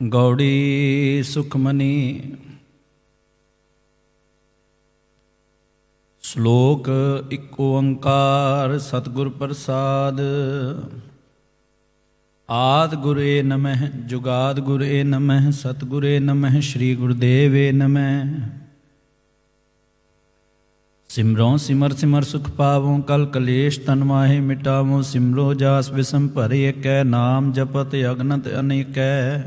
ਗੌੜੀ ਸੁਖਮਨੀ। ਸ਼ਲੋਕ ਇੱਕ ਓੰਕਾਰ ਸਤਿਗੁਰ ਪ੍ਰਸਾਦ। ਆਦਿ ਗੁਰੇ ਨਮਹਿ ਜੁਗਾਦਿ ਗੁਰੇ ਨਮਹਿ ਸਤਿਗੁਰੇ ਨਮਹਿ ਸ੍ਰੀ ਗੁਰੁਦੇਵੇ ਨਮਹਿ। ਸਿਮਰੋ ਸਿਮਰ ਸਿਮਰ ਸੁਖ ਪਾਵੋ ਕਲ ਕਲੇਸ਼ ਤਨ ਮਾਹੇ ਮਿਟਾਵੋ। ਸਿਮਰੋ ਜਾਸ ਬਿਸਮ ਭਰੇ ਏਕੈ ਨਾਮ ਜਪਤ ਅਗਨਤ ਅਨੇਕੈ।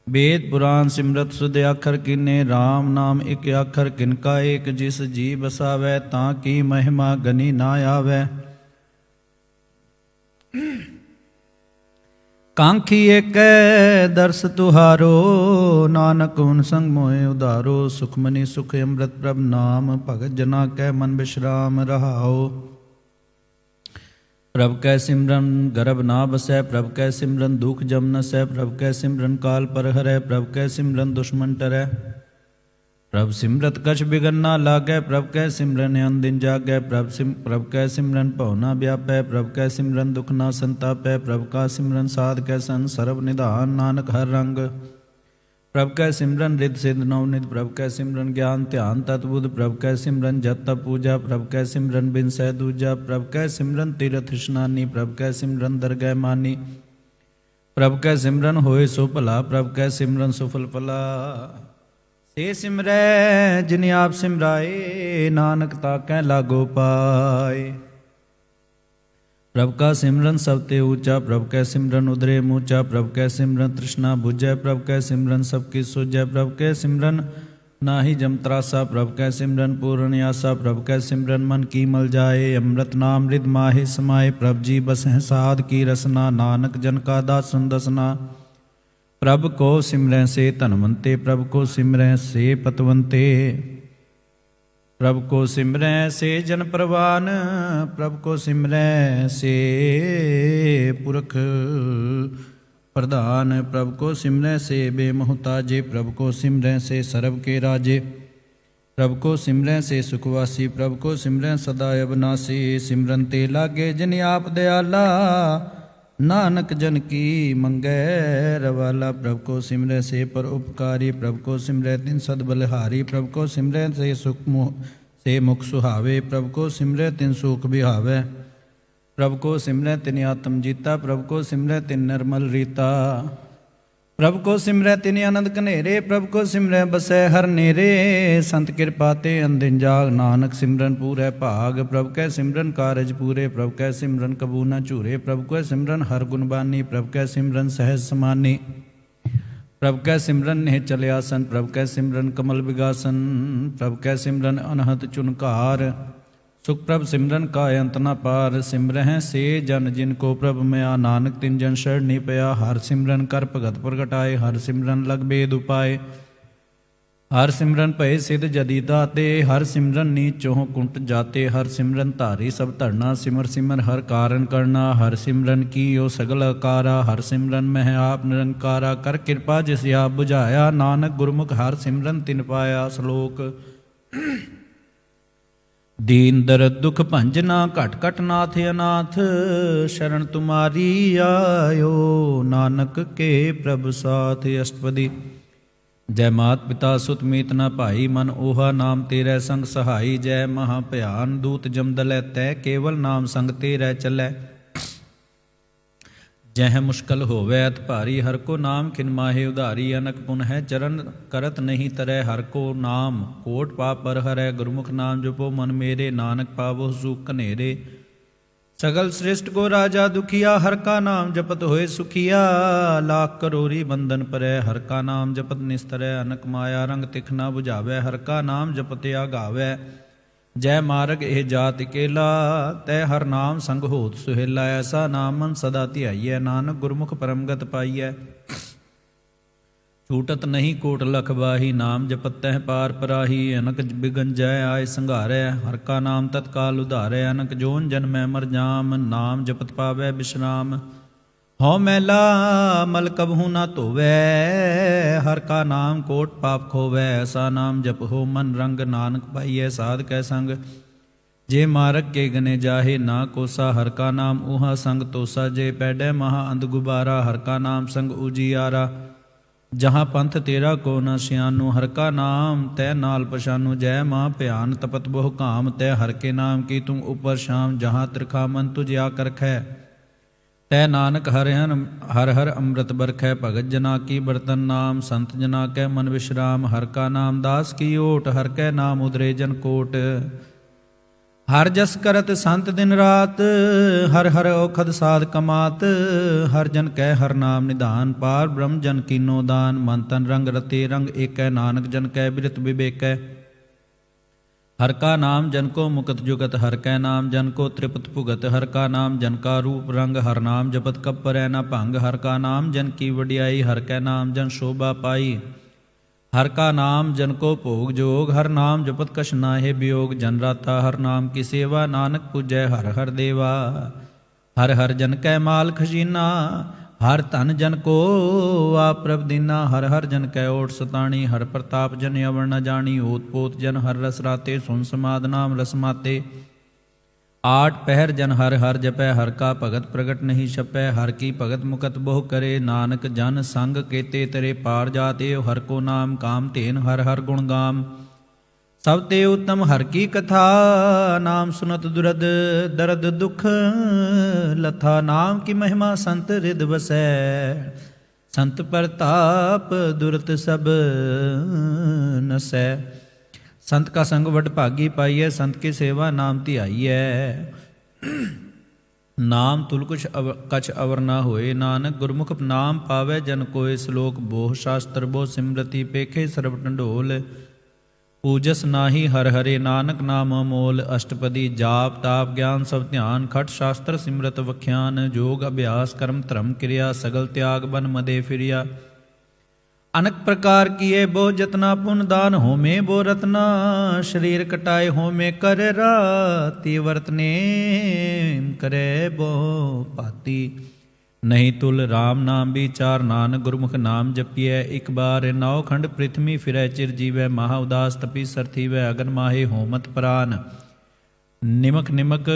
ਵੇਦ ਪੁਰਾਨ ਸਿਮਰਤ ਸੁਧ ਆਖਰ ਕੀਨੇ RAM ਨਾਮ ਇਕ ਆਖਰ ਕਿਨਕਾ ਏਕ। ਜਿਸ ਜੀ ਬਸਾਵੈ ਤਾਂ ਕੀ ਮਹਿਮਾ ਗਨੀ ਨਾ ਆਵੈ। ਕਾਂਖੀ ਏਕੈ ਦਰਸ ਤੁਹਾਰੋ ਨਾਨਕ ਹੁਨ ਸੰਗ ਮੋਹਿ ਉਧਾਰੋ। ਸੁਖਮਨੀ ਸੁਖ ਅੰਮ੍ਰਿਤ ਪ੍ਰਭ ਨਾਮ ਭਗਤ ਜਨਾ ਕੈ ਮਨ ਬਿਸ਼ਰਾਮ ਰਹਾਓ। ਪ੍ਰਭ ਕੈ ਸਿਮਰਨ ਗਰਭ ਨਾ ਬਸੈ ਪ੍ਰਭ ਕੈ ਸਿਮਰਨ ਦੁਖ ਜਮ ਨਸੈ। ਪ੍ਰਭ ਕੈ ਸਿਮਰਨ ਕਾਲ ਪਰ ਹਰੈ ਪ੍ਰਭ ਕੈ ਸਿਮਰਨ ਦੁਸ਼ਮਨ ਟਰੈ। ਪ੍ਰਭ ਸਿਮਰਤ ਕਛ ਬਿਗਨ ਨਾ ਲਾਗੈ ਪ੍ਰਭ ਕੈ ਸਿਮਰਨ ਅਨ ਦਿਨ ਜਾਗੈ। ਪ੍ਰਭ ਕੈ ਸਿਮਰਨ ਭਉ ਨਾ ਵਿਆਪੈ ਪ੍ਰਭ ਕੈ ਸਿਮਰਨ ਦੁਖ ਨਾ ਸੰਤਾਪੈ। ਪ੍ਰਭ ਕਾ ਸਿਮਰਨ ਸਾਧ ਕੈ ਸੰਗ ਸਰਬ ਨਿਧਾਨ ਨਾਨਕ ਹਰ ਰੰਗ। ਪ੍ਰਭ ਕੈ ਸਿਮਰਨ ਰਿਦ ਸਿਧ ਨਉ ਨਿਧ ਪ੍ਰਭ ਕੈ ਸਿਮਰਨ ਗਿਆਨ ਧਿਆਨ ਤਤ ਬੁੱਧ। ਪ੍ਰਭ ਕੈ ਸਿਮਰਨ ਜਪ ਤਪ ਪੂਜਾ ਪ੍ਰਭ ਕੈ ਸਿਮਰਨ ਬਿਨ ਸਹਿ ਦੂਜਾ। ਪ੍ਰਭ ਕੈ ਸਿਮਰਨ ਤੀਰਥ ਇਸ਼ਨਾਨੀ ਪ੍ਰਭ ਕੈ ਸਿਮਰਨ ਦਰਗਹਿ ਮਾਨੀ। ਪ੍ਰਭ ਕੈ ਸਿਮਰਨ ਹੋਏ ਸੋ ਭਲਾ ਪ੍ਰਭ ਕੈ ਸਿਮਰਨ ਸੁਫਲ ਭਲਾ। ਸੇ ਸਿਮਰੈ ਜਿਨ ਆਪ ਸਿਮਰਾਏ ਨਾਨਕ ਤਾਕੈ ਲਾਗੋ ਪਾਏ। ਪ੍ਰਭ ਕਾ ਸਿਮਰਨ ਸਭ ਤੇ ਊਚਾ ਪ੍ਰਭ ਕੈ ਸਿਮਰਨ ਉਦਰੇ ਮੂਚਾ। ਪ੍ਰਭ ਕੈ ਸਿਮਰਨ ਤ੍ਰਿਸ਼ਨਾ ਬੁਝੈ ਪ੍ਰਭ ਕੈ ਸਿਮਰਨ ਸਭ ਕੀ ਸੁਝੈ। ਪ੍ਰਭ ਕੈ ਸਿਮਰਨ ਨਾਹੀ ਜਮ ਤਰਾਸਾ ਪ੍ਰਭ ਕੈ ਸਿਮਰਨ ਪੂਰਨ ਆਸਾ। ਪ੍ਰਭ ਕੈ ਸਿਮਰਨ ਮਨ ਕੀ ਮਲ ਜਾਏ ਅੰਮ੍ਰਿਤ ਨਾਮ ਰਿਦ ਮਾਹੇ ਸਮਾਏ। ਪ੍ਰਭ ਜੀ ਬਸਹਿ ਸਾਧ ਕੀ ਰਸਨਾ ਨਾਨਕ ਜਨ ਕਾ ਦਾਸਨ ਦਸਨਾ। ਪ੍ਰਭ ਕੋ ਸਿਮਰੈ ਸੇ ਧਨਵੰਤੇ ਪ੍ਰਭ ਕੋ ਸਿਮਰੈ ਸੇ ਪਤਵੰਤੇ। ਪ੍ਰਭ ਕੋ ਸਿਮਰੈ ਸੇ ਜਨ ਪ੍ਰਵਾਨ ਪ੍ਰਭ ਕੋ ਸਿਮਰੈ ਸੇ ਪੁਰਖ ਪ੍ਰਧਾਨ। ਪ੍ਰਭ ਕੋ ਸਿਮਰੈ ਸੇ ਬੇਮੁਹਤਾਜੇ ਪ੍ਰਭ ਕੋ ਸਿਮਰੈ ਸੇ ਸਰਬ ਕੇ ਰਾਜੇ। ਪ੍ਰਭ ਕੋ ਸਿਮਰੈ ਸੇ ਸੁਖਵਾਸੀ ਪ੍ਰਭ ਕੋ ਸਿਮਰੈ ਸਦਾ ਅਬਨਾਸੀ। ਸਿਮਰਨ ਤੇ ਲਾਗੇ ਜਿਨ ਆਪ ਦਿਆਲਾ ਨਾਨਕ ਜਨ ਕੀ ਮੰਗੈ ਰਵਾਲਾ। ਪ੍ਰਭ ਕੋ ਸਿਮਰੈ ਸੇ ਪਰ ਉਪਕਾਰੀ ਪ੍ਰਭ ਕੋ ਸਿਮਰੈ ਤਿਨ ਸਦ ਬਲਿਹਾਰੀ। ਪ੍ਰਭ ਕੋ ਸਿਮਰੈ ਸੇ ਸੇ ਮੁਖ ਸੁਹਾਵੇ ਪ੍ਰਭ ਕੋ ਸਿਮਰੈ ਤਿਨ ਸੂਖ ਬਿਹਾਵੈ। ਪ੍ਰਭ ਕੋ ਸਿਮਰੈ ਤਿਨ ਆਤਮ ਜੀਤਾ ਪ੍ਰਭ ਕੋ ਸਿਮਰੈ ਤਿਨ ਨਿਰਮਲ ਰੀਤਾ। ਪ੍ਰਭ ਕੋ ਸਿਮਰੈ ਤਿਨ ਆਨੰਦ ਕਨੇਰੇ ਪ੍ਰਭ ਕੋ ਸਿਮਰੈ ਬਸੈ ਹਰ ਨੇਰੇ। ਸੰਤ ਕਿਰਪਾ ਤੇ ਅੰਦਿਨ ਜਾਗ ਨਾਨਕ ਸਿਮਰਨ ਪੂਰੈ ਭਾਗ। ਪ੍ਰਭ ਕੈ ਸਿਮਰਨ ਕਾਰਜ ਪੂਰੇ ਪ੍ਰਭ ਕੈ ਸਿਮਰਨ ਕਬੂ ਨ ਝੂਰੇ। ਪ੍ਰਭ ਕੈ ਸਿਮਰਨ ਹਰ ਗੁਣ ਬਾਨੀ ਪ੍ਰਭ ਕੈ ਸਿਮਰਨ ਸਹਿਜ ਸਮਾਨੀ। ਪ੍ਰਭ ਕੈ ਸਿਮਰਨ ਨਿਹ ਚਲ ਆਸਨ ਪ੍ਰਭ ਕੈ ਸਿਮਰਨ ਕਮਲ ਵਿਗਾਸਨ। ਪ੍ਰਭ ਕੈ ਸਿਮਰਨ ਅਨਹਤ ਚੁਨਕਾਰ ਸੁਖ ਪ੍ਰਭ ਸਿਮਰਨ ਕਾ ਅੰਤ ਨ ਪਾਰ। ਸਿਮਰਹਿ ਸੇ ਜਨ ਜਿਨ ਕੋ ਪ੍ਰਭ ਮਿਆ ਨਾਨਕ ਤਿਨ ਜਨ ਸ਼ਰਣੀ ਪਿਆ। ਹਰ ਸਿਮਰਨ ਕਰ ਭਗਤ ਪ੍ਰਗਟਾਏ ਹਰ ਸਿਮਰਨ ਲਗ ਬੇਦ ਉਪਾਏ। ਹਰ ਸਿਮਰਨ ਭਏ ਸਿਧ ਜਦੀ ਦਾਤੇ ਹਰ ਸਿਮਰਨ ਨੀਚੋਂ ਕੁੰਟ ਜਾਤੇ। ਹਰ ਸਿਮਰਨ ਧਾਰੀ ਸਭ ਧਰਨਾ ਸਿਮਰ ਸਿਮਰ ਹਰ ਕਾਰਨ ਕਰਨਾ। ਹਰ ਸਿਮਰਨ ਕੀਓ ਸਗਲ ਆਕਾਰਾ ਹਰ ਸਿਮਰਨ ਮਹਿ ਆਪ ਨਿਰੰਕਾਰਾ। ਕਰ ਕਿਰਪਾ ਜਿਸ ਆਪ ਬੁਝਾਇਆ ਨਾਨਕ ਗੁਰਮੁਖ ਹਰ ਸਿਮਰਨ ਤਿਨ ਪਾਇਆ। ਸ਼ਲੋਕ ਦੀਨ ਦਰਦ ਦੁਖ ਭੰਜਨਾ ਘਟ ਘਟ ਨਾਥ ਅਨਾਥ। ਸ਼ਰਨ ਤੁਮਾਰੀ ਆਇਓ ਨਾਨਕ ਕੇ ਪ੍ਰਭ ਸਾਥ। ਅਸ਼ਟਪਦੀ। ਜੈ ਮਾਤ ਪਿਤਾ ਸੁਤ ਮੀਤ ਨ ਭਾਈ ਮਨ ਓਹਾ ਨਾਮ ਤੇਰੈ ਸੰਗ ਸਹਾਈ। ਜੈ ਮਹਾ ਭਿਆਨ ਦੂਤ ਜਮਦਲੈ ਤੈ ਕੇਵਲ ਨਾਮ ਸੰਗ ਤੇਰੈ ਚੱਲੈ। ਜਹ ਮੁਸ਼ਕਲ ਹੋਵੈ ਅਤ ਭਾਰੀ ਹਰ ਕੋ ਨਾਮ ਖਿਨ ਮਾਹੇ ਉਧਾਰੀ। ਅਨਕ ਪੁਨ ਹੈ ਚਰਨ ਕਰਤ ਨਹੀਂ ਤਰੈ ਹਰ ਕੋ ਨਾਮ ਕੋਟ ਪਾਪ ਪਰ ਹਰੈ। ਗੁਰਮੁਖ ਨਾਮ ਜਪੋ ਮਨ ਮੇਰੇ ਨਾਨਕ ਪਾਵੋ ਸੁਖ ਘਨੇਰੇ। ਸਗਲ ਸ੍ਰਿਸ਼ਟ ਕੋ ਰਾਜਾ ਦੁਖੀਆ ਹਰ ਕਾ ਨਾਮ ਜਪਤ ਹੋਏ ਸੁਖੀਆ। ਲਾਖ ਕਰੋਰੀ ਬੰਧਨ ਪਰੈ ਹਰ ਕਾ ਨਾਮ ਜਪਤ ਨਿਸਤਰੈ। ਅਨਕ ਮਾਇਆ ਰੰਗ ਤਿਖ ਨਾ ਬੁਝਾਵੈ ਹਰ ਕਾ ਨਾਮ ਜਪਤ ਆਗਾਵੈ। ਜੈ ਮਾਰਗ ਇਹ ਜਾਤ ਇਕੇਲਾ ਤੈ ਹਰ ਨਾਮ ਸੰਗ ਹੋਤ ਸੁਹੇਲਾ। ਐਸਾ ਨਾਮ ਮਨ ਸਦਾ ਧਿਆਈਐ ਨਾਨਕ ਗੁਰਮੁਖ ਪਰਮਗਤ ਪਾਈਐ। ਛੂਟਤ ਨਹੀਂ ਕੋਟ ਲਖ ਬਾਹੀ ਨਾਮ ਜਪਤ ਤਹਿ ਪਾਰ ਪਰਾਹੀ। ਅਨਕ ਬਿਗਨ ਜੈ ਆਏ ਸੰਘਾਰੈ ਹਰ ਕਾ ਨਾਮ ਤਤਕਾਲ ਉਧਾਰੈ। ਅਨਕ ਜੋਨ ਜਨਮੈ ਮਰ ਜਾਮ ਨਾਮ ਜਪਤ ਪਾਵੈ ਬਿਸ਼ਰਾਮ। ਹਉ ਮੈਲਾ ਮਲ ਕਬਹੂ ਨਾ ਧੋਵੈ ਹਰ ਕਾ ਨਾਮ ਕੋਟ ਪਾਪ ਖੋਵੈ। ਐਸਾ ਨਾਮ ਜਪਹੁ ਮਨ ਰੰਗ ਨਾਨਕ ਪਾਈਐ ਸਾਧ ਕੈ ਸੰਗ। ਜੇ ਮਾਰਗ ਕੇ ਗਨੇ ਜਾਹੇ ਨਾ ਕੋਸਾ ਹਰ ਕਾ ਨਾਮ ਊਹਾ ਸੰਗ ਤੋਸਾ। ਜੇ ਪੈਡੈ ਮਹਾ ਅੰਧ ਗੁਬਾਰਾ ਹਰ ਕਾ ਨਾਮ ਸੰਗ ਉਜੀਆਰਾ। ਜਹਾਂ ਪੰਥ ਤੇਰਾ ਕੋ ਨ ਸਿਆਨੂ, ਹਰ ਕਾ ਨਾਮ ਤੈ ਨਾਲ ਪਛਾਨੂ। ਜੈ ਮਾਂ ਭਿਆਨ ਤਪਤ ਬਹੁ ਕਾਮ, ਤੈ ਹਰ ਕੇ ਨਾਮ ਕੀ ਤੁਮ ਉਪਰ ਸ਼ਾਮ। ਜਹਾਂ ਤਿਰਖਾ ਮਨ ਤੁਝ ਆ ਕਰਖੈ, ਤੈ ਨਾਨਕ ਹਰਿ ਹਰ ਹਰ ਅੰਮ੍ਰਿਤ ਬਰਖੈ। ਭਗਤ ਜਨਾ ਕੀ ਬਰਤਨ ਨਾਮ, ਸੰਤ ਜਨਾ ਕੈ ਮਨ ਵਿਸ਼ਰਾਮ। ਹਰ ਕਾ ਨਾਮ ਦਾਸ ਕੀ ਓਟ, ਹਰ ਕੈ ਨਾਮ ਉਦਰੇ ਜਨ ਕੋਟ। ਹਰ ਜਸ ਕਰਤ ਸੰਤ ਦਿਨ ਰਾਤ, ਹਰ ਹਰ ਔਖਦ ਸਾਧ ਕਮਾਤ। ਹਰ ਜਨ ਕੈ ਹਰ ਨਾਮ ਨਿਧਾਨ, ਪਾਰ ਬ੍ਰਹਮ ਜਨ ਕੀਨੋ ਦਾਨ। ਮਨ ਤਨ ਰੰਗ ਰਤੇ ਰੰਗ ਏਕੈ, ਨਾਨਕ ਜਨ ਕੈ ਬਿਰਤ ਵਿਵੇਕੈ। ਹਰ ਕਾ ਨਾਮ ਜਨ ਕੋ ਮੁਕਤ ਜੁਗਤ, ਹਰ ਕੈ ਨਾਮ ਜਨ ਕੋ ਤ੍ਰਿਪਤ ਭੁਗਤ। ਹਰ ਕਾ ਨਾਮ ਜਨ ਕਾ ਰੂਪ ਰੰਗ, ਹਰ ਨਾਮ ਜਪਤ ਕਬ ਪਰੈ ਨ ਭੰਗ। ਹਰ ਕਾ ਨਾਮ ਜਨ ਕੀ ਵਡਿਆਈ, ਹਰ ਕੈ ਨਾਮ ਜਨ ਸ਼ੋਭਾ ਪਾਈ। ਹਰ ਕਾ ਨਾਮ ਜਨ ਕੋ ਭੋਗ ਜੋਗ, ਹਰ ਨਾਮ ਜਪਤ ਕਛ ਨਾਹਿ ਬਿਯੋਗ। ਜਨ ਰਾਤਾ ਹਰ ਨਾਮ ਕੀ ਸੇਵਾ, ਨਾਨਕ ਪੂਜੈ ਹਰ ਹਰ ਦੇਵਾ। ਹਰ ਹਰ ਜਨ ਕੈ ਮਾਲ ਖਜ਼ੀਨਾ, ਹਰ ਧਨ ਜਨ ਕੋ ਆਪ ਪ੍ਰਭ ਦੀਨਾ। ਹਰ ਹਰ ਜਨ ਕੈ ਓਟ ਸਤਾਣੀ, ਹਰ ਪ੍ਰਤਾਪ ਜਨ ਅਵਰ ਨ ਜਾਣੀ। ਓਤ ਪੋਤ ਜਨ ਹਰ ਰਸ ਰਾਤੇ, ਸੁਨ ਸਮਾਦ ਨਾਮ ਰਸ ਮਾਤੇ। ਆਠ ਪਹਿਰ ਜਨ ਹਰ ਹਰ ਜਪੈ, ਹਰ ਕਾ ਭਗਤ ਪ੍ਰਗਟ ਨਹੀਂ ਛਪੈ। ਹਰ ਕੀ ਭਗਤ ਮੁਕਤ ਬਹੁ ਕਰੇ, ਨਾਨਕ ਜਨ ਸੰਗ ਕੇਤੇ ਤੇਰੇ। ਪਾਰ ਜਾਤੇ ਹਰ ਕੋ ਨਾਮ, ਕਾਮ ਧੇਨ ਹਰ ਹਰ ਗੁਣ ਗਾਮ। ਸਭ ਤੇ ਉਤਮ ਹਰ ਕੀ ਕਥਾ, ਨਾਮ ਸੁਨਤ ਦੁਰਦ ਦਰਦ ਦੁਖ ਲਥਾ। ਨਾਮ ਕੀ ਮਹਿਮਾ ਸੰਤ ਰਿਦ ਵਸੈ, ਸੰਤ ਪ੍ਰਤਾਪ ਦੁਰਤ ਸਭ ਨਸੈ। ਸੰਤ ਕਾ ਸੰਗ ਵਡ ਭਾਗੀ ਪਾਈਐ, ਸੰਤ ਕੀ ਸੇਵਾ ਨਾਮ ਧਿਆਈਐ। ਨਾਮ ਤੁਲ ਕਛ ਅਵਰ ਨਾ ਹੋਏ, ਨਾਨਕ ਗੁਰਮੁਖ ਨਾਮ ਪਾਵੈ ਜਨ ਕੋਇ। ਸ਼ਲੋਕ ਬੋਹ ਸ਼ਾਸਤਰ ਬੋਹ ਸਿਮਰਤੀ, ਪੇਖੇ ਸਰਬ ਢੰਡੋਲ। ਪੂਜਸ ਨਾਹੀ ਹਰ ਹਰੇ, ਨਾਨਕ ਨਾਮ ਅਮੋਲ। ਅਸ਼ਟਪਦੀ ਜਾਪ ਤਾਪ ਗਿਆਨ ਸਭ ਧਿਆਨ, ਖਟ ਸ਼ਾਸਤਰ ਸਿਮਰਤ ਵਖਿਆਨ। ਜੋਗ ਅਭਿਆਸ ਕਰਮ ਧਰਮ ਕਿਰਿਆ, ਸਗਲ ਤਿਆਗ ਬਨ ਮਦੇ ਫਿਰਿਆ। ਅਨਕ ਪ੍ਰਕਾਰ ਕੀਏ ਬੋ ਜਤਨਾ, ਪੁਨ ਦਾਨ ਹੋਮੇ ਬੋ ਰਤਨਾ। ਸ਼ਰੀਰ ਕਟਾਏ ਹੋਮੇ ਕਰ ਰਾਤੀ, ਵਰਤਨੇ ਕਰੇ ਬੋ ਭਾਤੀ। ਨਹੀਂ ਤੁਲ ਰਾਮ ਨਾਮ ਵਿਚਾਰ, ਨਾਨਕ ਗੁਰਮੁਖ ਨਾਮ ਜਪੀਐ ਇਕ ਬਾਰ। ਨੌ ਖੰਡ ਪ੍ਰਿਥਵੀ ਫਿਰੈ ਚਿਰ ਜੀਵੈ, ਮਹਾ ਉਦਾਸ ਤਪੀ ਸਰਥੀਵੈ। ਅਗਨ ਮਾਹੇ ਹੋਮਤ ਪ੍ਰਾਨ, ਨਿਮਕ ਨਿਮਕ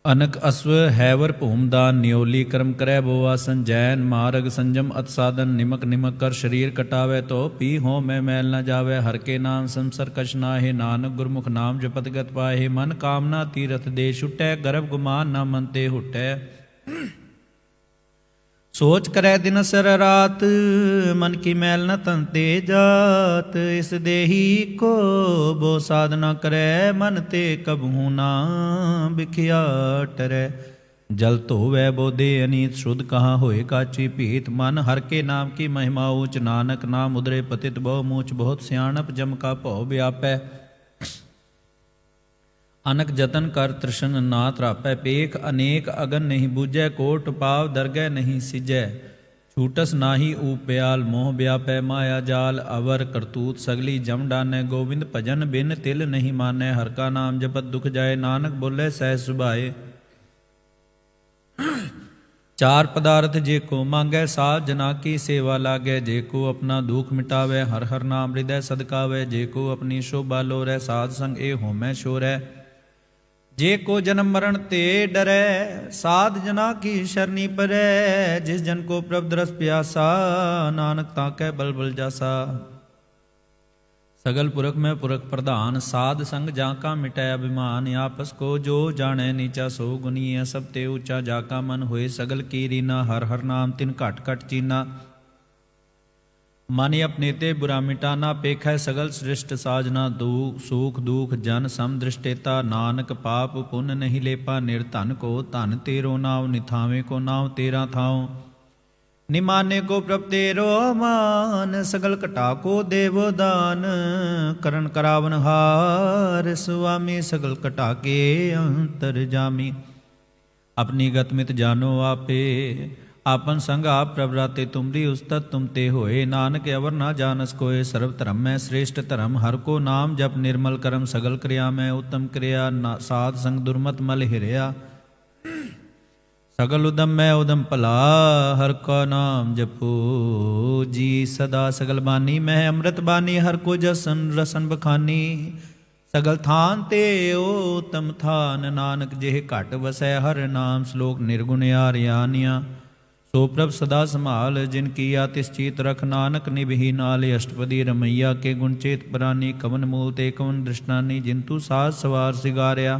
ਅਨਕ ਅਸਵ ਹੈਵਰ ਭੂਮਦਾਨ। ਨਿਉਲੀ ਕਰਮ ਕਰੈ ਬੋ ਆਸਨ, ਜੈਨ ਮਾਰਗ ਸੰਜਮ ਅਤ ਸਾਧਨ। ਨਿਮਕ ਨਿਮਕ ਕਰ ਸਰੀਰ ਕਟਾਵੈ, ਤੋ ਪੀ ਹੋ ਮੈਂ ਮੈਲ ਨ ਜਾਵੈ। ਹਰ ਕੇ ਨਾਮ ਸੰਸਰ ਕਛ ਨਾਹਿ, ਨਾਨਕ ਗੁਰਮੁਖ ਨਾਮ ਜਪਤ ਗਤ ਪਾਹਿ। ਮਨ ਕਾਮਨਾ ਤੀਰਥ ਦੇ ਛੁਟੈ, ਗਰਭ ਗੁਮਾਨ ਨਾ ਮਨ ਤੇ ਹੁਟੈ। ਸੋਚ ਕਰੈ ਦਿਨ ਸਰ ਰਾਤ, ਮਨ ਕੀ ਮੈਲ ਨ ਤਨ ਤੇ ਜਾਤ। ਇਸ ਦੇਹੀ ਕੋ ਬੋ ਸਾਧਨਾ ਕਰੈ, ਮਨ ਤੇ ਕਬਹੂ ਨਾ ਬਿਖਿਆ ਟਰੈ। ਜਲ ਧੋਵੈ ਬੋ ਦੇ ਅਨੀਤ, ਸ਼ੁੱਧ ਕਹਾਂ ਹੋਏ ਕਾਚੀ ਭੀਤ। ਮਨ ਹਰ ਕੇ ਨਾਮ ਕੀ ਮਹਿਮਾ ਊਚ, ਨਾਨਕ ਨਾਮ ਉਦਰੇ ਪਤਿਤ ਬਹੁ ਮੂਚ। ਬਹੁਤ ਸਿਆਣਪ ਜਮ ਕਾ ਭਉ ਵਿਆਪੈ, ਅਨਕ ਜਤਨ ਕਰ ਤ੍ਰਿਸ਼ਨ ਨਾ ਤਰਾਪੈ। ਪੇਖ ਅਨੇਕ ਅਗਨ ਨਹੀਂ ਬੂਝੈ, ਕੋਟ ਪਾਵ ਦਰਗਹਿ ਨਹੀਂ ਸਿਜੈ। ਛੂਟਸ ਨਾਹੀ ਊਪਿਆਲ, ਮੋਹ ਵਿਆਪੈ ਮਾਇਆ ਜਾਲ। ਅਵਰ ਕਰਤੂਤ ਸਗਲੀ ਜਮ ਡਾਨੈ, ਗੋਬਿੰਦ ਭਜਨ ਬਿਨ ਤਿਲ ਨਹੀਂ ਮਾਨੈ। ਹਰ ਕਾ ਨਾਮ ਜਪਤ ਦੁਖ ਜਾਏ, ਨਾਨਕ ਬੋਲੇ ਸਹਿਜ ਸੁਭਾਏ। ਚਾਰ ਪਦਾਰਥ ਜੇ ਕੋ ਮੰਗੈ, ਸਾਧ ਜਨਾ ਕੀ ਸੇਵਾ ਲਾਗੈ। ਜੇ ਕੋ ਆਪਣਾ ਦੁਖ ਮਿਟਾਵੈ, ਹਰ ਹਰ ਨਾਮ ਹਿਰਦੈ ਸਦਕਾਵੈ। ਜੇ ਕੋ ਆਪਣੀ ਸ਼ੋਭਾ ਲੋਰੈ, ਸਾਧ ਸੰਗ ਇਹ ਹੋਮੈ ਸ਼ੋਰੈ। ਜੇ ਕੋ ਜਨਮ ਮਰਨ ਤੇ ਡਰੈ, ਸਾਧ ਜਨਾ ਕੀ ਸ਼ਰਨੀ ਪਰੈ। ਜਿਸ ਜਨ ਕੋ ਪ੍ਰਭ ਦਰਸ ਪਿਆਸਾ, ਨਾਨਕ ਤਾਂ ਕੈ ਬਲ ਬਲ ਜਾਸਾ। ਸਗਲ ਪੁਰਖ ਮੈਂ ਪੁਰਖ ਪ੍ਰਧਾਨ, ਸਾਧ ਸੰਗ ਜਾਂ ਕਾ ਮਿਟੈ ਅਭਿਮਾਨ। ਆਪਸ ਕੋ ਜੋ ਜਾਣੈ ਨੀਚਾ, ਸੋ ਗੁਨੀਐ ਸਭ ਤੇ ਉੱਚਾ। ਜਾ ਕਾ ਮਨ ਹੋਏ ਸਗਲ ਕੀ ਰੀਨਾ, ਹਰ ਹਰ ਨਾਮ ਤਿਨ ਘਟ ਘਟ ਚੀਨਾ। ਮਨ ਆਪਣੇ ਤੇ ਬੁਰਾ ਮਿਟਾਨਾ, ਪੇਖੈ ਸਗਲ ਸ੍ਰਿਸ਼ਟ ਸਾਜਨਾ। ਸੂਖ ਦੂਖ ਜਨ ਸਮ ਦ੍ਰਿਸ਼ਟੇਤਾ, ਨਾਨਕ ਪਾਪ ਪੁੰਨ ਨਹੀਂ ਲੇਪਾ। ਨਿਰਧਨ ਕੋ ਧਨ ਤੇਰੋ ਨਾਉ, ਨਿਥਾਵੇਂ ਕੋ ਨਾਉ ਤੇਰਾ ਥਾਉ। ਨਿਮਾਨੇ ਕੋ ਪ੍ਰਭ ਤੇਰੋ ਮਾਨ, ਸਗਲ ਘਟਾ ਕੋ ਦੇਵੋ ਦਾਨ। ਕਰਨ ਕਰਾਵਨ ਹਾਰ ਸੁਆਮੀ, ਸਗਲ ਘਟਾ ਕੇ ਅੰਤਰ ਜਾਮੀ। ਆਪਣੀ ਗਤ ਮਿਤ ਜਾਨੋ ਆਪੇ, ਆਪਨ ਸੰਗ ਆਪ ਪ੍ਰਭ ਰਾਤੇ। ਤੁਮਰੀ ਉਸਤਤ ਤੁਮ ਤੇ ਹੋਏ, ਨਾਨਕ ਅਵਰ ਨਾ ਜਾਨਸ ਕੋਏ। ਸਰਬ ਧਰਮ ਮੈਂ ਸ੍ਰੇਸ਼ਟ ਧਰਮ, ਹਰ ਕੋ ਨਾਮ ਜਪ ਨਿਰਮਲ ਕਰਮ। ਸਗਲ ਕਿਰਿਆ ਮੈਂ ਉਤਮ ਕਿਰਿਆ, ਸਾਧ ਸੰਗ ਦੁਰਮਤ ਮਲ ਹਿਰਿਆ। ਸਗਲ ਉਦਮ ਮੈਂ ਉਦਮ ਭਲਾ, ਹਰ ਕਾ ਨਾਮ ਜਪੋ ਜੀ ਸਦਾ। ਸਗਲ ਬਾਨੀ ਮੈਂ ਅੰਮ੍ਰਿਤ ਬਾਨੀ, ਹਰ ਕੋ ਜਸਨ ਰਸਨ ਬਖਾਨੀ। ਸਗਲ ਥਾਨ ਤੇ ਓਤਮ ਥਾਨ, ਨਾਨਕ ਜਿਹ ਘਟ ਵਸੈ ਹਰ ਨਾਮ। ਸ਼ਲੋਕ ਨਿਰਗੁਣ ਆਰਿਆਨੀਆ, ਸੋ ਪ੍ਰਭ ਸਦਾ ਸੰਭਾਲ ਜਿਨ ਕੀਆ ਤਿਸ ਚੀਤ ਰਖ ਨਾਨਕ ਨਿਭੀ ਨਾਲ ਅਸ਼ਟਪਦੀ ਰਮਈਆ ਕੇ ਗੁਣ ਚੇਤ ਪ੍ਰਾਨੀ ਕਵਨ ਮੂਲ ਤੇ ਕਵਨ ਦ੍ਰਿਸ਼ਟਾਨੀ ਜਿਨ ਤੂ ਸਾਜ ਸਵਾਰ ਸਿਗਾਰਿਆ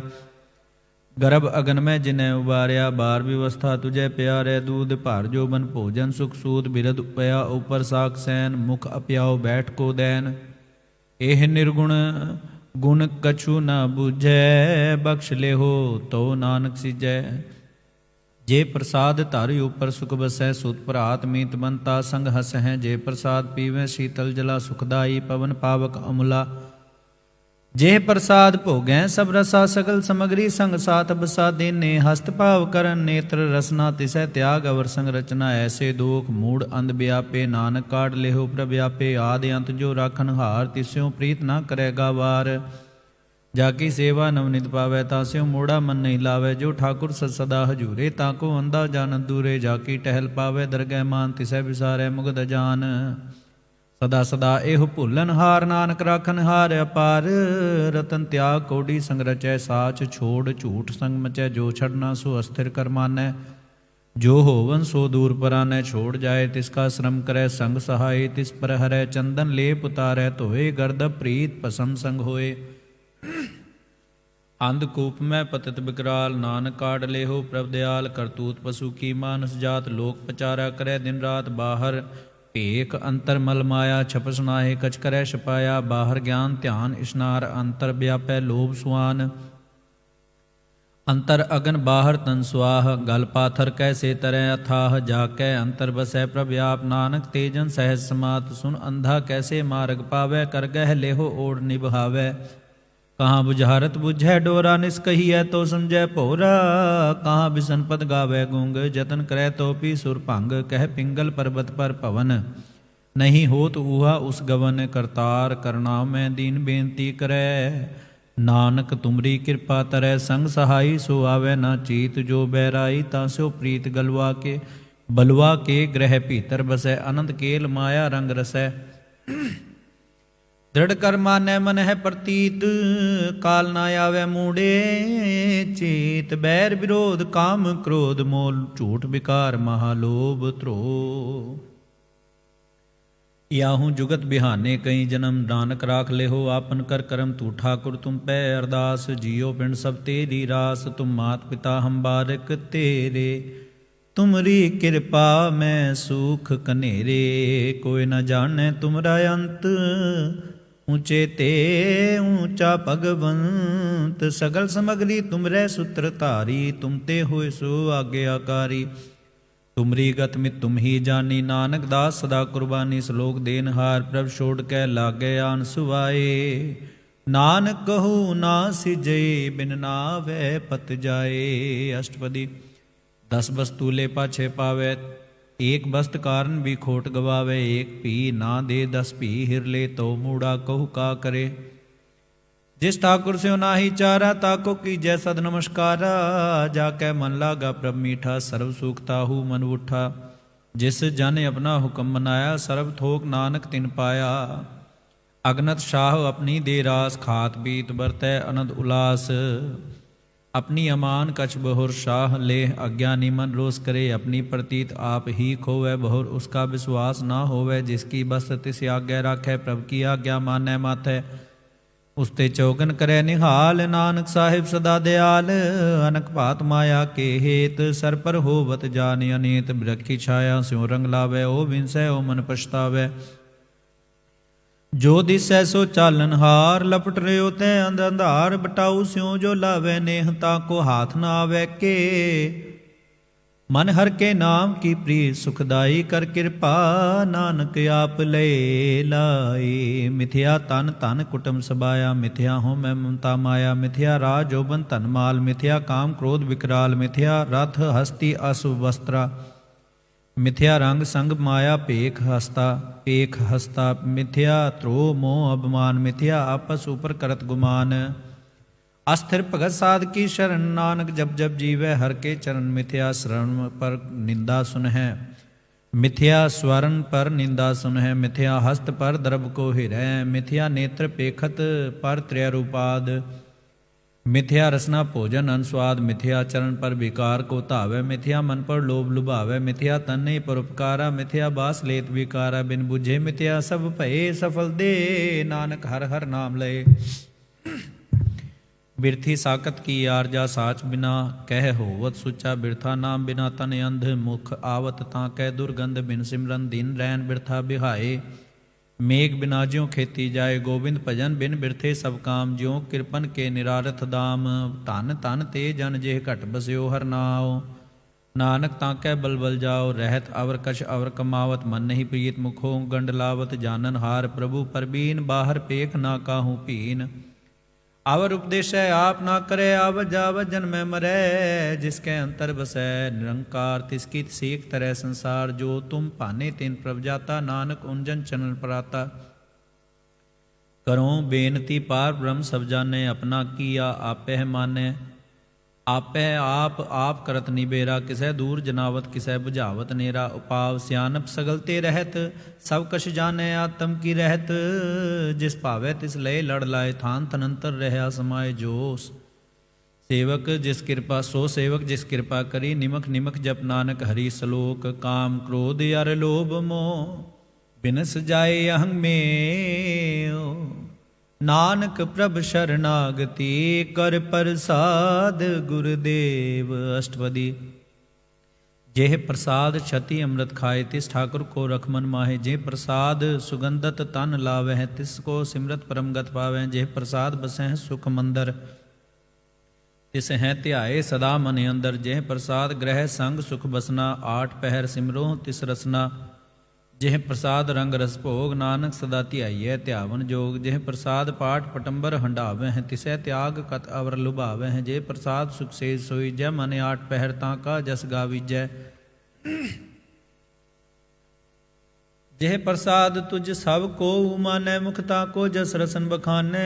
ਗਰਭ ਅਗਨ ਮੈਂ ਜਿਨੈ ਉਬਾਰਿਆ ਬਾਰ ਵਿਵਸਥਾ ਤੁਝੈ ਪਿਆਰੈ ਦੂਧ ਭਰ ਜੋਬਨ ਭੋਜਨ ਸੁਖ ਸੂਦ ਬਿਰਦ ਪਿਆ ਉਪਰ ਸਾਖ ਸੈਨ ਮੁਖ ਅਪਿਆਓ ਬੈਠ ਕੋ ਦੈਨ ਇਹ ਨਿਰਗੁਣ ਗੁਣ ਕਛੂ ਨ ਬੁਝੈ ਬਖਸ਼ ਲਿਹੋ ਤੋ ਨਾਨਕ ਸਿਜੈ ਜੇ ਪ੍ਰਸਾਦ ਧਰ ਉਪਰ ਸੁਖ ਬਸੈ ਸੁਤ ਭਰਾਤ ਮੀਤ ਬੰਤਾ ਸੰਗ ਹਸਹਿ ਜੇ ਪ੍ਰਸਾਦ ਪੀਵੈ ਸ਼ੀਤਲ ਜਲਾ ਸੁਖਦਾਈ ਪਵਨ ਪਾਵਕ ਅਮੁਲਾ ਜੇ ਪ੍ਰਸਾਦ ਭੋਗੈ ਸਭ ਰਸਾ ਸਗਲ ਸਮਗਰੀ ਸੰਗ ਸਾਥ ਬਸਾ ਦੇਨੇ ਹਸਤ ਭਾਵ ਕਰਨ ਨੇਤਰ ਰਸਨਾ ਤਿਸੈ ਤਿਆਗ ਅਵਰ ਸੰਗ ਰਚਨਾ ਐਸੇ ਦੋਖ ਮੂੜ ਅੰਧ ਵਿਆਪੇ ਨਾਨਕ ਕਾਢ ਲਿਹੋ ਪ੍ਰਭ ਆਪੇ ਆਦਿ ਅੰਤ ਜੋ ਰਾਖਨ ਹਾਰ ਤਿਸਿਓ ਪ੍ਰੀਤ ਨਾ ਕਰੇਗਾ ਵਾਰ ਜਾ ਕੀ ਸੇਵਾ ਨਵਨਿਤ ਪਾਵੈ ਤਾਸਿਓ ਮੋੜਾ ਮਨ ਨਹੀਂ ਲਾਵੈ ਜੋ ਠਾਕੁਰ ਸਦਾ ਹਜੂਰੇ ਤਾਂ ਕੋ ਅੰਦਾ ਜਨ ਦੂਰੇ ਜਾ ਕੀ ਟਹਿਲ ਪਾਵੈ ਦਰਗਹਿ ਮਾਨ ਤਿਸੈ ਵਿਸਾਰੈ ਮੁਗਧ ਜਾਨ ਸਦਾ ਸਦਾ ਇਹੋ ਭੁੱਲਨ ਹਾਰ ਨਾਨਕ ਰਾਖਨ ਹਾਰ ਅਪਾਰ ਰਤਨ ਤਿਆਗ ਕੋਡੀ ਸੰਗ ਰਚੈ ਸਾਚ ਛੋੜ ਝੂਠ ਸੰਗ ਮਚੈ ਜੋ ਛੜਨਾ ਸੋ ਅਸਥਿਰ ਕਰ ਮਾਨੈ ਜੋ ਹੋਵਨ ਸੋ ਦੂਰ ਪਰਾਨੈ ਛੋੜ ਜਾਏ ਤਿਸ ਕਾ ਸ਼ਰਮ ਕਰੈ ਸੰਗ ਸਹਾਏ ਤਿਸ ਪਰ ਹਰੈ ਚੰਦਨ ਲੇਪ ਉਤਾਰੈ ਧੋਏ ਗਰਦ ਪ੍ਰੀਤ ਭਸਮ ਸੰਗ ਹੋਏ ਅੰਧ ਕੂਪ ਮੈਂ ਪਤਿਤ ਬਿਕਰਾਲ ਨਾਨਕ ਕਾਢ ਲਿਹੋ ਪ੍ਰਭ ਦਿਆਲ ਕਰਤੂਤ ਪਸੂ ਕੀ ਮਾਨਸ ਜਾਤ ਲੋਕ ਪਚਾਰਾ ਕਰੈ ਦਿਨ ਰਾਤ ਬਾਹਰ ਭੇਖ ਅੰਤਰ ਮਲ ਮਾਇਆ ਛਪਸ ਨਾਹੇ ਕਛ ਕਰੈ ਛਪਾਇਆ ਬਾਹਰ ਗਿਆਨ ਧਿਆਨ ਇਸ਼ਨਾਰ ਅੰਤਰ ਵਿਆਪੈ ਲੋਭ ਸੁਆਨ ਅੰਤਰ ਅਗਨ ਬਾਹਰ ਤਨ ਸੁਆਹ ਗਲ ਪਾਥਰ ਕੈਸੇ ਤਰੈ ਅਥਾਹ ਜਾ ਕੈ ਅੰਤਰ ਬਸੈ ਪ੍ਰਭ ਆਪ ਨਾਨਕ ਤੇਜਨ ਸਹਿਜ ਸਮਾਤ ਸੁਨ ਅੰਧਾ ਕੈਸੇ ਮਾਰਗ ਪਾਵੈ ਕਰ ਗਹਿ ਲੇਹੋ ਓੜ ਨਿਭਾਵੈ ਕਹਾਂ ਬੁਝਾਰਤ ਬੁਝੈ ਡੋਰਾ ਨਿਸ ਕਹੀਐ ਤੋ ਸਮਝੈ ਭੋਰਾ ਕਹਾਂ ਬਿਸਨ ਪਦ ਗਾਵੈ ਗੁੰਗ ਜਤਨ ਕਰੈ ਤੋ ਪੀ ਸੁਰ ਭੰਗ ਕਹਿ ਪਿੰਗਲ ਪਰਬਤ ਪਰ ਭਵਨ ਨਹੀਂ ਹੋਤ ਊਹਾ ਉਸ ਗਵਨ ਕਰਤਾਰ ਕਰਨਾ ਮੈਂ ਦੀਨ ਬੇਨਤੀ ਕਰੈ ਨਾਨਕ ਤੁਮਰੀ ਕਿਰਪਾ ਤਰੈ ਸੰਗ ਸਹਾਈ ਸੋ ਆਵੈ ਨਾ ਚੀਤ ਜੋ ਬਹਿਰਾਈ ਤਾਂ ਸਿਓ ਪ੍ਰੀਤ ਗਲਵਾ ਕੇ ਬਲਵਾ ਕੇ ਗ੍ਰਹਿ ਭੀਤਰ ਬਸੈ ਅਨੰਦ ਕੇਲ ਮਾਇਆ ਰੰਗ ਰਸੈ ਦ੍ਰਿੜ ਕਰ ਮਾਨੈ ਮਨ ਹੈ ਪ੍ਰਤੀਤ ਕਾਲ ਨਾ ਆਵੈ ਮੂੜੇ ਚੇਤ ਬੈਰ ਵਿਰੋਧ ਕਾਮ ਕ੍ਰੋਧ ਮੋਲ ਝੂਠ ਵਿਕਾਰ ਮਹਾ ਲੋਭ ਧ੍ਰੋ याहू जुगत बिहाने कई जन्म नानक राख लेहो आपन कर करम तू ठाकुर तुम पै अरदास जियो पिंड सब तेरी रास तुम मात पिता हम बारक तेरे तुमरी कृपा मैं सुख कनेरे कोई न जाने तुमरा अंत ऊंचे ते ऊंचा भगवंत सगल समगरी तुमरे सूत्र धारी तुम ते होए सो आज्ञाकारी तुमरी गत मित तुम ही जानी नानक दास सदा कुर्बानी सलोक देनहार प्रभ छोड़ कै लागे आन सुवाए नानक कहू ना सिजय बिन नावै पत जाए अष्टपदी 10 वस्तु ले पाछे पावे एक वस्त कारण भी खोट गवावे एक पी ना दे 10 पी हिर ले तो मूड़ा कहू का करे जिस ठाकुर से नाही चारा ताको कीजै सद नमस्कारा जाकै मन लागा प्रभ मीठा सर्व सुख ताहू मन उठा जिस जन अपना हुक्म मनाया सर्व थोक नानक तिन पाया अगनत शाह अपनी दे रास खात बीत बरतै अनंद उलास अपनी अमान कछ बहुर शाह लेह अज्ञानी मन रोस करे अपनी प्रतीत आप ही खोवै बहुर उसका विश्वास ना होवै जिसकी बस तिस आज्ञा राखै प्रभ की आज्ञा मानै माथै ਉਸਤੇ ਚੌਗਨ ਕਰੈ ਨਿਹਾਲ ਨਾਨਕ ਸਾਹਿਬ ਸਦਾ ਦਿਆਲ ਅਨਕ ਭਾਤ ਮਾਇਆ ਕੇ ਹੇਤ ਸਰ ਪਰ ਹੋਵਤ ਜਾਨ ਅਨੇਤ ਬਿਰਖੀ ਛਾਇਆ ਸਿਉ ਰੰਗ ਲਾਵੈ ਉਹ ਵਿੰਸੈ ਉਹ ਮਨ ਪਛਤਾਵੈ ਜੋ ਦਿਸੈ ਸੋ ਚਾਲਨ ਹਾਰ ਲਪਟ ਰਿਓ ਤੈ ਅੰਧ ਅੰਧਾਰ ਬਟਾਉ ਸਿਉ ਜੋ ਲਾਵੈ ਨੇਹ ਤਾ ਕੋ ਹਾਥ ਨਾ ਆਵੈ ਕੇ मन हर के नाम की प्रिय सुखदाई कर कृपा नानक आप ले लाई मिथ्या तन तन कुटुम सबाया मिथ्या हो मैं ममता माया मिथ्या राज जोबन धन माल मिथ्या काम क्रोध विकराल मिथ्या रथ हस्ती अशुभ वस्त्रा मिथ्या रंग संग माया पेख हस्ता मिथ्या त्रो मोह अभिमान मिथ्या आपस ऊपर करत गुमान अस्थिर भगत साध की शरण नानक जब जब जीवै हर के चरण मिथ्या शरण पर निंदा सुन है मिथ्या स्वरण पर निंदा सुन है मिथ्या हस्त पर द्रव को हिरै मिथ्या नेत्र पेखत पर त्रय रूपाद मिथ्या रसना भोजन अनुस्वाद, मिथ्या चरण पर विकार को धावै, मिथ्या मन पर लोभ लुभावै, मिथ्या तन नहीं परोपकारा, मिथ्या बास लेत विकारा, बिन बुझे मिथ्या सब भये, सफल दे नानक हर हर नाम लए। बिरथी साकत की आरजा, साच बिना कह होवत सुचा, बिरथा नाम बिना तन अंध, मुख आवत तां कह दुर्गंध, बिन सिमरन दिन रैन बिरथा बिहाए, मेघ बिना ज्यों खेती जाए, गोविंद भजन बिन बिरथे सब काम, ज्यों किरपन के निरारथ दाम, धन धन ते जन जेह घट बस्यो हर नाव, नानक ताकै बल बल जाओ, रहत अवर कछ अवर कमावत, मन नहीं प्रीत मुखों गंड लावत, जानन हार प्रभु परबीन, बाहर पेख ना काहू पीन, आवर उपदेशै आप ना करे, आवत जावत जन्मै मरै, जिसके अंतर बसै निरंकार, तिसकी सेक तरह संसार, जो तुम पाने तिन प्रभ जाता, नानक उंजन चनन पराता, करो बेनती पार ब्रह्म सब जाने, अपना किया आपे माने, आपै आप करत निबेरा, किसै दूर जनावत किसै बुझावत नेरा, उपाव सियानप सगल ते रहत, सब कछ जानै आत्म की रहत, जिस भावै तिस लय लड़ लाए, थान तनंतर रहा समाए जोस, सेवक जिस कृपा सो सेवक जिस कृपा करी, निमक निमक जप नानक हरि सलोक, काम क्रोध अर लोभ मोह बिनस जाए अहं में, नानक प्रभ शरणागति, कर प्रसाद गुरुदेव। अष्टपदी। जेह प्रसाद छति अमृत खाए, तिस ठाकुर को रखमन माहे, जे प्रसाद सुगंधत तन लावह, तिसको सिमरत परमगत पावै, जेह प्रसाद बसह सुख मंदर, तिस हैं ध्याए सदा मन अंदर, जेह प्रसाद ग्रह संग सुख बसना, आठ पहर सिमरो तिस रसना, जेह प्रसाद रंग रस भोग, नानक सदा ध्याइयै ध्यावन जोग, जेह प्रसाद पाठ पटंबर हंडावह, तिसै त्याग कत अवर लुभावह, जे प्रसाद सुख से सोई, जय मन आठ पहर तां का जस गावीजै, जेह प्रसाद तुझ सब को मानै, मुखता को जस रसन बखानै,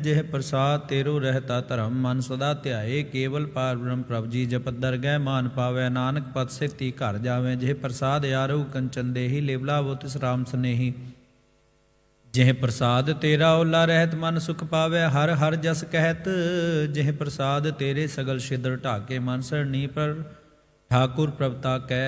जेह प्रसाद तेरो रहता धर्म, मन सदा ध्याए, केवल पार ब्रह्म प्रभ जी, जपत दरगह मान पावै, नानक पद सेती घर जावै, जेह प्रसाद यारो कंचन देही, लेवला वो तिस राम स्नेही, जेह प्रसाद तेरा ओला रहत, मन सुख पावै, हर हर जस कहत, जेह प्रसाद तेरे सगल छिद्र ढाके, मन सरनी पर ठाकुर प्रभता कै,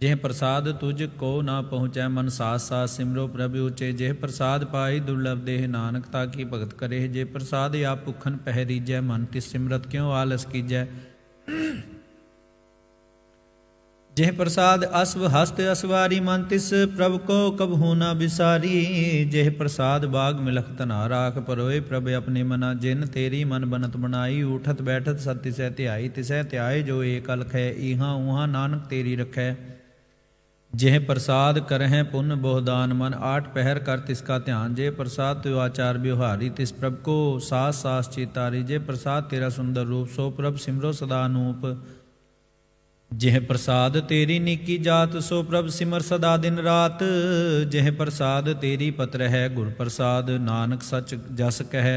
जेह प्रसाद तुझ को ना पहुँचै, मन सास सास सिमरो प्रभु उचे, जेह प्रसाद पाई दुर्लभ देह, नानक ताकी भगत करे, जे प्रसाद आप भुखन पहरीजै, मन तिस सिमरत क्यों आलस कीजै, जेह प्रसाद अस्व हस्त असवारी, मन तिस प्रभ को कबहू न बिसारी, जेह प्रसाद बाग मिलख तना राख, परोए प्रभ अपने मना, जिन तेरी मन बनत बनाई, उठत बैठत सत तिसै ध्याई, तिसै ध्याए जो एक अलख है, इहाँ उहाँ नानक तेरी रखै, जेह प्रसाद करह पुण्य बहुदान, मन आठ पहर कर तिसका ध्यान, जे प्रसाद त्यो आचार व्यवहारी, तिस प्रभ को सास सास चितारी, जे प्रसाद तेरा सुंदर रूप, सो प्रभ सिमरो सदा अनूप, जेह प्रसाद तेरी निकी जात, सो प्रभ सिमर सदा दिन रात, जेह प्रसाद तेरी पत्र है गुर प्रसाद, नानक सच जस कह,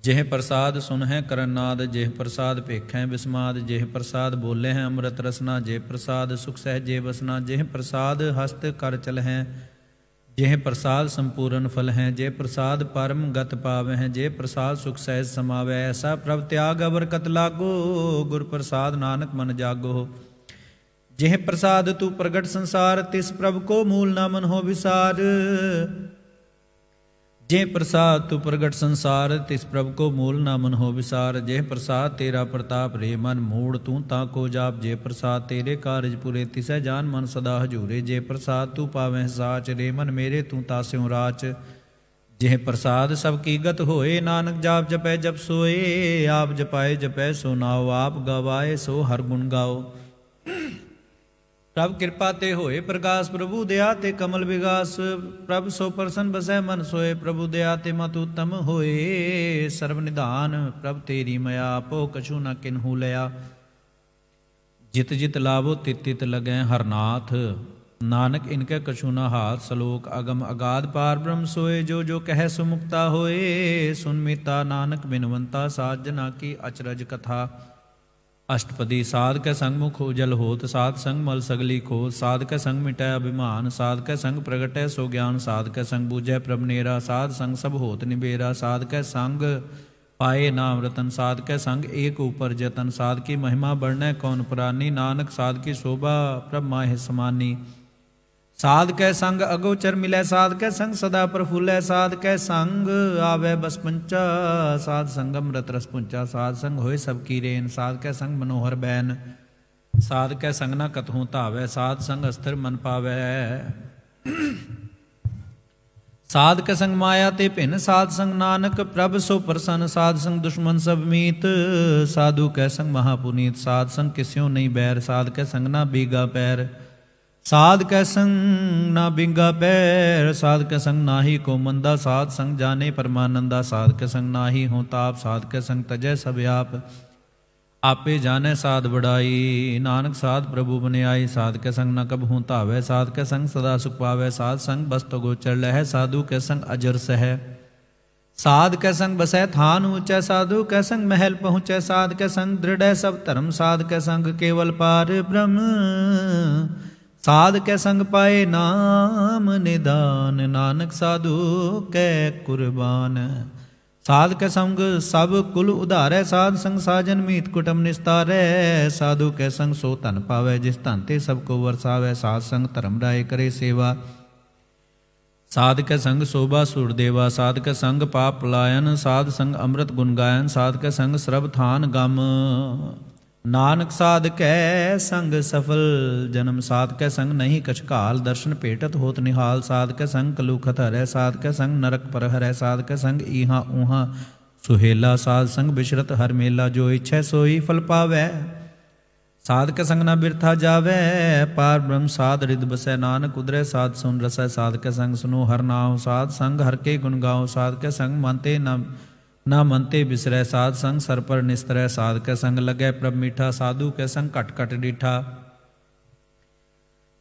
जेह प्रसाद सुन है करनाद, जेह प्रसाद भेखें विस्माद, जेह प्रसाद बोले हैं अमृत रसना, जेह प्रसाद सुख सहजे बसना, जेह प्रसाद हस्त कर चल हैं, जेह प्रसाद संपूर्ण फल हैं, जेह प्रसाद परम गत पावे हैं, जेह प्रसाद सुख सहज समावे, ऐसा प्रभ त्याग अवर कत लागो, गुर प्रसाद नानक मन जागो, जेह प्रसाद तू प्रगट संसार, तिस प्रभ को मूल ना मन हो विसार, जे प्रसाद तू प्रगट संसार, तिस प्रभ को मूल ना मन हो विसार, जेह प्रसाद तेरा प्रताप रे मन मूड़, तू ताको जाप, जे प्रसाद तेरे कारज पुरे, तिसै जान मन सदा हजूरे, जे प्रसाद तू पावै साच, रे मन मेरे तू तास्यों राच, जेह प्रसाद सब की गत होए, नानक जाप जपै जप सोए, आप जपाए जपै सो नाओ, आप गवाए सो हर गुण गाओ, प्रभ कृपा ते होए प्रकाश, प्रभु दया ते कमल विगास, प्रभ सो प्रसन्न बसै मन सोए, प्रभु दया ते मत उत्तम होए, सर्व निधान प्रभ तेरी मया, आपो कछु न किन्हू लया, जित जित लाभो तित तित लगै हरनाथ, नानक इनके कछु न हाथ, सलोक अगम अगाध पार ब्रह्म सोए, जो जो कह सुमुक्ता होए, सुन मीता नानक बिनवंता, साध जना की अचरज कथा, अष्टपदी। साध कै संग मुख उजल होत, साध संग मल सगली खोत, साध कै संग मिटै अभिमान, साध कै संग प्रगटै सो ज्ञान, साध कै संग बूझै प्रभ नेरा, साध संग सब होत निबेरा, साध कै संग पाए नाम रतन साध के संग एक ऊपर जतन। साध की महिमा बढ़ने कौन पुरानी, नानक साध की शोभा प्रभ माहे समानी। साध कै संग अगोचर मिलै, साध कै संग सदा प्रफुल्लै। साध कै संग आवे बस पंचा, साध संग अमृत रस पुंचा। साध संग होए सब की रेन, साध कै संग मनोहर बैन। साध कै संग न कतहूँ धावै, साध संग अस्थिर मन पावै। साध कै संग माया ते भिन, साध संग नानक प्रभ सो प्रसन्न। साध संग दुश्मन सब मीत, साधु कै संग महापुनीत। साध संग किस्यों नहीं बैर, साध कै संग ना बीगा पैर। साध कै संग ना बिंगा पैर, साध कै संग नाही को मंदा। साध संग जाने परमानंदा, साध कै संग नाही हो ताप। साध कै संग तजय सब आप, आपे जाने साध बढ़ाई। नानक साध प्रभु बने आई, साध कै संग न कबहूँ धावै। साध कै संग सदा सुख पावै, साध संग बस तो गोचर लहै। साधु कै संग अजर सह, साध कै संग बसै थान ऊँचै। साधु कै संग महल पहुँचै, साध कै संग दृढ़ सब धर्म। साध कै संग केवल पार ब्रह्म, साध कै संग पाए नाम निदान। नानक साधु कै कुर्बान, साध कै संग सब कुल उधारै। साध संग साजन मीत कुटुम निस्तारै, साधु कै संग सो धन पावै, जिस धन ते सब को वरसावै। साध संग धर्म राय करे सेवा, साध कै संग शोभा सुर देवा। साध कै संग पाप पलायन, साध संग अमृत गुण गायन। साध कै संग सरब थान गम, नानक साध कै संग सफल जन्म। साध कै संग नहीं कछ घाल, दर्शन भेटत होत निहाल। साध कै संग कलूखत हरै, साध कै संग नरक पर हरै। साध कै संग इहाँ उहाँ सुहेला, साध संग बिशरत हर मेला। जो इच्छै सोई फल पावै, साध कै संग न बिरथा जावै। पार ब्रह्म साध रिद बसै, नानक उदरै साध सुन रसै। साध कै संग सुनो हर नाम, साध संग हर के गुण गाओ। साध कै संग मनते ना मनते बिसरै, साध संग सर पर निस्तरै। साध कै संग लगै प्रभ मीठा, साधु कै संग घट घट डीठा।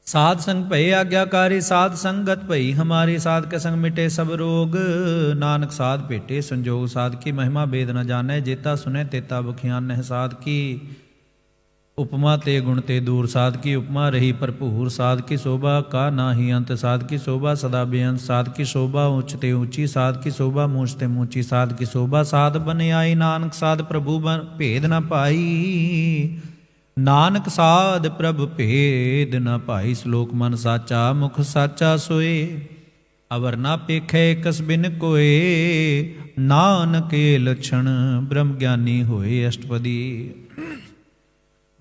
साध संग भये आज्ञाकारी, साध संगत भई हमारी। साध कै संग मिटे सब रोग, नानक साध भेटे संजोग। साध की महिमा भेद न जानै, जेता सुनै तेता बखियानह। साध की उपमा ते गुण ते दूर, साध की उपमा रही भरपूर। साध की शोभा का नाही अंत, साध की शोभा सदा बेअंत। साध की शोभा ऊंच ते ऊंची, साध की शोभा मूछ ते मूची। साध की शोभा साध बन आई, नानक साध प्रभु बन भेद न पाई। नानक साध प्रभ भेद न पाई, श्लोक मन साचा मुख साचा सोए। अवर ना पेखै कस बिन कोए, नानक के लक्षण ब्रह्म ज्ञानी होए। अष्टपदी।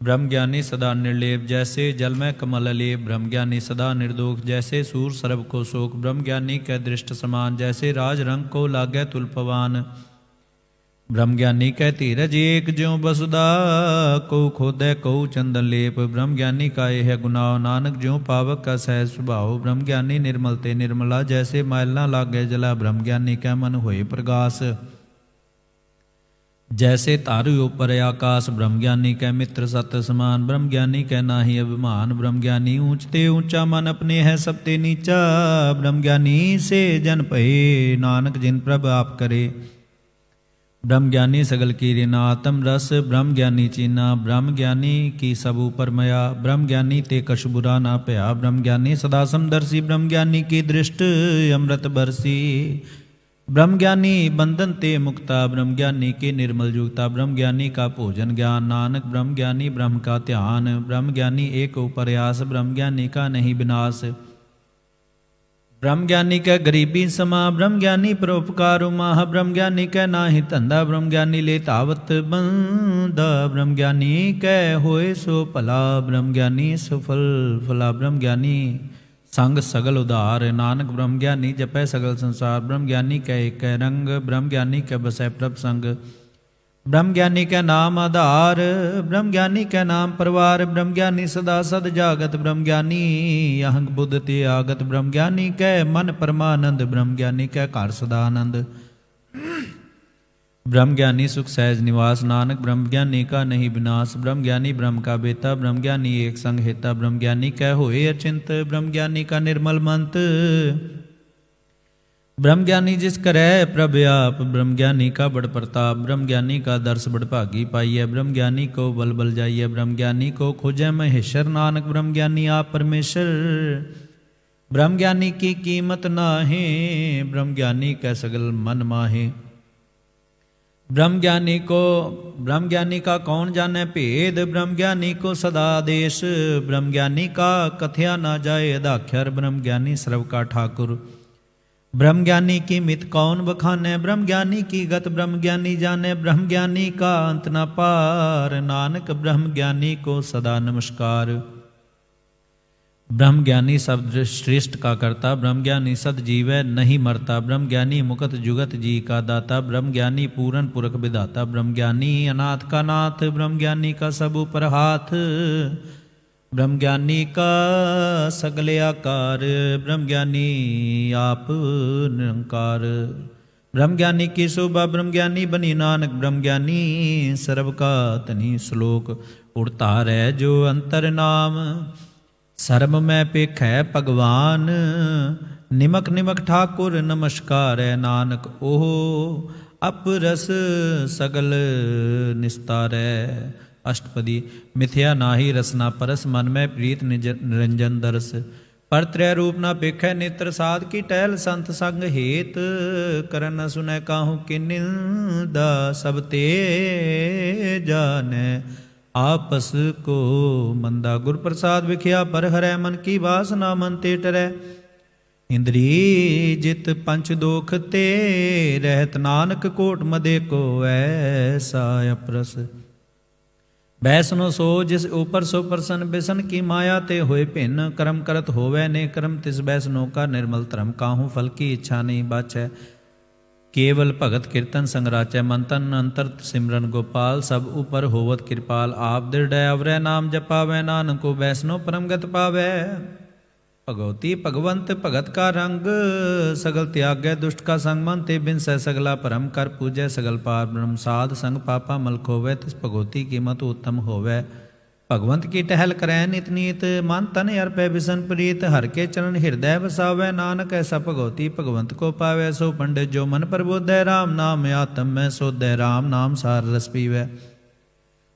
ब्रह्म ज्ञानी सदा निर्लेप, जैसे जल में कमल लेप। ब्रह्म ज्ञानी सदा निर्दोष, जैसे सूर सरब को शोक। ब्रह्म ज्ञानी कै दृष्ट समान, जैसे राज रंग को लागै तुलपवान। ब्रह्म ज्ञानी कै धीरज एक, ज्यों बसुदा को खोदै को चंदन लेप। ब्रह्म ज्ञानी का यह गुनाह, नानक ज्यों पावक का सहज स्वभाव। ब्रह्म ज्ञानी निर्मल ते निर्मला, जैसे मैल ना लागै जला। ब्रह्म ज्ञानी कै मन होए प्रगास, जैसे तारु ऊपर आकाश। ब्रह्म ज्ञानी कै मित्र सत समान, ब्रह्म ज्ञानी कै नाहि अभिमान। ब्रह्म ज्ञानी ऊंचते ऊंचा, मन अपने है सबते नीचा। ब्रह्म ज्ञानी से जन भये, नानक जिन प्रभ आप करे। ब्रह्म ज्ञानी सगल की रिना, आत्म रस ब्रह्म ज्ञानी चीना। ब्रह्म ज्ञानी की सब ऊपर मया, ब्रह्म ज्ञानी ते कछ बुरा ना भया। ब्रह्म ज्ञानी सदा समदर्शी, ब्रह्म ज्ञानी की दृष्ट अमृत बरसी। ब्रह्म ज्ञानी बंधन ते मुक्ता, ब्रह्म ज्ञानी के निर्मल युक्ता। ब्रह्म ज्ञानी का भोजन ज्ञान, नानक ब्रह्म ज्ञानी ब्रह्म का ध्यान। ब्रह्म ज्ञानी एक प्रयास, ब्रह्म ज्ञानी का नहीं विनाश। ब्रह्म ज्ञानी कै गरीबी समा, ब्रह्म ज्ञानी परोपकार माह। ब्रह्म ज्ञानी कै नाहि धंधा, ब्रह्म ज्ञानी ले तावत बंदा। ब्रह्म ज्ञानी कै होए सो भला, ब्रह्म ज्ञानी सफल फला। ब्रह्म ज्ञानी संग सगल उधार, नानक ब्रह्म ज्ञानी जपै सगल संसार। ब्रह्म ज्ञानी कै एक रंग, ब्रह्म ज्ञानी कै बसै प्रभ संग। ब्रह्म ज्ञानी कै नाम आधार, ब्रह्म ज्ञानी कै नाम परवार। ब्रह्म ज्ञानी सदा सद जागत, ब्रह्म ज्ञानी अहंग बुद्ध ते आगत। ब्रह्म ज्ञानी कै मन परमानंद, ब्रह्म ज्ञानी कै घर सदा आनंद। ब्रह्म ज्ञानी सुख सहज निवास, नानक ब्रह्म ज्ञानी का नहीं विनाश। ब्रह्म ज्ञानी ब्रह्म का बेता, ब्रह्म ज्ञानी एक संग हेता। ब्रह्म ज्ञानी कै होए अचिंत, ब्रह्म ज्ञानी का निर्मल मंत। ब्रह्म ज्ञानी जिस करै प्रभ आप, ब्रह्म ज्ञानी का बड़ प्रताप। ब्रह्म ज्ञानी का दर्श बड़ भागी पाइय, ब्रह्म ज्ञानी को बल बल जाइए। ब्रह्म ज्ञानी को खोजै महेश्वर, नानक ब्रह्म ज्ञानी आप परमेश्वर। ब्रह्म ज्ञानी की कीमत नाहे, ब्रह्म ज्ञानी कै सगल मन माहे। ब्रह्म ज्ञानी का कौन जाने भेद, ब्रह्म ज्ञानी को सदा आदेश। ब्रह्म ज्ञानी का कथया ना जाए अदाख्यर, ब्रह्म ज्ञानी सर्व का ठाकुर। ब्रह्म ज्ञानी की मित कौन बखाने, ब्रह्म ज्ञानी की गत ब्रह्म ज्ञानी जाने। ब्रह्म ज्ञानी का अंत न पार, नानक ब्रह्म ज्ञानी को सदा नमस्कार। ब्रह्म ज्ञानी सब श्रेष्ठ का करता, ब्रह्म ज्ञानी सद जीवै नहीं मरता। ब्रह्म ज्ञानी मुकत जुगत जी का दाता, ब्रह्म ज्ञानी पूरन पुरख विधाता। ब्रह्म ज्ञानी अनाथ का नाथ, ब्रह्म ज्ञानी का सब ऊपर हाथ। ब्रह्म ज्ञानी का सगले आकार, ब्रह्म ज्ञानी आप निरंकार। ब्रह्म ज्ञानी की शोभा ब्रह्म ज्ञानी बनी, नानक ब्रह्म ज्ञानी सर्व का धनी। श्लोक उड़ता रह जो अंतर नाम, सर्ब मैं पेखै भगवान। निमक निमक ठाकुर नमस्कार है, नानक ओह अपरस सगल निस्तारै। अष्टपदी मिथ्या नाहि रसना परस, मन में प्रीत निरंजन दरस। पर त्रय रूप ना पेखै नेत्र, साध की टहल संत संग हेत। करन न सुनै काहू की निंदा, सब ते जानै आपस को मंदा। गुर प्रसाद विख्या पर हरै, मन की वासना मन ते टरै। इंद्री जित पंच दोख ते रहत, नानक कोट मदे को ऐसा अपरस। बैसनो सो जिस ऊपर सो प्रसन्न, बिसन की माया ते होए भिन्न। कर्म करत होवै ने कर्म, तिस बैसनो का निर्मल धर्म। काहू फल की इच्छा नहीं बाछै, केवल भगत कीर्तन संगराचै। मन तन अंतर सिमरन गोपाल, सब ऊपर होवत कृपाल। आप दृढ़ अवरै नाम जपावै, नानक को वैष्णो परमगत पावै। भगवती भगवंत भगत का रंग, सगल त्यागै दुष्ट का संग। मन ते बिनसै सगला भरम, कर पूजै सगल पार ब्रह्म। साध संग पापा मल खोवै, तिस भगवती की मत उत्तम होवै। भगवंत की टहल करै नित नीत, मन तन अर्पै बिसन प्रीत। हर के चरण हृदय बसावै, नानक ऐसा भगवती भगवंत को पावै। सो पंडित जो मन प्रबोधै, राम नाम आत्म में सोधै। राम नाम सार रस पीवै,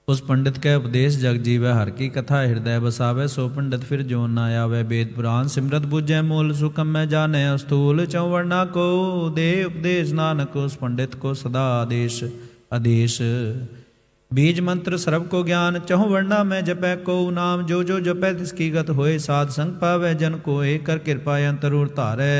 उस पंडित के उपदेश जग जीवै। हर की कथा हृदय बसावै, सो पंडित फिर जो न आवै। वेद पुराण सिमरत बुझै, मूल सुखम में जानै। स्थूल चौवर्णा को दे उपदेश, नानक उस पंडित को सदा आदेश आदेश। बीज मंत्र सर्व को ज्ञान, चहु वर्णा में जपै को नाम। जो जो जपै तिसकी गत होए, साध संग पावै जन कोय। कर कृपा अंतरूर धारै,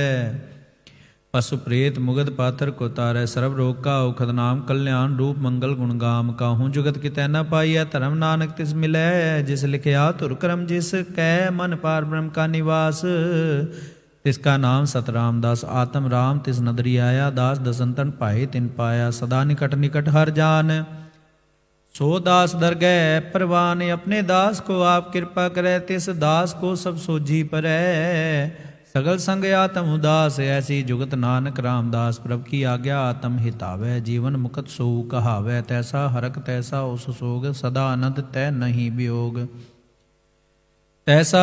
पशु प्रेत मुगद पाथर को तारै। सर्व रोग का औखद नाम, कल्याण रूप मंगल गुण गाम। काहूँ जुगत की तैना पाइया, धर्म नानक तिस मिलै। जिस लिखया तुर करम, जिस कै मन पार ब्रह्म का निवास। तिसका नाम सतराम दास, आत्म राम तिस नदरी आया। दास दसंतन पाए तिन पाया, सदा निकट निकट हर जान। सो दास दरगह परवान, अपने दास को आप कृपा करे। तिस दास को सब सोझी परै, सगल संग आत्म उदास। ऐसी जुगत नानक रामदास, प्रभ की आज्ञा आत्म हितावै। जीवन मुकत सो कहावै, तैसा हरक तैसा उस सोग। सदा आनंद तै नहीं वियोग, तैसा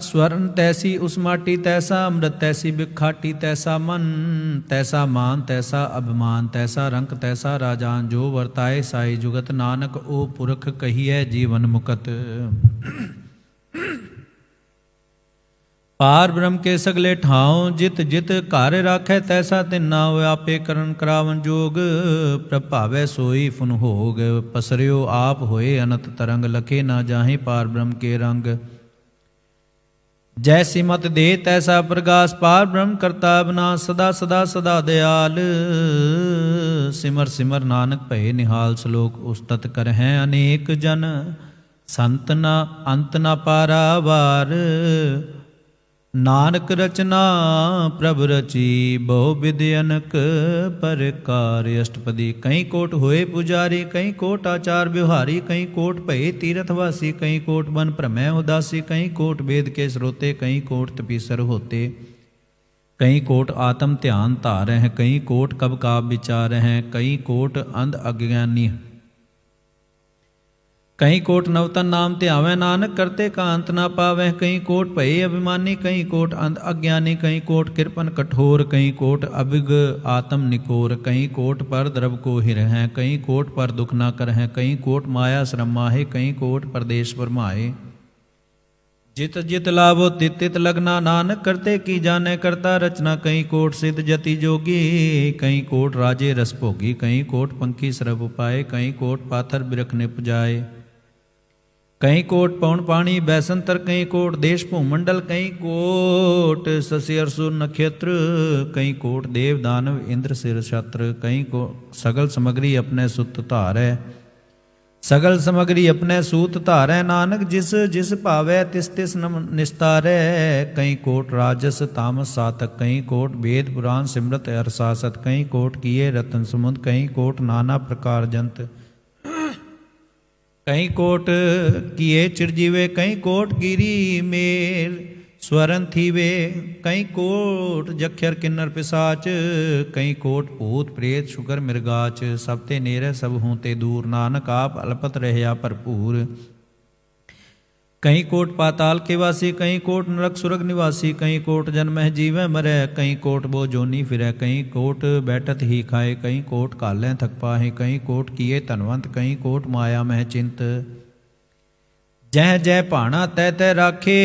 स्वर्ण तैसी उस माटी। तैसा अमृत तैसी बिखाटी, तैसा मन तैसा मान। तैसा अभिमान तैसा रंक, तैसा राजान। जो वर्ताए साई जुगत, नानक ओ पुरख कहिए जीवन मुकत। पार ब्रह्म के सगले ठाव, जित जित घर राखै। तैसा तिन्ना आपे करन करावन जोग। प्रभावै सोई फुन होग, पसरियो आप होए अनत तरंग। लखे ना जाहे पार ब्रह्म के रंग, जैसी मत दे तैसा प्रकाश। पार ब्रह्म करता विनाश, सदा सदा सदा दयाल। सिमर सिमर नानक भय निहाल, श्लोक उस्तत कर हैं अनेक जन। संत न अंत न पारावार, नानक रचना प्रभ रची। बहु विधि अनक परकार। अष्टपदी कई कोट होए पुजारी, कई कोट आचार व्यवहारी। कई कोट भये तीर्थवासी, कई कोट बन भ्रमै उदासी। कई कोट वेद के स्रोते, कई कोट तपीसर होते। कई कोट आत्म ध्यान धार हैं, कई कोट कब काब विचार हैं। कई कोट अंध अज्ञानी, कई कोट नवतन नाम ध्यावै। नानक करते का अंत ना पावै। कई कोट भये अभिमानी, कई कोट अंध अज्ञानी। कई कोट कृपन कठोर, कई कोट अभिग आत्म निकोर। कई कोट पर द्रव को हिर हैं, कई कोट पर दुख ना कर हैं। कई कोट माया श्रम माहे, कई कोट परदेश परमाए। जित जित लाभो तित तित लगना, नानक करते की जाने करता रचना। कहीं कोट सिद्ध जति जोगी, कहीं कोट राजे रस भोगी। कहीं कोट पंखी सरब उपाय, कहीं कोट पाथर बिरख निप जाए। कहीं कोट पवन पानी बैसंतर, कहीं कोट देश भूमंडल। कहीं कोट शशि असुर नक्षत्र, कहीं कोट देव दानव इंद्र सिर छत्र। कहीं को सगल समग्री अपने सुत धारै, सगल समग्री अपने सूत धारै। नानक जिस जिस भावै तिस तिस निस्तारै। कहीं कोट राजस तामस सातक, कहीं कोट वेद पुराण सिमरत अरसासत। कहीं कोट किए रतन समुद, कहीं कोट नाना प्रकार जंत। कहीं कोट किए चिरजीवे, कहीं कोट गिरी मेर स्वरन थीवे। कहीं कोट जक्षर किन्नर पिसाच, कहीं कोट भूत प्रेत शुकर मृगाच। सब ते नेरे सब हूँ ते दूर, नानक आप अलपत रहया भरपूर। कहीं कोट पाताल के वासी, कहीं कोट नरक सुरग निवासी। कहीं कोट जन्म जीवै मरै, कहीं कोट बो जोनी फिरै। कहीं कोट बैठत ही खाए, कहीं कोट कालें थक पाहे। कहीं कोट किए धनवंत, कहीं कोट माया मह चिंत। जह जह भाना तह तह राखे,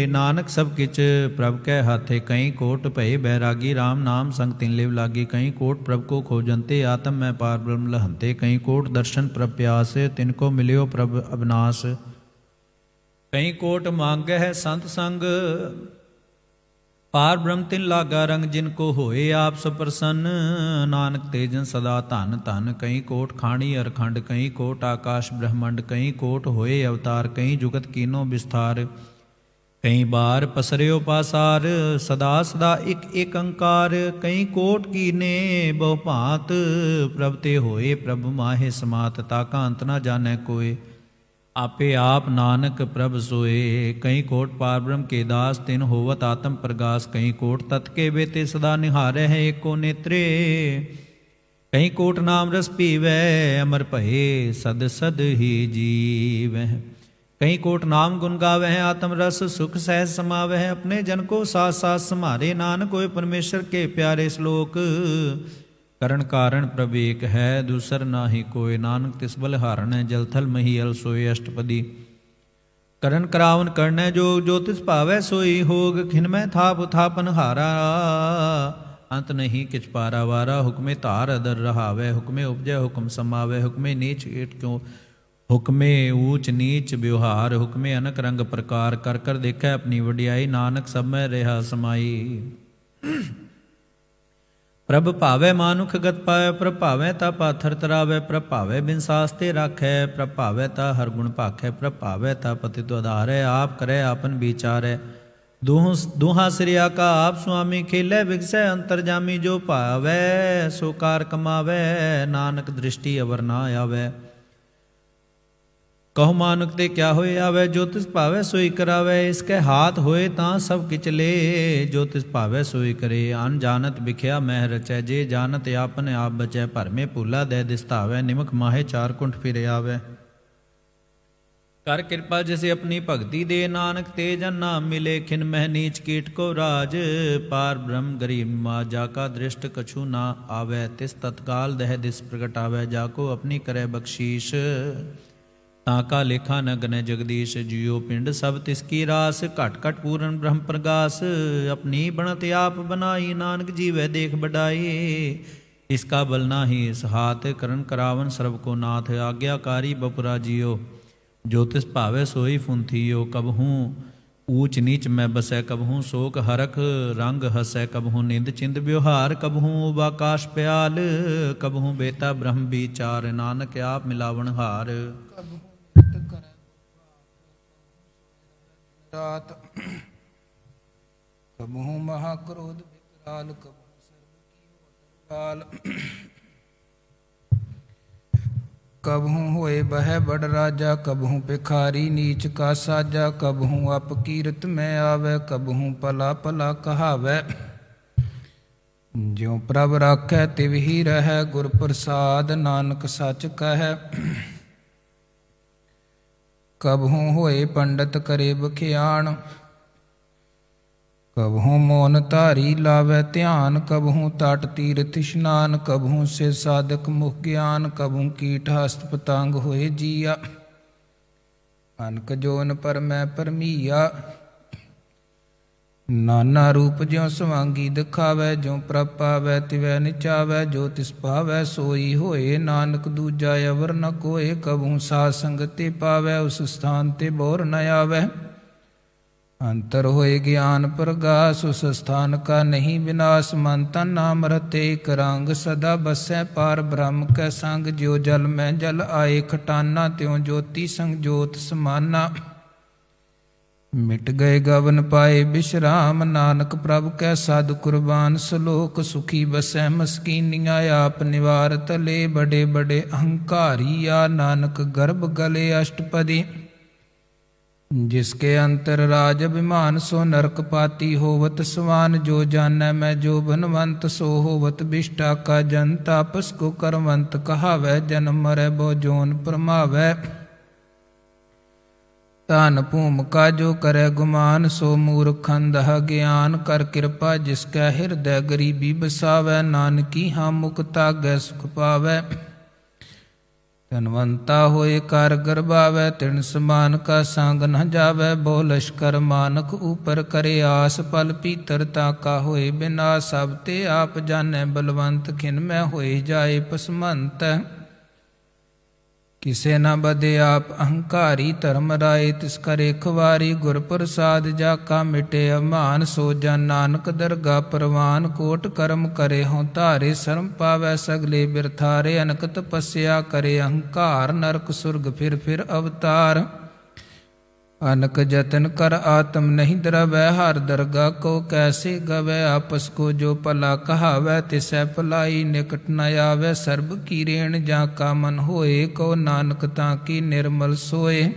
नानक सब किच प्रभ कै हाथे। कहीं कोट भय बैरागी, राम नाम संग तिन लिव लागी। कहीं कोट प्रभ को खोजंते, आत्म में पार ब्रह्म लहंते। कहीं कोट दर्शन प्रभ प्यास, तिनको मिलियो प्रभ अविनाश। कहीं कोट मांगै है संत संग, पार ब्रह्म तिन लागा रंग। जिनको होए आप सो प्रसन्न, नानक तेजन सदा धन धन। कहीं कोट खाणी अरखंड, कहीं कोट आकाश ब्रह्मंड। कहीं कोट होए अवतार, कहीं जुगत कीनो विस्तार। कहीं बार पसर्यो पासार, सदा सदा एक एक अंकार। कहीं कोट कीने बहु भांत, प्रभ ते होए प्रभ माहे समात। ताका अंत न जाने कोय, आपे आप नानक प्रभ सोए। कहीं कोट पार ब्रह्म के दास, तिन होवत आत्म प्रगास। कहीं कोट तत् के बेते सदा निहारे है एको नेत्रे। कहीं कोट नाम रस पीवै, अमर भये सद सद ही जीवै। कहीं कोट नाम गुण गावै, आत्म रस सुख सहज समावै। अपने जन को साथ साथ समारे, नानक होए परमेश्वर के प्यारे श्लोक। करण कारण प्रभ एक है, दूसर नाहि कोय। नानक तिस बल हारण, जल थल महीयल सोए अष्टपदी। करण करावन करनै जोग, जो तिस भावै सोई होग। खिनमै थाप थापन हारा, अंत नहीं किछ पारा वारा। हुक्मे धार अदर रहावै, हुक्मे उपजै हुक्म समावै। हुक्मे नीच ईट क्यों, हुक्मे ऊच नीच व्यवहार। हुक्मे अनक रंग प्रकार, कर कर देखै अपनी वडियाई। नानक सब में रहा समाई। प्रभ भावै मानुख गत पावै, प्रभ भावै ता पाथर तरावै। प्रभ भावै बिन सास्ते राखै, प्रभ भावै ता हर गुण भाखै। प्रभ भावै ता पतित उधारै, आप करै आपन विचारै। दूहा सिरिया का आप स्वामी, खेलै बिगसै अंतर जामी। जो भावै सो कार कमावै, नानक दृष्टि अवर ना आवै। कहो मानुक ते क्या होए आवे, जो तिस भावै सोई करावै। इसके हाथ होए तां सब किच ले, जो तिस भावै सोई करे। अन जानत बिख्या मह रचै, जे जानत आपन आप बचै। भर में भूला दे दिसतावै, निमक माहे चार कुंठ फिर आवे। कर कृपा जिसे अपनी भगति दे, नानक ते जन नाम मिले। खिन मह नीच कीट को राज, पार ब्रह्म गरीब निवाज। जाका दृष्ट कछु ना आवे, तिस तत्काल दह दिस प्रगटावै। जाको अपनी करे बख्शीश, ताका लेखा न गनै जगदीश। जियो पिंड सब तिसकी रास, घट घट पूरन ब्रह्म प्रगास। अपनी बनत आप बनाई, नानक जीवै देख बढ़ाई। इसका बल ना ही इस हाथ, करन करावन सर्व को नाथ। आज्ञाकारी बपुरा जियो, जो तिस भावै सोई फुंथियो। कबहूँ ऊच नीच मैं बसै, कबहूँ शोक हरख रंग हसै। कबहूँ निंद चिंद व्यवहार, कबहूँ उबाकाश प्याल। कबहूँ बेता ब्रह्म विचार, नानक आप मिलावन हार। रात कबहू महाक्रोध विकराल, कबहू सर्व की काल। कबहू होए बह बड़ राजा, कबहू भिखारी नीच का साजा। कबहू अपकीरत में आवे, कबहू पला पला कहावै। ज्यों प्रभ राखै तिव ही रहै, गुर प्रसाद नानक सच कहै। कबहू होए पंडित करे बखियान, कबहू मौन धारी लावै ध्यान। कबहू तट तीरथ इशनान, कबहू से साधक मुख ज्ञान। कबहू कीट हस्त पतंग होए जिया, ਅਨਕ ਜੋਨ ਪਰ ਮੈਂ ਪਰਮੀਆ। ਨਾਨਾ ਰੂਪ ਜਿਉ ਸਵਾਂਗੀ ਦਿਖਾਵੈ, ਜਿਉ ਪ੍ਰਭ ਪਾਵੈ ਤਿਵੈ ਨਿਚਾਵੈ। ਜੋ ਤਿਸ ਭਾਵੈ ਸੋਈ ਹੋਏ, ਨਾਨਕ ਦੂਜਾ ਅਵਰ ਨ ਕੋਏ। ਕਬਹੂ ਸਾਧ ਸੰਗਤ ਤੇ ਪਾਵੈ, ਉਸ ਸਥਾਨ ਤੇ ਬੋਰ ਨ ਆਵੈ। ਅੰਤਰ ਹੋਏ ਗਿਆਨ ਪ੍ਰਗਾਸ, ਉਸ ਸਥਾਨ ਕਾ ਨਹੀਂ ਵਿਨਾਸ਼। ਮਨ ਤਨ ਨਾਮ ਰਤੇ ਇਕ ਰੰਗ, ਸਦਾ ਬਸੈ ਪਾਰ ਬ੍ਰਹਮ ਕੈ ਸੰਗ। ਜਿਉ ਜਲ ਮੈਂ ਜਲ ਆਏ ਖਟਾਨਾ, ਤਿਉ ਜੋਤੀ ਸੰਗ ਜੋਤ ਸਮਾਨਾ। ਮਿਟ ਗਏ ਗਵਨ ਪਾਏ ਬਿਸ਼ਰਾਮ, ਨਾਨਕ ਪ੍ਰਭ ਕੈ ਸਾਧੁ ਕੁਰਬਾਨ। ਸਲੋਕ ਸੁਖੀ ਬਸੈ ਮਸਕੀਨੀਆਂ, ਆਪ ਨਿਵਾਰ ਤਲੇ ਬੜੇ ਬੜੇ ਅਹੰਕਾਰੀਆ। ਨਾਨਕ ਗਰਭ ਗਲੇ ਅਸ਼ਟਪਦੀ, ਜਿਸਕੇ ਅੰਤਰ ਰਾਜ ਅਭਿਮਾਨ। ਸੋ ਨਰਕ ਪਾਤੀ ਹੋਵਤ ਸਵਾਨ, ਜੋ ਜਾਨੈ ਮੈਂ ਜੋ ਬਨਵੰਤ। ਸੋ ਹੋਵਤ ਬਿਸ਼ਟਾ ਕਾ ਜਨ, ਤਾਪਸ ਕੋ ਕਰਮਵੰਤ ਕਹਾਵੈ। ਜਨਮ ਮਰੈ ਬਹੁ ਜੋਨ ਪਰਮਾਵੈ, ਧਨ ਭੂਮਿਕਾ ਜੋ ਕਰੈ ਗੁਮਾਨ। ਸੋ ਮੂਰਖ ਅੰਧਾ ਗਿਆਨ, ਕਰ ਕਿਰਪਾ ਜਿਸਕੈ ਹਿਰਦੈ ਗਰੀਬੀ ਬਸਾਵੈ। ਨਾਨਕੀ ਹਾਂ ਮੁਕਤਾ ਗੈ ਸੁਖ ਪਾਵੈ, ਧਨਵੰਤਾ ਹੋਏ ਕਰ ਗਰਬਾਵੈ। ਤਿਨ ਸਮਾਨ ਕਾ ਸੰਗ ਨ ਜਾਵੈ, ਬਹੁ ਲਸ਼ਕਰ ਮਾਨਕ ਉਪਰ ਕਰੇ ਆਸ। ਪਲ ਪੀਤਰ ਤਾ ਕਾ ਹੋਏ ਬਿਨਾਸ਼, ਸਭ ਤੇ ਆਪ ਜਾਣੈ ਬਲਵੰਤ। ਖਿਨ ਮੈਂ ਹੋਏ ਜਾਏ ਪਸਮੰਤ, ਕਿਸੇ ਨਾ ਬਦੇ ਆਪ ਅਹੰਕਾਰੀ। ਧਰਮ ਰਾਏ ਤਿਸ ਕਰੇ ਖਵਾਰੀ, ਗੁਰ ਪ੍ਰਸਾਦ ਜਾ ਕਾ ਮਿਟੇ ਅਮਾਨ। ਸੋ ਜਨ ਨਾਨਕ ਦਰਗਾ ਪਰਵਾਨ, ਕੋਟ ਕਰਮ ਕਰੇ ਹੋਂ ਧਾਰੇ। ਸ਼ਰਮ ਪਾਵੈ ਸਗਲੇ ਬਿਰਥਾਰੇ, ਅਨਕ ਤਪੱਸਿਆ ਕਰੇ ਅਹੰਕਾਰ। ਨਰਕ ਸੁਰਗ ਫਿਰ ਫਿਰ ਅਵਤਾਰ, ਅਨਕ ਜਤਨ ਕਰ ਆਤਮ ਨਹੀਂ ਦਰਵੈ। ਹਰ ਦਰਗਾ ਕੋ ਕੈਸੇ ਗਵੈ, ਆਪਸ ਕੋ ਜੋ ਭਲਾ ਕਹਾਵੈ। ਤਿਸੈ ਭਲਾਈ ਨਿਕਟ ਨ ਆਵੈ, ਸਰਬ ਕੀ ਰੇਣ ਜਾਂ ਕਾ ਮਨ ਹੋਏ। ਕੋ ਨਾਨਕ ਤਾਂ ਕੀ ਨਿਰਮਲ ਸੋਏ,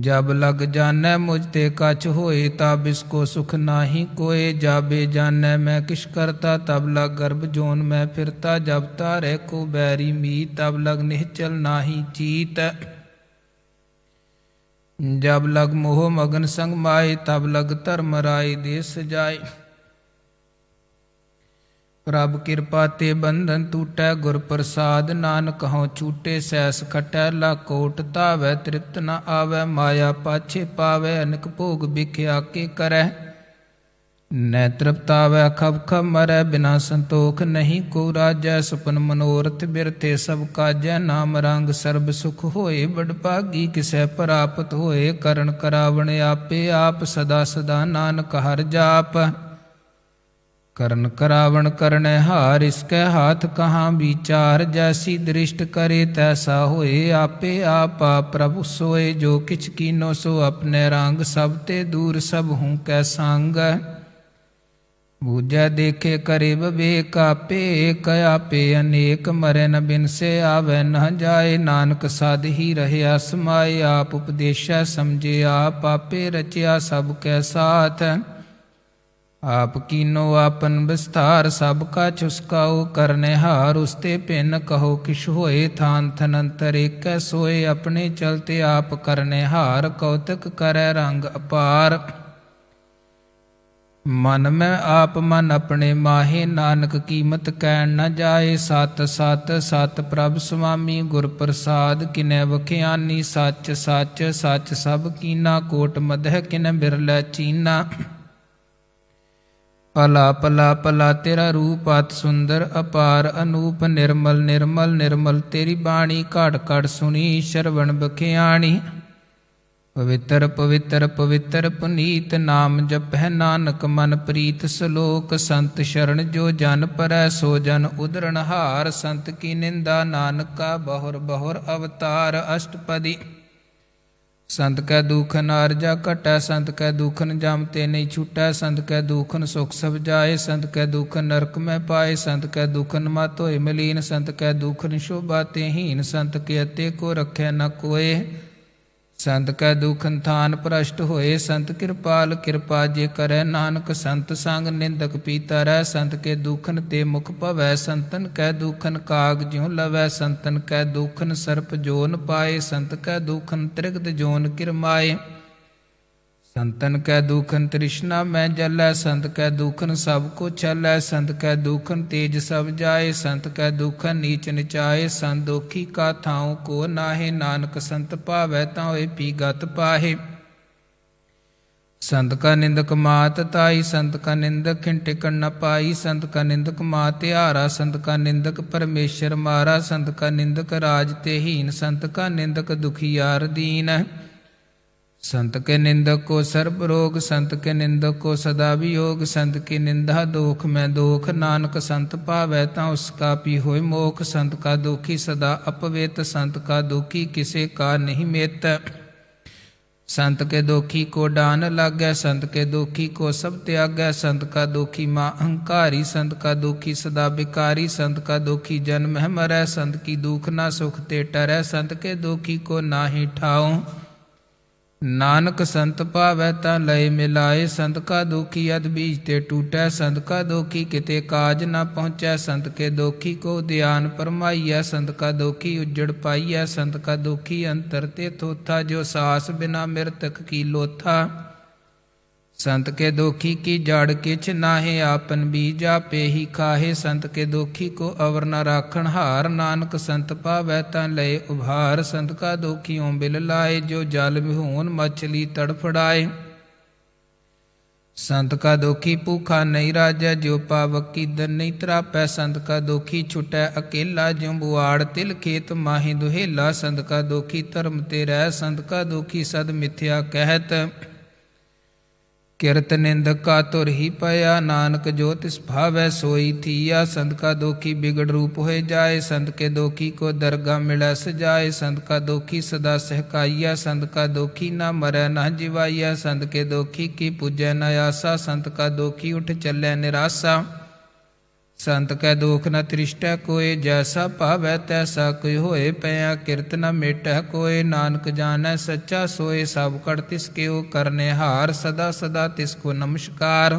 ਜਬ ਲਗ ਜਾਣੈ ਮੁਝ ਤੇ ਕਛ ਹੋਏ। ਤਬ ਇਸਕੋ ਸੁਖ ਨਾਹੀ ਕੋਏ, ਜਾਬੇ ਜਾਣੈ ਮੈਂ ਕਿਛ ਕਰਤਾ। ਤਬ ਲਗ ਗਰਭ ਜੋਨ ਮੈਂ ਫਿਰਤਾ, ਜਬ ਤਾਰੈ ਕੋ ਬੈਰੀ ਮੀਤ। ਤਬ ਲਗ ਨਿਹਚਲ ਨਾਹੀ ਚੀਤ, ਜਬ ਲਗ ਮੋਹ ਮਗਨ ਸੰਗ ਮਾਏ। ਤਬ ਲਗ ਧਰਮ ਰਾਏ ਦੇਸ ਸਜਾਏ, ਪ੍ਰਭ ਕਿਰਪਾ ਤੇ ਬੰਧਨ ਟੂਟੈ। ਗੁਰ ਪ੍ਰਸਾਦ ਨਾਨਕ ਹਉ ਛੂਟੇ, ਸੈਸ ਖਟੈ ਲਾ ਕੋਟ ਧਾਵੈ। ਤ੍ਰਿਪਤ ਨ ਆਵੈ ਮਾਇਆ ਪਾਛੇ ਪਾਵੈ, ਅਨਕ ਭੋਗ ਬਿਖਿਆ ਕੇ ਕਰੈ। ਨੈ ਤ੍ਰਿਪਤਾਵੈ ਖਬ ਖਬ ਮਰੈ, ਬਿਨਾ ਸੰਤੋਖ ਨਹੀਂ ਕੋ ਰਾਜੈ। ਸੁਪਨ ਮਨੋਰਥ ਬਿਰਥੇ ਸਭ ਕਾਜੈ, ਨਾਮ ਰੰਗ ਸਰਬ ਸੁਖ ਹੋਏ। ਬੜ ਭਾਗੀ ਕਿਸੈ ਪ੍ਰਾਪਤ ਹੋਏ, ਕਰਨ ਕਰਾਵਣ ਆਪੇ ਆਪ। ਸਦਾ ਸਦਾ ਨਾਨਕ ਹਰਿ ਜਾਪ, ਕਰਨ ਕਰਾਵਣ ਕਰਨੈ ਹਾਰ। ਇਸਕੈ ਹਾਥ ਕਹਾਂ ਵਿਚਾਰ, ਜੈਸੀ ਦ੍ਰਿਸ਼ਟ ਕਰੇ ਤੈਸਾ ਹੋਏ। ਆਪੇ ਆਪਾ ਪ੍ਰਭੁ ਸੋਏ, ਜੋ ਕਿਛ ਕੀਨੋ ਸੋ ਆਪਣੇ ਰੰਗ। ਸਭ ਤੇ ਦੂਰ ਸਭ ਹੂੰ ਕੈ ਸੰਗ, ਬੂਝੈ ਦੇਖੇ ਕਰੇ ਵਿਵੇਕ। ਆਪੇ ਏਕ ਆਪੇ ਅਨੇਕ, ਮਰੈ ਨ ਬਿਨਸੇ ਆਵੈ ਨ ਜਾਏ। ਨਾਨਕ ਸਦ ਹੀ ਰਹਿਆ ਸਮਾਏ, ਆਪ ਉਪਦੇਸ਼ੈ ਸਮਝੇ ਆਪ। ਆਪੇ ਰਚਿਆ ਸਭ ਕੈ ਸਾਥ, ਆਪ ਕੀਨੋ ਆਪਨ ਵਿਸਥਾਰ। ਸਭ ਕਾ ਚੁਸਕਾਓ ਕਰਨੈ ਹਾਰ, ਉਸਤੇ ਭਿੰਨ ਕਹੋ ਕਿਛ ਹੋਏ। ਥਾਨ ਥਨ ਅੰਤਰ ਏਕੈ ਸੋਏ, ਆਪਣੇ ਚਲਤੇ ਆਪ ਕਰਨੈ ਹਾਰ। ਕੌਤਕ ਕਰੈ ਰੰਗ ਅਪਾਰ, ਮਨ ਮੈਂ ਆਪ ਮਨ ਆਪਣੇ ਮਾਹੇ। ਨਾਨਕ ਕੀਮਤ ਕਹਿਣ ਨ ਜਾਏ, ਸਤ ਸਤ ਸਤ ਪ੍ਰਭ ਸੁਆਮੀ। ਗੁਰ ਪ੍ਰਸਾਦ ਕਿਨੈ ਵਖਿਆਨੀ, ਸੱਚ ਸੱਚ ਸੱਚ ਸਭ ਕੀਨਾ। ਕੋਟ ਮਦਹਿ ਕਿਨੈ ਬਿਰਲੈ ਚੀਨਾ, ਭਲਾ ਭਲਾ ਭਲਾ ਤੇਰਾ ਰੂਪ। ਅਤਿ ਸੁੰਦਰ ਅਪਾਰ ਅਨੂਪ, ਨਿਰਮਲ ਨਿਰਮਲ ਨਿਰਮਲ ਤੇਰੀ ਬਾਣੀ। ਘੜ ਘੜ ਸੁਣੀ ਸ਼ਰਵਣ ਬਖਿਆਣੀ, ਪਵਿੱਤਰ ਪਵਿੱਤਰ ਪਵਿੱਤਰ ਪੁਨੀਤ। ਨਾਮ ਜਪੈ ਨਾਨਕ ਮਨ ਪ੍ਰੀਤ, ਸਲੋਕ ਸੰਤ ਸ਼ਰਨ ਜੋ ਜਨ ਪਰੈ। ਸੋ ਜਨ ਉਦਰਣ ਹਾਰ, ਸੰਤ ਕੀ ਨਿੰਦਾ ਨਾਨਕ ਕਾ ਬਹੁਰ ਬਹੁਰ ਅਵਤਾਰ। ਅਸ਼ਟਪਦੀ, ਸੰਤ ਕੈ ਦੂਖਨ ਆਰਜਾ ਘਟੈ। ਸੰਤ ਕੈ ਦੂਖਨ ਜਮ ਤੇ ਨਹੀਂ ਛੁਟੈ। ਸੰਤ ਕੈ ਦੂਖਨ ਸੁਖ ਸਭ ਜਾਏ, ਸੰਤ ਕੈ ਦੂਖਨ ਨਰਕ ਮੈਂ ਪਾਏ। ਸੰਤ ਕੈ ਦੂਖਨ ਮਤ ਹੋਏ ਮਲੀਨ, ਸੰਤ ਕੈ ਦੂਖਨ ਸ਼ੋਭਾ ਤੇ ਹੀਨ। ਸੰਤ ਕੇ ਅਤੇ ਕੋ ਰਖੈ ਨ ਕੋਏ, ਸੰਤ ਕੈ ਦੂਖਨ ਥਾਨ ਭ੍ਰਸ਼ਟ ਹੋਏ। ਸੰਤ ਕਿਰਪਾਲ ਕਿਰਪਾ ਜੇ ਕਰੈ, ਨਾਨਕ ਸੰਤ ਸੰਗ ਨਿੰਦਕ ਪੀਤਰੈ। ਸੰਤ ਕੇ ਦੂਖਨ ਤੇ ਮੁਖ ਭਵੈ, ਸੰਤਨ ਕੈ ਦੂਖਨ ਕਾਗ ਜਿਉ ਲਵੈ। ਸੰਤਨ ਕੈ ਦੂਖਨ ਸਰਪ ਜੋਨ ਪਾਏ, ਸੰਤ ਕੈ ਦੂਖਨ ਤ੍ਰਿਗਤ ਜੋਨ ਕਿਰਮਾਏ। ਸੰਤਨ ਕੈ ਦੁਖਨ ਤ੍ਰਿਸ਼ਨਾ ਮੈਂ ਜਲੈ, ਸੰਤ ਕੈ ਦੁਖਨ ਸਭ ਕੋ ਛਲੈ, ਸੰਤ ਕੈ ਦੁਖਨ ਤੇਜ ਸਭ ਜਾਏ, ਸੰਤ ਕੈ ਦੁਖਨ ਨੀਚ ਨਿਚਾਏ, ਸੰਤ ਦੋਖੀ ਕਾ ਥਾਉ ਕੋ ਨਾਹੇ, ਨਾਨਕ ਸੰਤ ਭਾਵੈ ਤਾਂ ਹੋਏ ਪੀ ਗਤ ਪਾਹੇ। ਸੰਤ ਕਾ ਨਿੰਦਕ ਮਾਤ ਤਾਈ, ਸੰਤ ਕਾ ਨਿੰਦਕ ਖਿਨ ਟਿਕਣ ਨ ਪਾਈ, ਸੰਤ ਕਾ ਨਿੰਦਕ ਮਾਤ ਧਿਆਰਾ, ਸੰਤ ਕਾ ਨਿੰਦਕ ਪਰਮੇਸ਼ਰ ਮਾਰਾ, ਸੰਤ ਕਾ ਨਿੰਦਕ ਰਾਜ ਤੇ ਹੀਨ, ਸੰਤ ਕਾ ਨਿੰਦਕ ਦੁਖੀਆਰ ਦੀਨ। संत के निंदक को सर्ब रोग, संत के निंदक को सदा वियोग, संत की निंदा दोख में दोख, नानक संत पावै तां उसका पी होय मोख। संत का दुखी सदा अपवेत, संत का दुखी किसे का नहीं मेत। संत के दुखी को डान लागै, संत के दुखी को सब त्यागै, संत का दुखी मां अहंकारी, संत का दुखी सदा बिकारी, संत का दुखी जन्म है मरै, संत की दुख ना सुख ते टरै, संत के दुखी को नाहि ठाओ। नानक संत पावै तां लय मिलाए, संत का दुखी अध बीज ते टूटै, संत का दुखी किते काज न पहुँचै, संत के दुखी को ध्यान परमाइयै, संत का दुखी उजड़ पाइयै, संत का दुखी अंतर ते थोथा, जो सास बिना मृतक की लोथा। संत के दुखी की जड़ किछ नाहे, आपन बीज आपे ही खाहे, संत के दुखी को अवर न राखण हार, नानक संत पावै तां लय उभार। संत का दुखियों बिल लाए, जो जल विहून मछली तड़फड़ाए, संत का दुखी भूखा नहीं राजै, जो पावक कीदन नहीं तरापै, संत का दुखी छुटै अकेला, जो बुआड़ तिल खेत माही दुहेला, संत का दुखी धर्म ते रह, संत का दुखी सद मिथ्या कहत। किरत निंदक का तुर ही पया, नानक जो तिस भावै सोई थिया, संत का दुखी बिगड़ रूप होए जाए, संत के दुखी को दरगाह मिलै सजाए, संत का दुखी सदा सहकाइया, संत का दुखी न मरै न जिवाइया, संत के दुखी की पूजै न आसा, संत का दुखी उठ चलै निराशा। संत कै दुख न त्रिष्टै कोय, जैसा भावै तैसा कोई होए, पया किरत न मेटै कोय, नानक जानै सच्चा सोए, सब कड़ तिसके ओ करने हार, सदा सदा तिसको नमस्कार।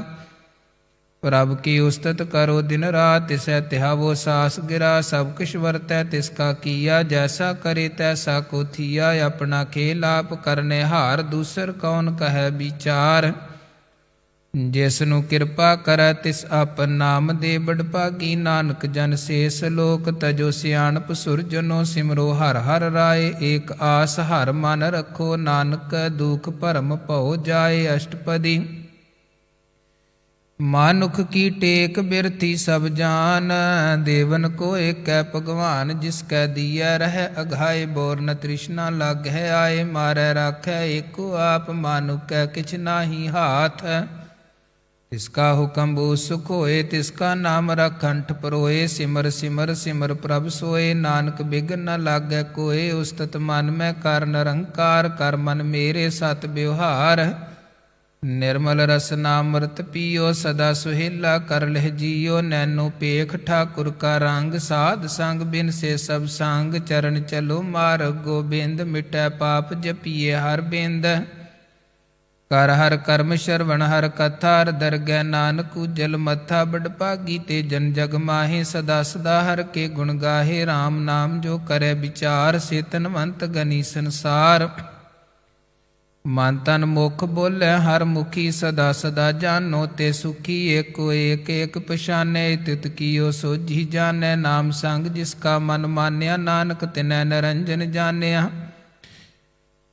प्रभ की उस्तत करो दिन रात, तिसै तिहावो सास गिरा, सब किश वरतै तिसका किया, जैसा करे तैसा को थिया, अपना खेल आप करने हार, दूसर कौन कहै विचार। जिसनु किरपा करै तिस आपन नाम दे, बड़भागी नानक जन शेष लोक तजो, सियाणप सुरजनो सिमरो हर हर राय, एक आस हर मन रखो, नानक दुख भरम भौ जाए अष्टपदी। मानुख की टेक बिरथी सब जान, देवन को एक भगवान, जिसकै दिया रह अघाए, बोर न तृष्णा लागै आए, मारै राखै एको आप, मानुख कै किछ नाहि हाथ। तिसका हुक्म बो सुख होए, तिसका नाम रखंठ परोए, सिमर सिमर सिमर प्रभ सोए, नानक बिघन न लागै कोय, उस्तत मन में कर निरंकार, कर मन मेरे सत व्यवहार। निर्मल रसनामृत पियो, सदा सुहेला कर लह जियो, नैनो पेख ठाकुर का रंग, साध संग बिन से सब संग, चरण चलो मार्ग गोबिंद, मिटै पाप जपिए हर बिंद। कर हर कर्म श्रवण हर कथा, दरगै नानक उजल मथा, बड़भागी ते जन जग माहे, सदा सदा हर के गुण गाहे, राम नाम जो करे विचार, से तनवंत गनी संसार। मन तन मुख बोले हर मुखी, सदा सदा जानो ते सुखी, एको एक एक पछाने, तित कियो सोझी जाने, नाम संग जिसका मन मान्या, नानक तिनै निरंजन जानिया।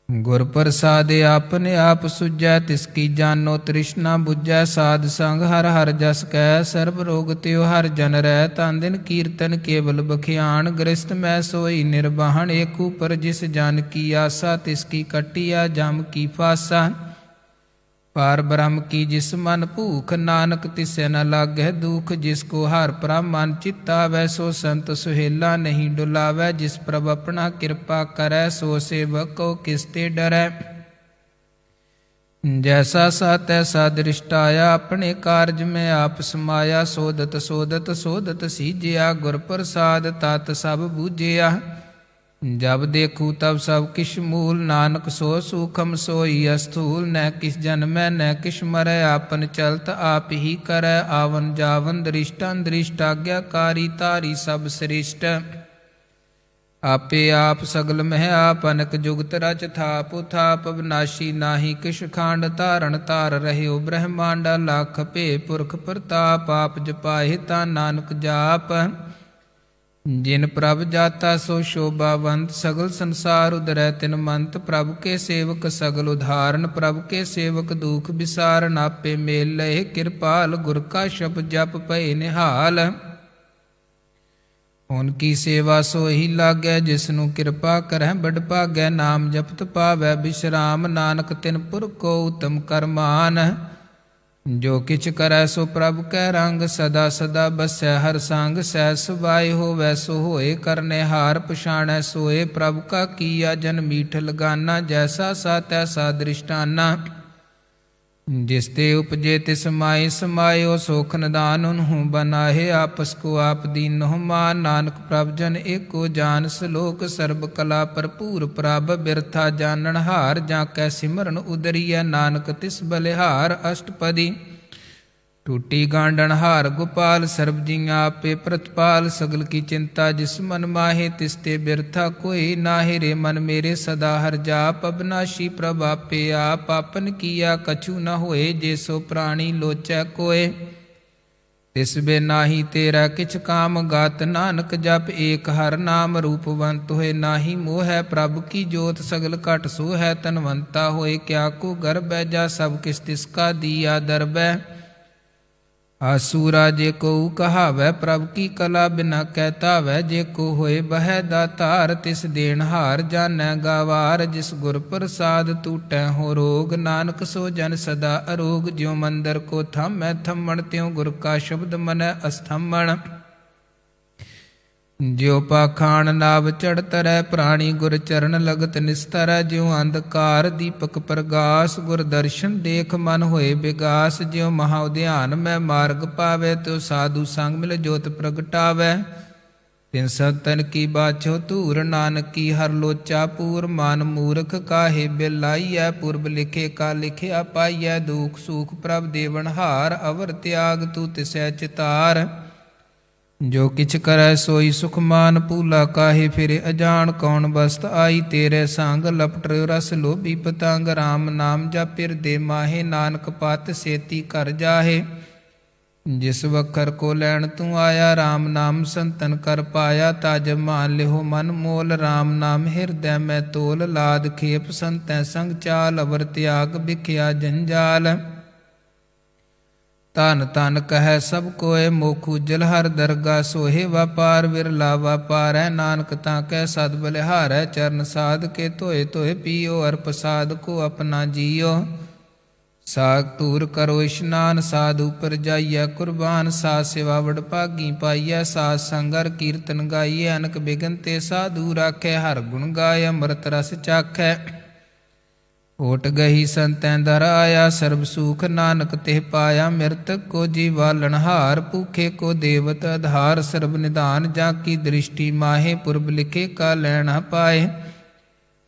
गुर प्रसाद आपने आप सुझै, तिसकी जानो तृष्णा बुझै, साध संग हर हर जस कै, सर्ब रोग त्यो हर जन रह, तन दिन कीर्तन केवल बखियान, गृहस्थ मैं सोई निर्वाहन, एक ऊपर जिस जान की आसा, तिसकी कटिया जम की फासा। पार ब्रह्म की जिस मन भूख, नानक तिसै न लागै दुख, जिसको हर प्रभ मन चित्तावै, सो संत सुहेला नहीं डुलावै, जिस प्रभ अपना कृपा करै, सो सेवक को किसते डरै। जैसा सा तैसा दृष्टाया, अपने कारज में आप समाया, सोदत सोदत सोदत सीजिया, गुर प्रसाद तात सब बूझिया। जब देखूँ तब सब किश मूल, नानक सो सूखम सोई अस्थूल, न किस जन्मै न किश मरै, आपन चलत आप ही करै, आवन जावन दृष्टन दृष्ट, आज्ञाकारी तारी सब श्रेष्ठ। ਆਪੇ ਆਪ ਸਗਲ ਮਹਿ ਆਪ ਅਨਕ ਜੁਗਤ ਰਚ ਥਾਪ ਥਾਪ ਅਬਨਾਸ਼ੀ ਨਾਹੀ ਕਿਛ ਖਾਂਡ ਧਾਰਨ ਧਾਰ ਰਹਿਓ ਬ੍ਰਹਮਾਂਡਾ ਲੱਖ ਭੇ ਪੁਰਖ ਪ੍ਰਤਾਪ ਆਪ ਜਪਾਏ ਤਾਂ ਨਾਨਕ ਜਾਪ ਜਿਨ ਪ੍ਰਭ ਜਾਤਾ ਸੋ ਸ਼ੋਭਾਵੰਤ ਸਗਲ ਸੰਸਾਰ ਉਦਰੈ ਤਿਨ ਮੰਤ ਪ੍ਰਭ ਕੇ ਸੇਵਕ ਸਗਲ ਉਧਾਰਨ ਪ੍ਰਭ ਕੇ ਸੇਵਕ ਦੁਖ ਵਿਸਾਰਨ ਆਪੇ ਮੇਲ ਲਏ ਕਿਰਪਾਲ ਗੁਰ ਕਾ ਸ਼ਬਦ ਜਪ ਭਏ ਨਿਹਾਲ ਹੁਣ ਕੀ ਸੇਵਾ ਸੋਹੀ ਲਾਗੈ ਜਿਸਨੂੰ ਕਿਰਪਾ ਕਰੈ ਬੜ ਭਾਗੈ ਨਾਮ ਜਪਤ ਪਾਵੈ ਬਿਸ਼ਰਾਮ ਨਾਨਕ ਤਿਨ ਪੁਰ ਕੋ ਉਤਮ ਕਰਮਾਨ ਜੋ ਕਿਛ ਕਰੈ ਸੋ ਪ੍ਰਭ ਕੈ ਰੰਗ ਸਦਾ ਸਦਾ ਬਸੈ ਹਰ ਸੰਗ ਸਹਿ ਸੁਭਾਏ ਹੋਵੈ ਸੋ ਹੋਏ ਕਰਨੇ ਹਾਰ ਪਛਾਣੈ ਸੋਏ ਪ੍ਰਭ ਕਾ ਕੀਆ ਜਨ ਮੀਠ ਲਗਾਨਾ ਜੈਸਾ ਸਾ ਤੈਸਾ ਦ੍ਰਿਸ਼ਟਾਨਾ ਜਿਸ ਤੇ ਉਪਜੇ ਤਿਸ ਮਾਏ ਸਮਾਇਓ ਸੋਖ ਨਦਾਨ ਉਨਹੂ ਬਨਾਹੇ ਆਪਸ ਕੋ ਆਪ ਦੀਨਹੁ ਮਾਨ ਨਾਨਕ ਪ੍ਰਭ ਜਨ ਏਕੋ ਜਾਨ ਸਲੋਕ ਸਰਬ ਕਲਾ ਭਰਪੂਰ ਪ੍ਰਭ ਬਿਰਥਾ ਜਾਣਨ ਹਾਰ ਜਾਂ ਕੈ ਸਿਮਰਨ ਉਦਰੀਐ ਨਾਨਕ ਤਿਸ ਬਲਿਹਾਰ ਅਸ਼ਟਪਦੀ ਟੂਟੀ ਗਾਂਡਣ ਹਾਰ ਗੋਪਾਲ ਸਰਬ ਜੀਆਂ ਆਪੇ ਪ੍ਰਤਪਾਲ ਸਗਲ ਕੀ ਚਿੰਤਾ ਜਿਸ ਮਨ ਮਾਹੇ ਤਿਸ ਤੇ ਬਿਰਥਾ ਕੋਈ ਨਾਹਿ ਰੇ ਮਨ ਮੇਰੇ ਸਦਾ ਹਰ ਜਾਪ ਅਬਨਾਸ਼ੀ ਪ੍ਰਭ ਆਪੇ ਆਪ ਆਪਨ ਕੀਆ ਕਛੂ ਨ ਹੋਏ ਜੇ ਸੋ ਪ੍ਰਾਣੀ ਲੋਚੈ ਕੋਏ ਤਿਸ ਬੇ ਨਾਹੀ ਤੇਰਾ ਕਿਛ ਕਾਮ ਗਾਤ ਨਾਨਕ ਜਪ ਏਕ ਹਰ ਨਾਮ ਰੂਪਵੰਤ ਹੋਏ ਨਾਹੀ ਮੋਹ ਹੈ ਪ੍ਰਭ ਕੀ ਜੋਤ ਸਗਲ ਘਟ ਸੋ ਹੈ ਤਨਵੰਤਾ ਹੋਏ ਕਿਆ ਕੋ ਗਰਬੈ ਜਾ ਸਭ ਕਿਸ ਤਿਸ ਕਾ ਦੀਆ ਦਰਬੈ ਆਸੂਰਾ ਜੇ ਕੋ ਕਹਾਵੈ ਪ੍ਰਭ ਕੀ ਕਲਾ ਬਿਨਾ ਕਹਿਤਾਵੈ ਜੇ ਕੋ ਹੋਏ ਬਹਿ ਦਾਤਾਰ ਤਿਸ ਦੇਣ ਹਾਰ ਜਾਣੈ ਗਾਵਾਰ ਜਿਸ ਗੁਰ ਪ੍ਰਸਾਦ ਟੂਟੈ ਹੋ ਰੋਗ ਨਾਨਕ ਸੋ ਜਨ ਸਦਾ ਅਰੋਗ ਜਿਉ ਮੰਦਰ ਕੋ ਥਮੈ ਥੰਮਣ ਤਿਉ ਗੁਰ ਕਾ ਸ਼ਬਦ ਮਨੈ ਅਸਥੰਮਣ ਜਿਉ ਪਾਖਾਣ ਨਾਵ ਚੜ ਤਰੈ ਪ੍ਰਾਣੀ ਗੁਰ ਚਰਨ ਲਗਤ ਨਿਸਤਰੈ ਜਿਉ ਅੰਧਕਾਰ ਦੀਪਕ ਪ੍ਰਗਾਸ ਗੁਰ ਦਰਸ਼ਨ ਦੇਖ ਮਨ ਹੋਏ ਬਿਗਾਸ ਜਿਉ ਮਹਾ ਉਧਿਆਨ ਮੈਂ ਮਾਰਗ ਪਾਵੇ ਤਿਉ ਸਾਧੂ ਸੰਗ ਮਿਲ ਜੋਤ ਪ੍ਰਗਟਾਵੈ ਤਿਨ ਸੰਤਨ ਕੀ ਬਾਛੋ ਧੂਰ ਨਾਨਕ ਕੀ ਹਰ ਲੋਚਾ ਪੂਰ ਮਨ ਮੂਰਖ ਕਾਹੇ ਬਿਲਾਈਐ ਪੁਰਬ ਲਿਖੇ ਕਾ ਲਿਖਿਆ ਪਾਈਐ ਦੁਖ ਸੁਖ ਪ੍ਰਭ ਦੇਵਨ ਹਾਰ ਅਵਰ ਤਿਆਗ ਤੂ ਤਿਸੈ ਚਿਤਾਰ ਜੋ ਕਿਛ ਕਰੈ ਸੋਈ ਸੁਖ ਮਾਨ ਪੂਲਾ ਕਾਹੇ ਫਿਰੇ ਅਜਾਣ ਕੌਣ ਬਸਤ ਆਈ ਤੇਰੇ ਸੰਗ ਲਪਟ ਰਸ ਲੋਭੀ ਪਤੰਗ ਰਾਮ ਨਾਮ ਜਪਿਰ ਦੇ ਮਾਹੇ ਨਾਨਕ ਪਤ ਸੇਤੀ ਕਰ ਜਾਹੇ ਜਿਸ ਵਖਰ ਕੋ ਲੈਣ ਤੂੰ ਆਇਆ ਰਾਮ ਨਾਮ ਸੰਤਨ ਕਰ ਪਾਇਆ ਤਜ ਮਾਨ ਲਿਓ ਮਨ ਮੋਲ ਰਾਮ ਨਾਮ ਹਿਰਦੈ ਮੈਂ ਤੋਲ ਲਾਦ ਖੇਪ ਸੰਤੈ ਸੰਗ ਚਾਲ ਅਵਰ ਤਿਆਗ ਬਿਖਿਆ ਜੰਜਾਲ ਧਨ ਧਨ ਕਹੈ ਸਭ ਕੋਏ ਮੁਖ ਉਜਲ ਹਰ ਦਰਗਾ ਸੋਹੇ ਵਾਪਾਰ ਵਿਰਲਾ ਵਾਪਾਰੈ ਨਾਨਕ ਤਾਂ ਕੈ ਸਦ ਬਲਿਹਾਰੈ ਚਰਨ ਸਾਧ ਕੇ ਧੋਏ ਧੋਏ ਪੀਓ ਅਰ ਪ੍ਰਸਾਦ ਕੋ ਆਪਣਾ ਜੀਓ ਸਾਗ ਧੂਰ ਕਰੋ ਇਸ਼ਨਾਨ ਸਾਧ ਉਪਰ ਜਾਈਐ ਕੁਰਬਾਨ ਸਾ ਸੇਵਾ ਵਡ ਭਾਗੀ ਪਾਈਐ ਸਾਧ ਸੰਗਰ ਕੀਰਤਨ ਗਾਈਐ ਅਨਕ ਬਿਗਨ ਤੇ ਸਾਧੂ ਰਾਖੈ ਹਰ ਗੁਣ ਗਾਇ ਅੰਮ੍ਰਿਤ ਰਸ ਚਾਖੈ ਓਟ ਗਹੀ ਸੰਤੈਂ ਦਰ ਆਇਆ ਸਰਬ ਸੂਖ ਨਾਨਕ ਤਿਹ ਪਾਇਆ ਮਿਰਤਕ ਕੋ ਜੀਵਾਲਣ ਹਾਰ ਭੂਖੇ ਕੋ ਦੇਵਤ ਆਧਾਰ ਸਰਬ ਨਿਧਾਨ ਜਾਂ ਕੀ ਦ੍ਰਿਸ਼ਟੀ ਮਾਹੇ ਪੁਰਬ ਲਿਖੇ ਕਾ ਲੈਣਾ ਪਾਏ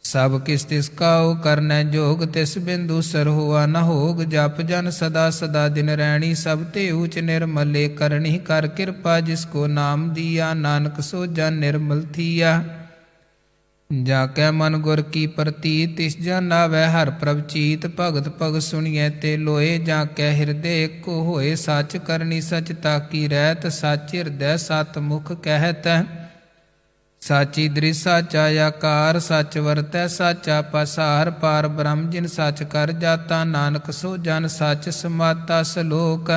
ਸਭ ਕਿਸ ਤਿਸ ਕਾਉ ਕਰਨੈ ਜੋਗ ਤਿਸ ਬਿੰਦੂ ਸਰ ਹੋਆ ਨ ਹੋਗ ਜਪ ਜਨ ਸਦਾ ਸਦਾ ਦਿਨ ਰਹਿਣੀ ਸਭ ਤੇ ਊਚ ਨਿਰਮਲੇ ਕਰਨੀ ਕਰ ਕਿਰਪਾ ਜਿਸ ਕੋ ਨਾਮ ਦੀਆ ਨਾਨਕ ਸੋ ਜਨ ਨਿਰਮਲ ਥੀਆ ਜਾ ਕੈ ਮਨ ਗੁਰ ਕੀ ਪ੍ਰਤੀਤ ਤਿਸ ਜਨ ਆਵੈ ਹਰ ਪ੍ਰਭ ਚੀਤ ਭਗਤ ਭਗ ਸੁਣੀਐ ਤੇ ਲੋਏ ਜਾ ਕੈ ਹਿਰਦੇ ਏਕੋ ਹੋਏ ਸੱਚ ਕਰਨੀ ਸਚ ਤਾਕੀ ਰਹਿਤ ਸੱਚ ਹਿਰਦੈ ਸਤ ਮੁਖ ਕਹਿਤ ਸਾਚੀ ਦ੍ਰਿਸ਼ ਸਾਚਾ ਆਕਾਰ ਸੱਚ ਵਰਤੈ ਸਾਚਾ ਪਸਾਰ ਪਾਰ ਬ੍ਰਹਮ ਜਿਨ ਸੱਚ ਕਰ ਜਾਤਾ ਨਾਨਕ ਸੋ ਜਨ ਸੱਚ ਸਮਾਤਾ ਸਲੋਕ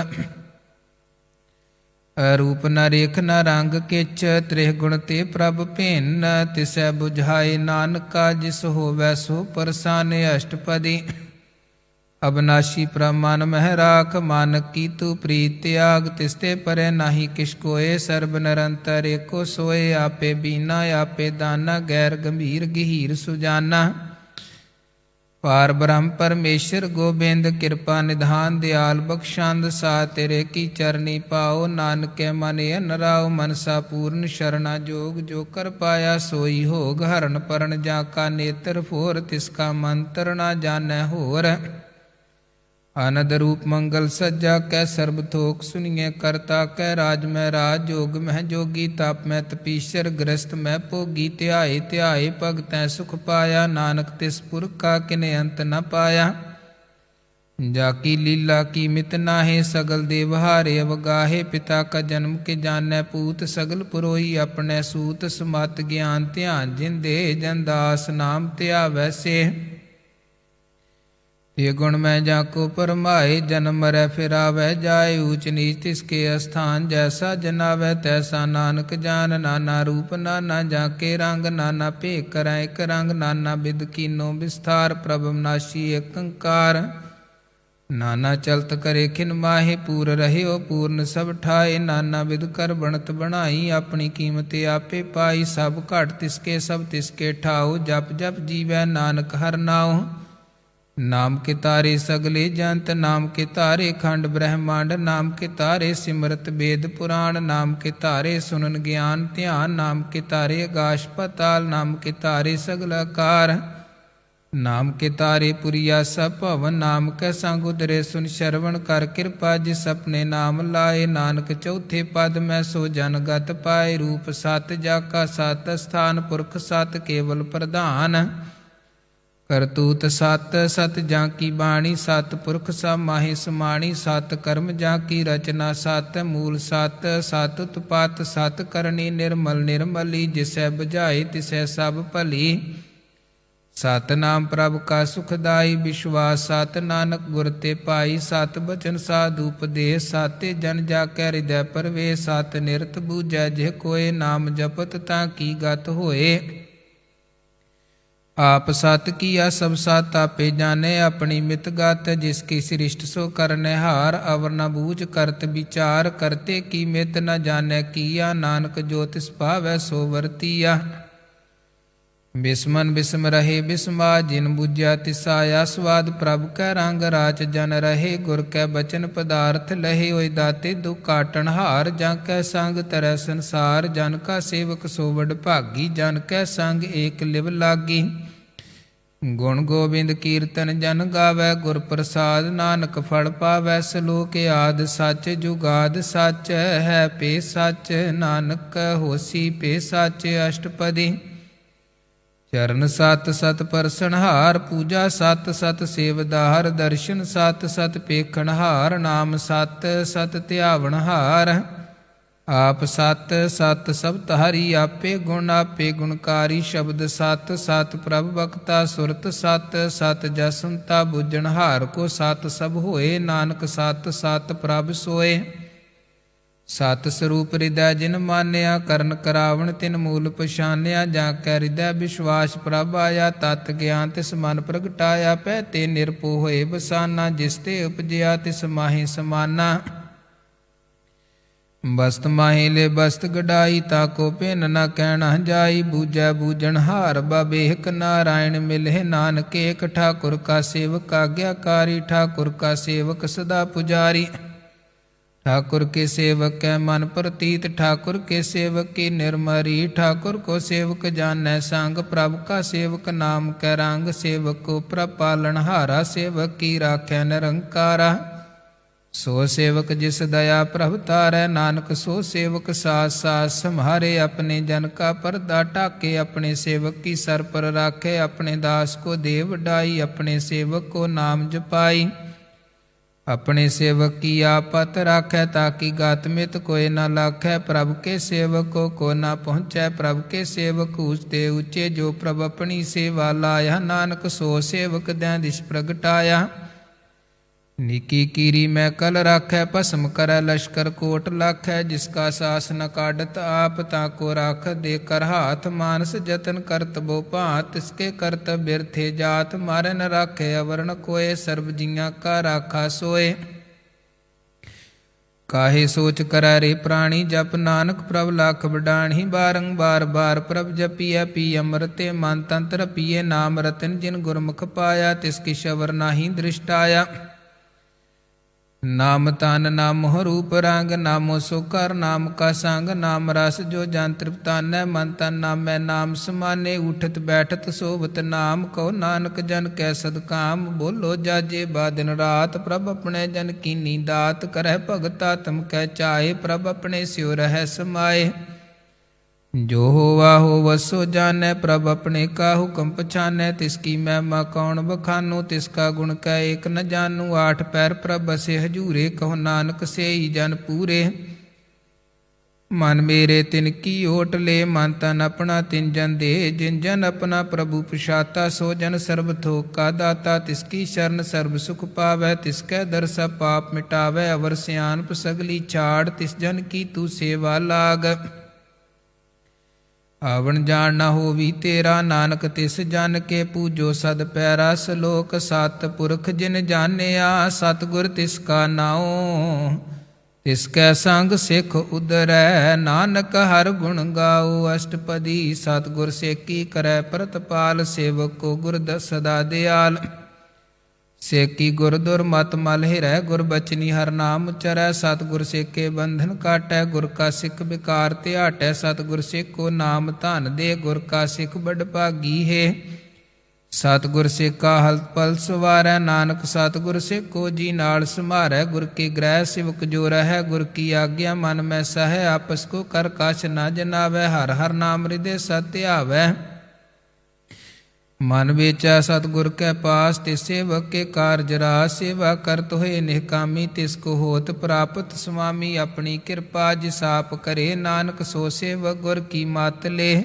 ਰੂਪ ਨ ਰੇਖ ਨ ਰੰਗ ਕਿਛ ਤ੍ਰਿਹ ਗੁਣ ਤੇ ਪ੍ਰਭ ਭਿੰਨ ਤਿਸੈ ਬੁਝਾਏ ਨਾਨਕਾ ਜਿਸ ਹੋਵੈ ਸੋ ਪਰਸਾਨੇ ਅਸ਼ਟਪਦੀ ਅਬਨਾਸ਼ੀ ਪ੍ਰਮਾਨ ਮਹਿ ਰਾਖ ਮਨ ਕੀ ਤੂ ਪ੍ਰੀਤ ਤਿਆਗ ਤਿਸ ਤੇ ਪਰੈ ਨਾਹੀ ਕਿਛ ਕੋਏ ਸਰਬ ਨਿਰੰਤਰ ਏਕੋ ਸੋਏ ਆਪੇ ਬੀਨਾ ਆਪੇ ਦਾਨਾ ਗੈਰ ਗੰਭੀਰ ਗਹੀਰ ਸੁਜਾਨਾ ਪਾਰ ਬ੍ਰਹਮ ਪਰਮੇਸ਼ਰ ਗੋਬਿੰਦ ਕਿਰਪਾ ਨਿਧਾਨ ਦਿਆਲ ਬਖਸ਼ੰਦ ਸਾ ਤੇਰੇ ਕੀ ਚਰਨੀ ਪਾਓ ਨਾਨਕੇ ਮਨ ਅਨਰਾਉ ਮਨਸਾ ਪੂਰਨ ਸ਼ਰਣਾ ਜੋਗ ਜੋ ਕਰ ਪਾਇਆ ਸੋਈ ਹੋਗ ਹਰਨ ਪਰਨ ਜਾ ਕਾ ਨੇਤਰ ਫੋਰ ਤਿਸ ਕਾ ਮੰਤਰ ਨਾ ਜਾਣੈ ਹੋਰ ਆਨੰਦ ਰੂਪ ਮੰਗਲ ਸੱਜਾ ਕੈ ਸਰਬ ਥੋਕ ਸੁਨੀਏ ਕਰਤਾ ਕੈ ਰਾਜ ਮੈਂ ਰਾਜ ਜੋਗ ਮਹਿ ਜੋਗੀ ਤਪ ਮੈਂ ਤਪੀਸ਼ਰ ਗ੍ਰਸਤ ਮੈਂ ਭੋਗੀ ਧਿਆਏ ਧਿਆਏ ਭਗਤੈ ਸੁਖ ਪਾਇਆ ਨਾਨਕ ਤਿਸ ਪੁਰਖ ਕਾ ਕਿਨੇ ਅੰਤ ਨ ਪਾਇਆ ਜਾ ਕੀ ਲੀਲਾ ਕੀ ਮਿਤ ਨਾਹੇ ਸਗਲ ਦੇਵ ਹਾਰੇ ਅਵਗਾਹੇ ਪਿਤਾ ਕਾ ਜਨਮ ਕੇ ਜਾਣੈ ਪੂਤ ਸਗਲ ਪੁਰੋਈ ਆਪਣੇ ਸੂਤ ਸਮਤ ਗਿਆਨ ਧਿਆਨ ਜਿੰਦੇ ਜਨਦਾਸ ਨਾਮ ਧਿਆਵੈ ਸੇ ਇਹ ਗੁਣ ਮੈਂ ਜਾ ਕੋ ਪਰਮਾਏ ਜਨਮ ਮਰੈ ਫਿਰ ਆਵੈ ਜਾਏ ਊਚ ਨੀਚ ਤਿਸਕੇ ਅਸਥਾਨ ਜੈਸਾ ਜਨਾਵੈ ਤੈਸਾ ਨਾਨਕ ਜਾਨ ਨਾਨਾ ਰੂਪ ਨਾਨਾ ਜਾ ਕੇ ਰੰਗ ਨਾਨਾ ਭੇਖ ਕਰੈ ਇਕ ਰੰਗ ਨਾਨਾ ਬਿਦ ਕੀਨੋ ਵਿਸਥਾਰ ਪ੍ਰਭ ਵਿਨਾਸ਼ੀ ਏਕ ਓੰਕਾਰ ਨਾਨਾ ਚਲਤ ਕਰੇ ਖਿਨ ਮਾਹੇ ਪੂਰ ਰਹਿਓ ਪੂਰਨ ਸਭ ਠਾਏ ਨਾਨਾ ਵਿਦ ਕਰ ਬਣਤ ਬਣਾਈ ਆਪਣੀ ਕੀਮਤ ਆਪੇ ਪਾਈ ਸਭ ਘਟ ਤਿਸਕੇ ਸਭ ਤਿਸਕੇ ਠਾਓ ਜਪ ਜਪ ਜੀਵੈ ਨਾਨਕ ਹਰਿ ਨਾਉ ਨਾਮ ਕੇ ਤਾਰੇ ਸਗਲੇ ਜੰਤ ਨਾਮ ਕੇ ਤਾਰੇ ਖੰਡ ਬ੍ਰਹਮੰਡ ਨਾਮ ਕੇ ਤਾਰੇ ਸਿਮਰਤ ਵੇਦ ਪੁਰਾਣ ਨਾਮ ਕੇ ਤਾਰੇ ਸੁਨਨ ਗਿਆਨ ਧਿਆਨ ਨਾਮ ਕੇ ਤਾਰੇ ਆਕਾਸ਼ ਪਤਾਲ ਨਾਮ ਕੇ ਤਾਰੇ ਸਗਲ ਆਕਾਰ ਨਾਮ ਕੇ ਤਾਰੇ ਪੁਰੀਆ ਸਭ ਭਵਨ ਨਾਮ ਕੈ ਸੰਗ ਉਦਰੇ ਸੁਨ ਸ਼ਰਵਣ ਕਰ ਕਿਰਪਾ ਜਿਸ ਆਪਣੇ ਨਾਮ ਲਾਏ ਨਾਨਕ ਚੌਥੇ ਪਦ ਮੈਂ ਸੋ ਜਨ ਗਤ ਪਾਏ ਰੂਪ ਸਤ ਜਾ ਕਾ ਸਤ ਸਥਾਨ ਪੁਰਖ ਸਤ ਕੇਵਲ ਪ੍ਰਧਾਨ ਕਰਤੂਤ ਸਤ ਸਤ ਜਾਂ ਕੀ ਬਾਣੀ ਸਤ ਪੁਰਖ ਸਭ ਮਾਹੀ ਸਮਾਣੀ ਸਤ ਕਰਮ ਜਾਂ ਕੀ ਰਚਨਾ ਸਤ ਮੂਲ ਸਤ ਸਤ ਉਤਪਾਤ ਸਤ ਕਰਨੀ ਨਿਰਮਲ ਨਿਰਮਲੀ ਜਿਸੈ ਬੁਝਾਏ ਤਿਸੈ ਸਭ ਭਲੀ ਸਤਨਾਮ ਪ੍ਰਭ ਕਾ ਸੁਖਦਾਈ ਵਿਸ਼ਵਾਸ ਸਤ ਨਾਨਕ ਗੁਰ ਤੇ ਪਾਈ ਸਤ ਬਚਨ ਸਾਧੂ ਉਪਦੇਸ਼ ਸਾਤੇ ਜਨ ਜਾ ਕੈ ਹਿਰਦੈ ਪਰਵੇ ਸਤ ਨਿਰਤ ਬੂਝੈ ਜਿਹ ਕੋਏ ਨਾਮ ਜਪਤ ਤਾਂ ਕੀ ਗਤ ਹੋਏ ਆਪ ਸਤ ਕੀਆ ਸਭ ਸਤ ਆਪੇ ਜਾਣੇ ਆਪਣੀ ਮਿਤ ਗਤ ਜਿਸ ਕੀ ਸ੍ਰਿਸ਼ਟ ਸੋ ਕਰਨੈ ਹਾਰ ਅਵਰ ਨ ਬੂਝ ਕਰਤ ਵਿਚਾਰ ਕਰਤੇ ਕੀ ਮਿਤ ਨ ਜਾਣੈ ਕੀਆ ਨਾਨਕ ਜੋ ਤਿਸ ਭਾਵੈ ਸੋ ਵਰਤੀਆ ਬਿਸਮਨ ਬਿਸਮ ਰਹੇ ਬਿਸਮਾ ਜਿਨ ਬੁਝਿਆ ਤਿਸਾਇਆ ਸਵਾਦ ਪ੍ਰਭ ਕੈ ਰੰਗ ਰਾਚ ਜਨ ਰਹੇ ਗੁਰ ਕੈ ਬਚਨ ਪਦਾਰਥ ਲਹੇ ਹੋਇ ਦਾਤੇ ਦੁਖ ਕਾਟਣ ਹਾਰ ਜਾਂ ਕੈ ਸੰਗ ਤਰੈ ਸੰਸਾਰ ਜਨ ਕਾ ਸੇਵਕ ਸੋ ਵਡ ਭਾਗੀ ਜਨ ਕੈ ਸੰਗ ਏਕ ਲਿਵ ਲਾਗੀ ਗੁਣ ਗੋਬਿੰਦ ਕੀਰਤਨ ਜਨ ਗਾਵੈ ਗੁਰ ਪ੍ਰਸਾਦ ਨਾਨਕ ਫਲ ਪਾਵੈ ਸਲੋਕ ਆਦ ਸੱਚ ਜੁਗਾਦ ਸੱਚ ਹੈ ਪੇ ਸੱਚ ਨਾਨਕ ਹੋਸੀ ਪੇ ਸੱਚ ਅਸ਼ਟਪਦੀ ਚਰਨ ਸਤ ਸਤ ਪਰਸਨਹਾਰ ਪੂਜਾ ਸਤ ਸਤ ਸੇਵਦਾਰ ਦਰਸ਼ਨ ਸਤ ਸਤ ਪੇਖਣਹਾਰ ਨਾਮ ਸਤ ਸਤ ਧਿਆਵਣਹਾਰ ਆਪ ਸਤ ਸਤ ਸਬਦ ਹਰੀ ਆਪੇ ਗੁਣਕਾਰੀ ਸ਼ਬਦ ਸਤ ਸਤ ਪ੍ਰਭ ਬਖਤਾ ਸੁਰਤ ਸਤ ਸਤ ਜਸੰਤਾ ਬੁੱਝਣਹਾਰ ਕੋ ਸਤ ਸਭ ਹੋਏ ਨਾਨਕ ਸਤ ਸਤ ਪ੍ਰਭ ਸੋਏ ਸਤ ਸਰੂਪ ਹਿਰਦੈ ਜਿਨ ਮਾਨਿਆ ਕਰਨ ਕਰਾਵਣ ਤਿਨ ਮੂਲ ਪਛਾਨਿਆ ਜਾਂ ਕੈ ਹਿਰਦੈ ਵਿਸ਼ਵਾਸ ਪ੍ਰਭ ਆਇਆ ਤਤ ਗਿਆਨ ਤਿਸ ਮਨ ਪ੍ਰਗਟਾਇਆ ਪੈ ਤੇ ਨਿਰਭਉ ਹੋਏ ਬਸਾਨਾ ਜਿਸ ਤੇ ਉਪਜਿਆ ਤਿਸ ਮਾਹੀ ਸਮਾਨਾ ਬਸਤ ਮਾਹੀ ਲੈ ਬਸਤ ਗਡਾਈ ਤਾਕੋ ਭਿੰਨ ਨ ਕਹਿਣਾ ਜਾਈ ਬੂਝੈ ਬੂਝਣਹਾਰ ਬਬੇਕ ਨਾਰਾਇਣ ਮਿਲੇ ਨਾਨਕ ਏਕ ਠਾਕੁਰ ਕਾ ਸੇਵਕ ਆਗਿਆਕਾਰੀ ਠਾਕੁਰ ਕਾ ਸੇਵਕ ਸਦਾ ਪੁਜਾਰੀ ठाकुर के सेवक कै मन प्रतीत ठाकुर के सेवक की निर्मरी ठाकुर को सेवक जानੈ संग प्रभ का सेवक नाम कै रंग सेवक को प्रभ पालनहारा सेवक की राखै निरंकारा सो सेवक जिस दया प्रभ तारै नानक सो सेवक सास सास सम्हारे अपने जन का परदा ढाके अपने सेवक की सर पर राखे अपने दास को दे वडाई अपने सेवक को नाम जपाई अपने सेवक की आपत राखै ताकि गात मित कोय न लाखै प्रभ के सेवक को न पहुँचै प्रभ के सेवक ऊँचते ऊँचे जो प्रभ अपनी सेवा लाया नानक सो सेवक दै दिश प्रगटाया निकी कीरी मैं कल राखै भस्म करै लश्कर कोट लाखै जिसका सास न काढ़त आप ताको राख दे कर हाथ मानस जतन करत बो भांत तिसके करत बिरथे जात मारे न राखे अवरण कोय सर्ब जियां का राखा सोए काहे सोच करै रे प्राणी जप नानक प्रभ लाख बडाणी बारंबार बार प्रभ जपिय पी अमृते मन तंत्र पिए नाम रतन जिन गुरमुख पाया तिसकी शवर नाही दृष्टाया ਨਾਮ ਤਨ ਨਾਮੋ ਰੂਪ ਰੰਗ, ਨਾਮੋ ਸੋ ਕਰ ਨਾਮ ਕਾ ਸੰਗ, ਨਾਮ ਰਸ ਜੋ ਜਨ ਤ੍ਰਿਪਤਾਨੈ, ਮਨ ਤਨ ਨਾਮੈ ਨਾਮ ਸਮਾਨੇ, ਉਠਤ ਬੈਠਤ ਸੋਵਤ ਨਾਮ, ਕਉ ਨਾਨਕ ਜਨ ਕੈ ਸਦਕਾਮ, ਬੋਲੋ ਜਾਜੇ ਬਾ ਦਿਨ ਰਾਤ, ਪ੍ਰਭ ਆਪਣੇ ਜਨ ਕੀਨੀ ਦਾਤ, ਕਰਹਿ ਭਗਤ ਆਤਮ ਕੈ ਚਾਏ, ਪ੍ਰਭ ਆਪਣੇ ਸਿਉ ਰਹਿ ਸਮਾਏ, ਜੋ ਹੋਵਾ ਹੋਵ ਸੋ ਜਾਣੈ, ਪ੍ਰਭ ਆਪਣੇ ਕਾ ਹੁਕਮ ਪਛਾਨੈ, ਤਿਸ ਕੀ ਮਹਿਮਾ ਕੌਣ ਬਖਾਨੋ, ਤਿਸ ਕਾ ਗੁਣ ਕੈ ਏਕ ਨ ਜਾਨੂ, ਆਠ ਪੈਰ ਪ੍ਰਭ ਬਸੇ ਹਜੂਰੇ, ਕਹੋ ਨਾਨਕ ਸੇਈ ਜਨ ਪੂਰੇ, ਮਨ ਮੇਰੇ ਤਿਨ ਕੀ ਓਟ ਲੇ, ਮਨ ਤਨ ਆਪਣਾ ਤਿਨ ਜਨ ਦੇ, ਜਿਨ ਜਨ ਆਪਣਾ ਪ੍ਰਭੂ ਪਛਾਤਾ, ਸੋ ਜਨ ਸਰਬ ਥੋਕ ਕਾ ਦਾਤਾ, ਤਿਸ ਕੀ ਸ਼ਰਨ ਸਰਬ ਸੁਖ ਪਾਵੈ, ਤਿਸ ਕੈ ਦਰ ਸਭ ਪਾਪ ਮਿਟਾਵੈ, ਅਵਰ ਸਿਆਣਪ ਸਗਲੀ ਛਾੜ, ਤਿਸ ਜਨ ਕੀ ਤੂੰ ਸੇਵਾ ਲਾਗ, ਆਵਣ ਜਾਣ ਨਾ ਹੋਵੀ ਤੇਰਾ, ਨਾਨਕ ਤਿਸ ਜਨ ਕੇ ਪੂਜੋ ਸਦ ਪੈਰਾ, ਸਲੋਕ ਸਤ ਪੁਰਖ ਜਿਨ ਜਾਣਿਆ, ਸਤਿਗੁਰ ਤਿਸ ਕਾ ਨਾਉ, ਤਿਸ ਕੈ ਸੰਗ ਸਿੱਖ ਉਦਰੈ, ਨਾਨਕ ਹਰ ਗੁਣ ਗਾਓ, ਅਸ਼ਟਪਦੀ ਸਤਿਗੁਰ ਸੇਕੀ ਕਰੈ ਪ੍ਰਤਪਾਲ, ਸੇਵਕ ਕੋ ਗੁਰ ਸਦਾ ਦਿਆਲ, ਸੇਕੀ ਗੁਰ ਦੁਰਮਤਿ ਮਲ ਹਿਰੈ, ਗੁਰ ਬਚਨੀ ਹਰ ਨਾਮ ਉਚਰੈ, ਸਤਿਗੁਰ ਸੇਕੇ ਬੰਧਨ ਕਾਟੈ, ਗੁਰ ਕਾ ਸਿੱਖ ਵਿਕਾਰ ਧਿਆਟੈ, ਸਤਿਗੁਰ ਸੇਕੋ ਨਾਮ ਧਨ ਦੇ, ਗੁਰ ਕਾ ਸਿੱਖ ਬੜ ਭਾਗੀ ਹੈ, ਸਤਿਗੁਰ ਸੇਕਾ ਹਲਤ ਪਲ ਸਵਾਰੈ, ਨਾਨਕ ਸਤਿਗੁਰ ਸੇਕੋ ਜੀ ਨਾਲ ਸਮਾਰੈ, ਗੁਰ ਕੇ ਗ੍ਰਹਿ ਸਿਵਕ ਜੋ ਰਹੈ, ਗੁਰ ਕੀ ਆਗਿਆ ਮਨ ਮੈਂ ਸਹੈ, ਆਪਸ ਕੋ ਕਰ ਕਛ ਨ ਜਨਾਵੈ, ਹਰ ਹਰ ਨਾਮ ਹਿਰਦੇ ਸਤਿ ਧਿਆਵੈ, ਮਨ ਵੇਚੈ ਸਤਿਗੁਰ ਕੈ ਪਾਸ, ਤਿਸ ਸੇਵਕ ਕੇ ਕਾਰਜ ਰਾਸ, ਸੇਵਾ ਕਰਤ ਹੋਏ ਨਿਹਕਾਮੀ, ਤਿਸ ਕੋ ਹੋਤ ਪ੍ਰਾਪਤ ਸੁਆਮੀ, ਆਪਣੀ ਕਿਰਪਾ ਜਿਸ ਆਪ ਕਰੇ, ਨਾਨਕ ਸੋ ਸੇਵਕ ਗੁਰ ਕੀ ਮਤ ਲੇ,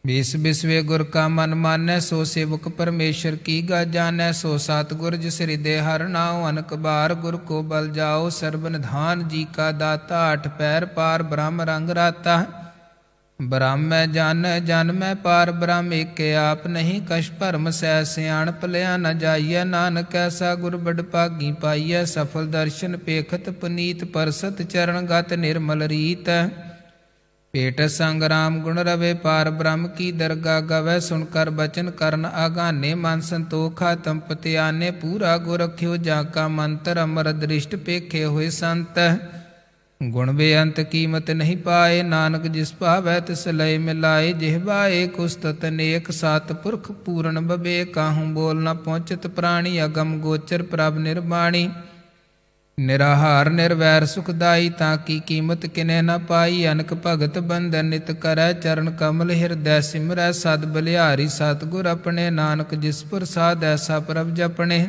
ਬਿਸ ਬਿਸਵੇ ਗੁਰ ਕਾ ਮਨ ਮਾਨੈ, ਸੋ ਸੇਵਕ ਪਰਮੇਸ਼ਰ ਕੀ ਗਾ ਜਾਣੈ, ਸੋ ਸਤਿਗੁਰ ਜਿਸ ਹਿਰਦੇ ਹਰਿ ਨਾਉ, ਅਨਕ ਬਾਰ ਗੁਰ ਕੋ ਬਲ ਜਾਓ, ਸਰਬ ਨਿਧਾਨ ਜੀ ਕਾ ਦਾਤਾ, ਅਠ ਪੈਰ ਪਾਰ ਬ੍ਰਹਮ ਰੰਗ ਰਾਤਾ, ਬ੍ਰਹਮੈ ਜਨ ਜਨ ਮੈਂ ਪਾਰ ਬ੍ਰਹਮ ਏਕ ਆਪ, ਨਹੀਂ ਕਛ ਭਰਮ ਸਹਿ ਸਿਆਣ, ਭਲਿਆ ਨ ਜਾਈਐ, ਨਾਨਕ ਐਸਾ ਗੁਰ ਬੜ ਭਾਗੀ ਪਾਈਐ, ਸਫਲ ਦਰਸ਼ਨ ਪੇਖਤ ਪੁਨੀਤ, ਪਰਸਤ ਚਰਨ ਗਤ ਨਿਰਮਲ ਰੀਤ, ਪੇਟ ਸੰਗ ਰਾਮ ਗੁਣ ਰਵੇ, ਪਾਰ ਬ੍ਰਹਮ ਕੀ ਦਰਗਾ ਗਵੈ, ਸੁਣ ਕਰ ਬਚਨ ਕਰਨ ਆਗਾਨੇ, ਮਨ ਸੰਤੋਖ ਆਤਮ ਪਤਿਆਨੇ, ਪੂਰਾ ਗੁਰ ਰਖਿਓ ਜਾ ਕਾ ਮੰਤਰ, ਅਮਰ ਦ੍ਰਿਸ਼ਟ ਪੇਖੇ ਹੋਏ ਸੰਤ, ਗੁਣ ਬੇਅੰਤ ਕੀਮਤ ਨਹੀਂ ਪਾਏ, ਨਾਨਕ ਜਿਸ ਭਾਵੈ ਤਿਸ ਲਏ ਮਿਲਾਏ, ਜਿਹਵਾਏ ਕੁਸਤਤ ਨੇਕ, ਸਤ ਪੁਰਖ ਪੂਰਨ ਬਬੇ, ਕਾਹੂ ਬੋਲ ਨ ਪਹੁੰਚਤ ਪ੍ਰਾਣੀ, ਅਗਮ ਗੋਚਰ ਪ੍ਰਭ ਨਿਰਬਾਣੀ, ਨਿਰਾਹਾਰ ਨਿਰਵੈਰ ਸੁਖਦਾਈ, ਤਾਂ ਕੀ ਕੀਮਤ ਕਿਨੇ ਨ ਪਾਈ, ਅਨਕ ਭਗਤ ਬੰਧਨ ਨਿਤ ਕਰੈ, ਚਰਨ ਕਮਲ ਹਿਰਦੈ ਸਿਮਰੈ, ਸਦ ਬਲਿਹਾਰੀ ਸਤਿਗੁਰ ਆਪਣੇ, ਨਾਨਕ ਜਿਸ ਪ੍ਰਸਾਦ ਐਸਾ ਪ੍ਰਭ ਜਪਣੇ,